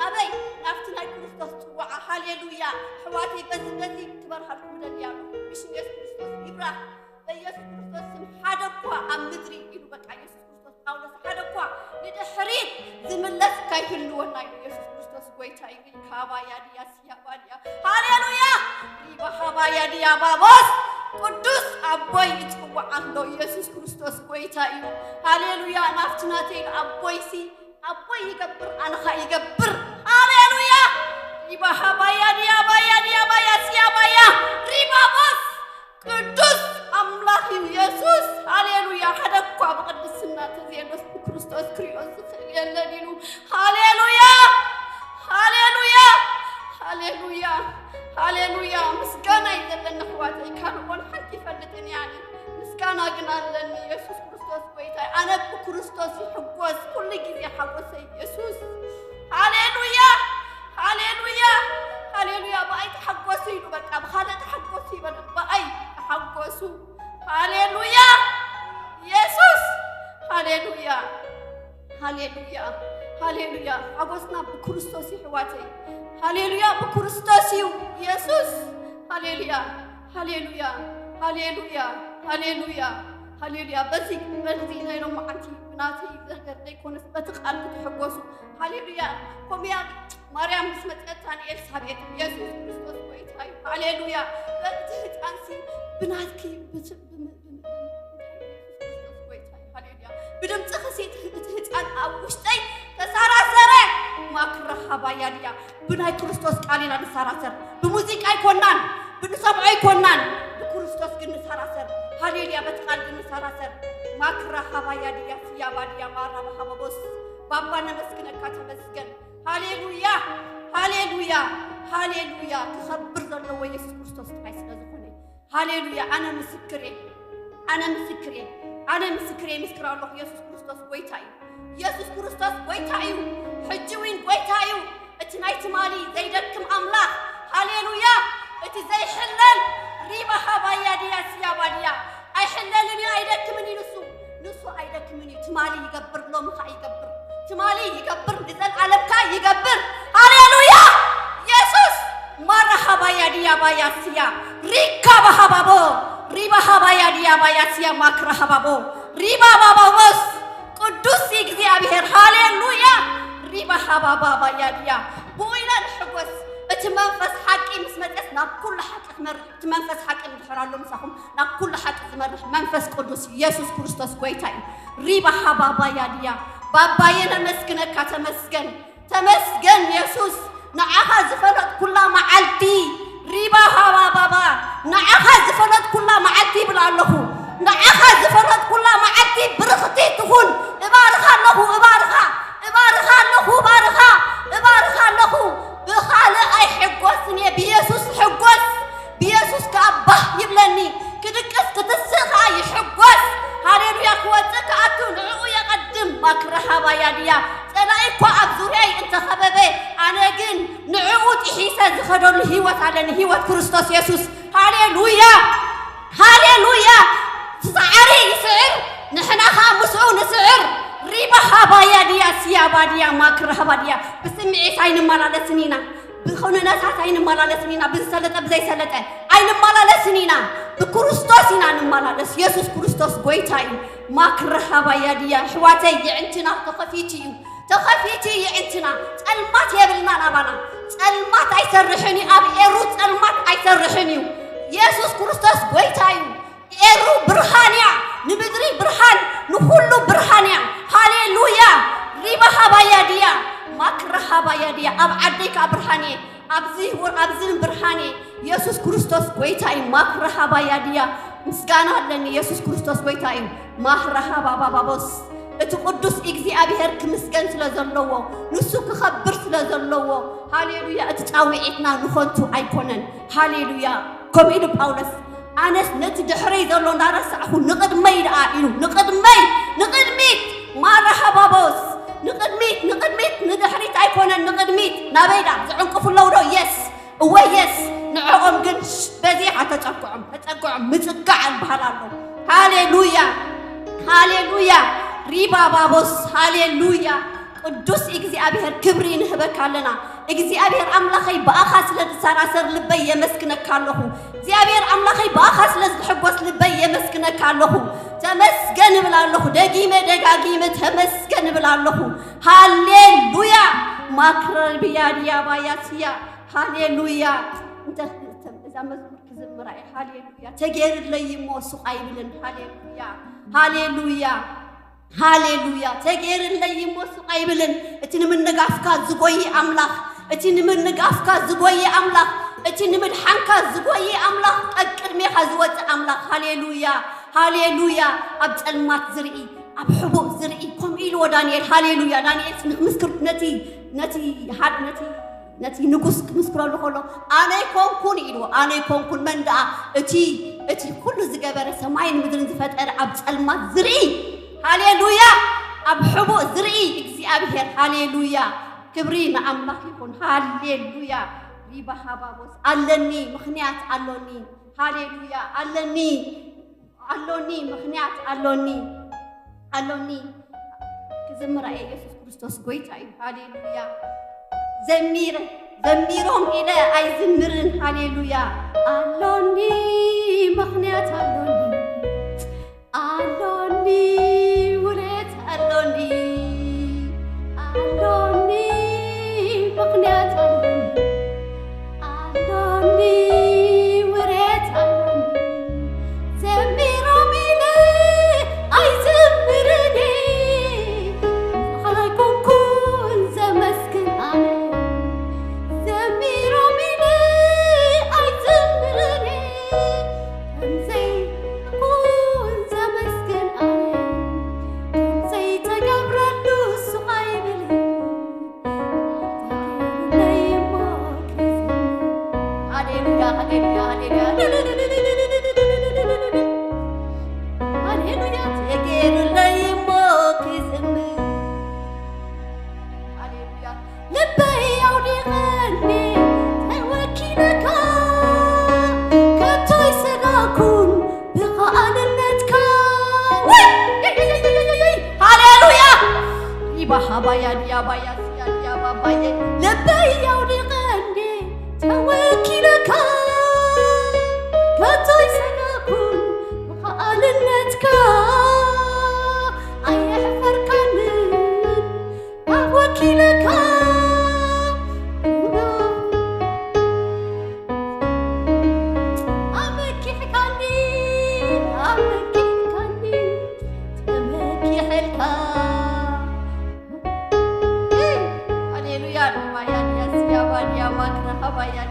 ናበይ ናብቲ ናይ ክርስቶስ ፅዋዓ ሃሌሉያ ሕዋተይ በዚ በዚ ክበርሃልኩም ደልያ ኣሎ ብሽም ኢየሱስ ክርስቶስ ይብራህ በኢየሱስ ክርስቶስ ስም ሓደ እኳ ኣብ ምድሪ ኢሉ በቃ ኢየሱስ ክርስቶስ ጳውሎስ ሓደ እኳ ንድሕሪት ዝምለስ ካይህልወና ኢሉ ኢየሱስ ክርስቶስ ጎይታይ ካባያ ድያ ሲያባድያ ሃሌሉያ ይባሃባያ ድያ ባቦስ ቅዱስ አቦይ ይጽዋዓሎ ኢየሱስ ክርስቶስ ጎይታ እዩ ሃሌሉያ ናፍትናተይ አቦይሲ አቦይ ይገብር አንኻ ይገብር ሃሌሉያ ይባሃባያ ዲያባያ ዲያባያ ሲያባያ ሪባቦስ ቅዱስ አምላክ ኢየሱስ ሃሌሉያ ሐደኳ በቅድስና ተዘየሎስ ክርስቶስ ክሪኦስ የለዲኑ ሃሌሉያ ሃሌሉያ ሃሌሉያ هاليلويا مسكانا يدلنا حواتي كانوا قول حتى فلتني يعني مسكانا قنالني يسوس كريستوس ويتاي أنا بكريستوس يحقوس كل جزء حقوسي يسوس هاليلويا هاليلويا هاليلويا بأي تحقوسي بقى بخالة تحقوسي بأي تحقوسو هاليلويا يسوس هاليلويا هاليلويا هاليلويا حقوسنا بكريستوس حواتي هاليلويا بكريستوس يسوس هاليلويا هاليلويا هاليلويا هاليلويا هاليلويا بزي نينو معتي بناتي زغرتي كونس بتقال تحقوسو هاليلويا قوم يا مريم اسمت تاني السابيت يسوس كريستوس ويتاي هاليلويا بتهت انسي بناتكي بدم تخسيت تهتان أوشتي تسارسره ما كره باياديا بناي كريستوس قالنا نسارسر بموزيك أيقونان بنسمع أيقونان بكريستوس كن نسارسر هاليليا بتقال نسارسر ما كره باياديا سياباديا مارا بحبوس بابا نمسكنا كاتمسكن هاليلويا هاليلويا هاليلويا تخبر ذنو ويسوع كريستوس تعيش نزخني هاليلويا أنا مسكري أنا مسكري أنا مسكري مسكر الله يسوع كريستوس ويتاي يسوع كريستوس ويتايو حجوين ويتايو اتنايت مالي زيدكم أملاك هاليلويا اتزاي حلل ريبا حبايا ديا سياباديا أي حللني أيدكمني نسو أيدكمني تمالي يقبر لو مخا يقبر تمالي يقبر نزل علبكا يقبر هاليلويا يسوع مرة حبايا ديا بايا سيا ريكا بحبابو ريبا حبايا ديا بايا سيا ماكرا حبابو ريبا بابا وس قدوس እግዚአብሔር هاليلويا ريبا حبابا بايا ديا بوينا نحقوس اتمنفس حقي مسمتس نا كل حق تمرح تمنفس حقي ندحرالو مساخم نا كل حق تمرح منفس قدوس يسوع كريستوس ويتاي ريبا حبابا يا ديا بابا ينا مسكنك تمسكن تمسكن يسوع نعها زفلت كل معلتي ريبا حبابا نعها زفلت كل معلتي بالله نعها زفلت كل معلتي برختي تكون ابارخ الله ابارخ الله ابارخ الله بخالق اي حقوسني بيسوس حقوس بيسوس كابه يبلني كدقس كتسخا يحقوس هاليلويا كوتك اتو نعو يقدم مكرها باياديا تلاقيكو ابزوري انت خببي انا جن نعو تحيسا زخدون الهيوت على هيوت كريستوس يسوس هاليلويا هاليلويا سعري يسعر نحنا خامسو نسعر ريبا حبايا ديا سيابا ديا ماكرها باديا بسمعي ساين مالا سنينا بخوننا ساين مالا سنينا بنسلطه بزي سلطه عين مالا سنينا بكريستوسنا نمالا يسوع كريستوس غويتاي ماكرها بايا ديا حواتي يعنتنا تخفيتي يعنتنا صلمات يبلنا نابانا صلمات ايسرحني اب ايرو صلمات ايسرحني يسوع كريستوس غويتاي ايرو برهانيا نبدري برهان نخلو برهانيا هاليلويا ريبا حبايا ديا ماكرها بايا ديا اب عديك برهاني ابزين برهاني يسوع كريستوس غويتاي ماكرها بايا ديا مسغانا لني يسوع كريستوس غويتاي ماهرها بابا بابوس اتقدس እግዚአብሔር ክምስገን ስለዘለዎ ንሱ ክኸብር ስለዘለዎ ሃሌሉያ እትጫውዒትና ንኾንቱ ኣይኮነን ሃሌሉያ ከምኡ ኢሉ ጳውሎስ ኣነስ ነቲ ድሕረይ ዘሎ እንዳረሳዕኹ ንቕድመይ ደኣ ኢሉ ንቕድሚት ማረሃባቦስ ንቕድሚት ንድሕሪት ኣይኮነን ንቕድሚት ናበይዳ ዝዕንቅፍለው ዶ የስ እወይ የስ ንዕኦም ግን በዚሓ ተፀጉዖም ምፅጋዕ ዝበሃል ኣሎ ሃሌሉያ ريبا بابوس هاليلويا قدوس እግዚአብሔር ክብሪ ንህበካለና እግዚአብሔር አምላኸይ በአኻስ ለተሰራሰር ልበይ የመስክነካለሁ እግዚአብሔር አምላኸይ በአኻስ ለዝሕጎስ ልበይ የመስክነካለሁ ተመስገን ብላለሁ ደጋጊመ ተመስገን ብላለሁ ሃሌሉያ ማክረቢያ ዲያባያሲያ ሃሌሉያ እንተ መዝሙር ክዝምራ ሃሌሉያ ተገይርለይ ሞሱ አይብልን ሃሌሉያ ተገይርለይ ሞሱ አይብልን እትንምንጋፍካ ዝጎይ አምላኽ እትንምንጋፍካ ዝጎይ አምላኽ እትንምድሓንካ ዝጎይ አምላኽ ቀቅድሜኻ ዝወፅእ አምላኽ ሃሌሉያ ኣብ ጸልማት ዝርኢ ኣብ ሕቡእ ዝርኢ ከምኡ ኢልዎ ዳንኤል ሃሌሉያ ዳንኤል ምስክር ነቲ نتي نقص مسكرو له كله أنا يكون إلو أنا يكون من دا أتي كل زجبر سماين مدرن زفتر عبد المات زري هاليلويا أبحبو زري إكسيابهر هاليلويا كبرين الله يكون هاليلويا ريبا حبابوس علني مخنيات علوني هاليلويا علوني مخنيات علوني كزمر يسوع كريستوس قويتاي هاليلويا زميرهم إلى أي زمرن هاليلويا علوني مخنيات علوني وليت علوني مخنيات علوني وريت علوني زميرهم إلى أي زمرني عليكم كل زمسكن أنا زميرهم إلى أي زمرني كم زي كل زمسكن أنا كم زي تقبر اللوس وغيبلي هاليلويا تغير لي موكزم هاليلويا لبي يودي غني توكيلك كتوي سنكون بقاء النتك هاليلويا يبا حبايا يا بايا يا بابا لبي يودي غني توكيلك كتوي سنكون بقاء النتك أيحفر كنن أوكيلك أمكي حكاني تمكي حلكا هاليلويا بايا يا بايا مكره بايا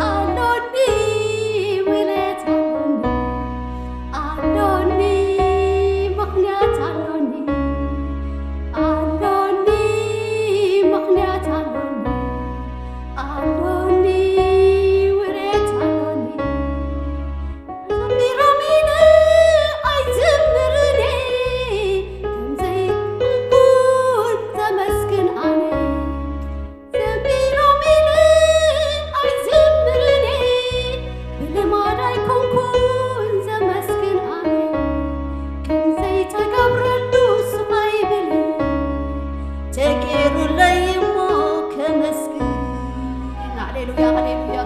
علوني وليت علوني مخنيات علوني مخنيات علوني وليت علوني زميرهم إلى أي زمرني كم زي نكون تمسكن أنا زميرهم إلى أي زمرني بالما يكون كون زمسكن أنا كم زي تقبر اللوس غيبلي تغير لي مو كمسكن هاليلويا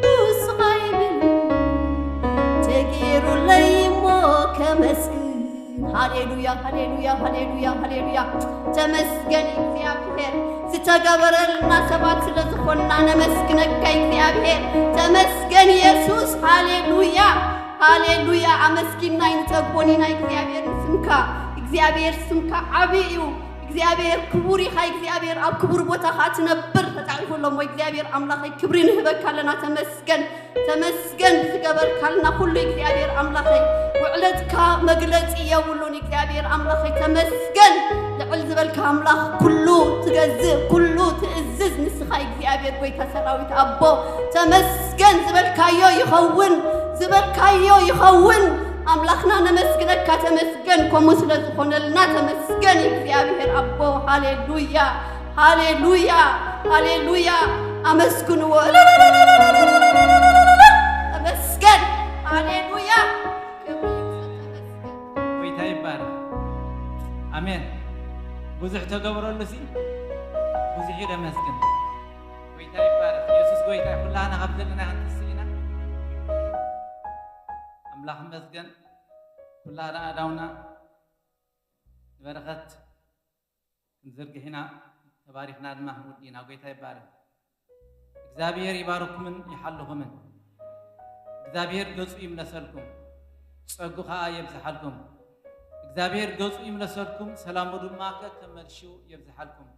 لوس غيبلي تغير لي مو كمسكن هاليلويا تمسكن እግዚአብሔር ስተገበረልና ሰባት ስለዝኾንና ነመስግነካ እግዚአብሔር ተመስገን ኢየሱስ ሃሌሉያ አመስግና ይንጠጎኒና እግዚአብሔር ስምካ ዓብዩ እግዚአብሔር ክቡር ኢኻ እግዚአብሔር ኣብ ክቡር ቦታኻ ትነብር ተጻሒፉሎም ወይ እግዚአብሔር ኣምላኸይ ክብሪ ንህበካለና ተመስገን ዝገበርካልና ኩሉ እግዚአብሔር ኣምላኸይ ውዕለትካ መግለፂ የብሉን እግዚአብሔር ኣምላኸይ ተመስገን ልዕል ዝበልካ ኣምላኽ ኩሉ ትገዝእ ኩሉ ትእዝዝ ንስኻ እግዚአብሔር ጎይታ ሰራዊት ኣቦ ተመስገን ዝበልካዮ ይኸውን أملاخنا نمسكنك تمسكن كمسلة خنلنا تمسكن እግዚአብሔር أبو هاليلويا أمسكن تمسكن هاليلويا ويتا يبارك آمين بزح تقبر اللسي بزح يرمسكن ويتا يبارك يسوس ويتا كلنا قبلنا عن تسينا أملاخ مسكن كلنا أداونا بركات نزرق هنا تباركنا المحمود دينا ويتا يبارك እግዚአብሔር ይባርኩምን ይሐልኹምን እግዚአብሔር ገጹ ይምለሰልኩም ጸጉኻ ይብዛሐልኩም እግዚአብሔር ገጹ ይምለሰልኩም ሰላሙ ድማ ከተመልሽው ይብዛሐልኩም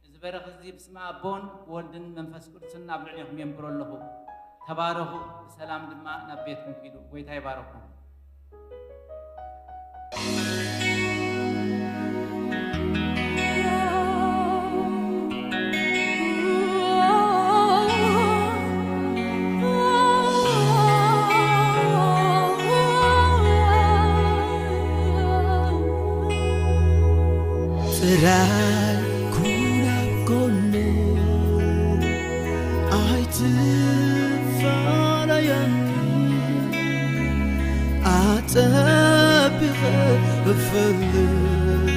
እዚ በረኽ እዚ ብስመ አቦን ወልድን መንፈስ ቅዱስን ኣብ ልዕሊኹም የንብረለኹ ተባረኹ ሰላም ድማ ናብ ቤትኩም ሂዱ ጎይታ ይባርኩም ጥራይ ኩን ኣብ ጎኒ ኣይትፋለየኒ ኣጠቢቐ እፈልግ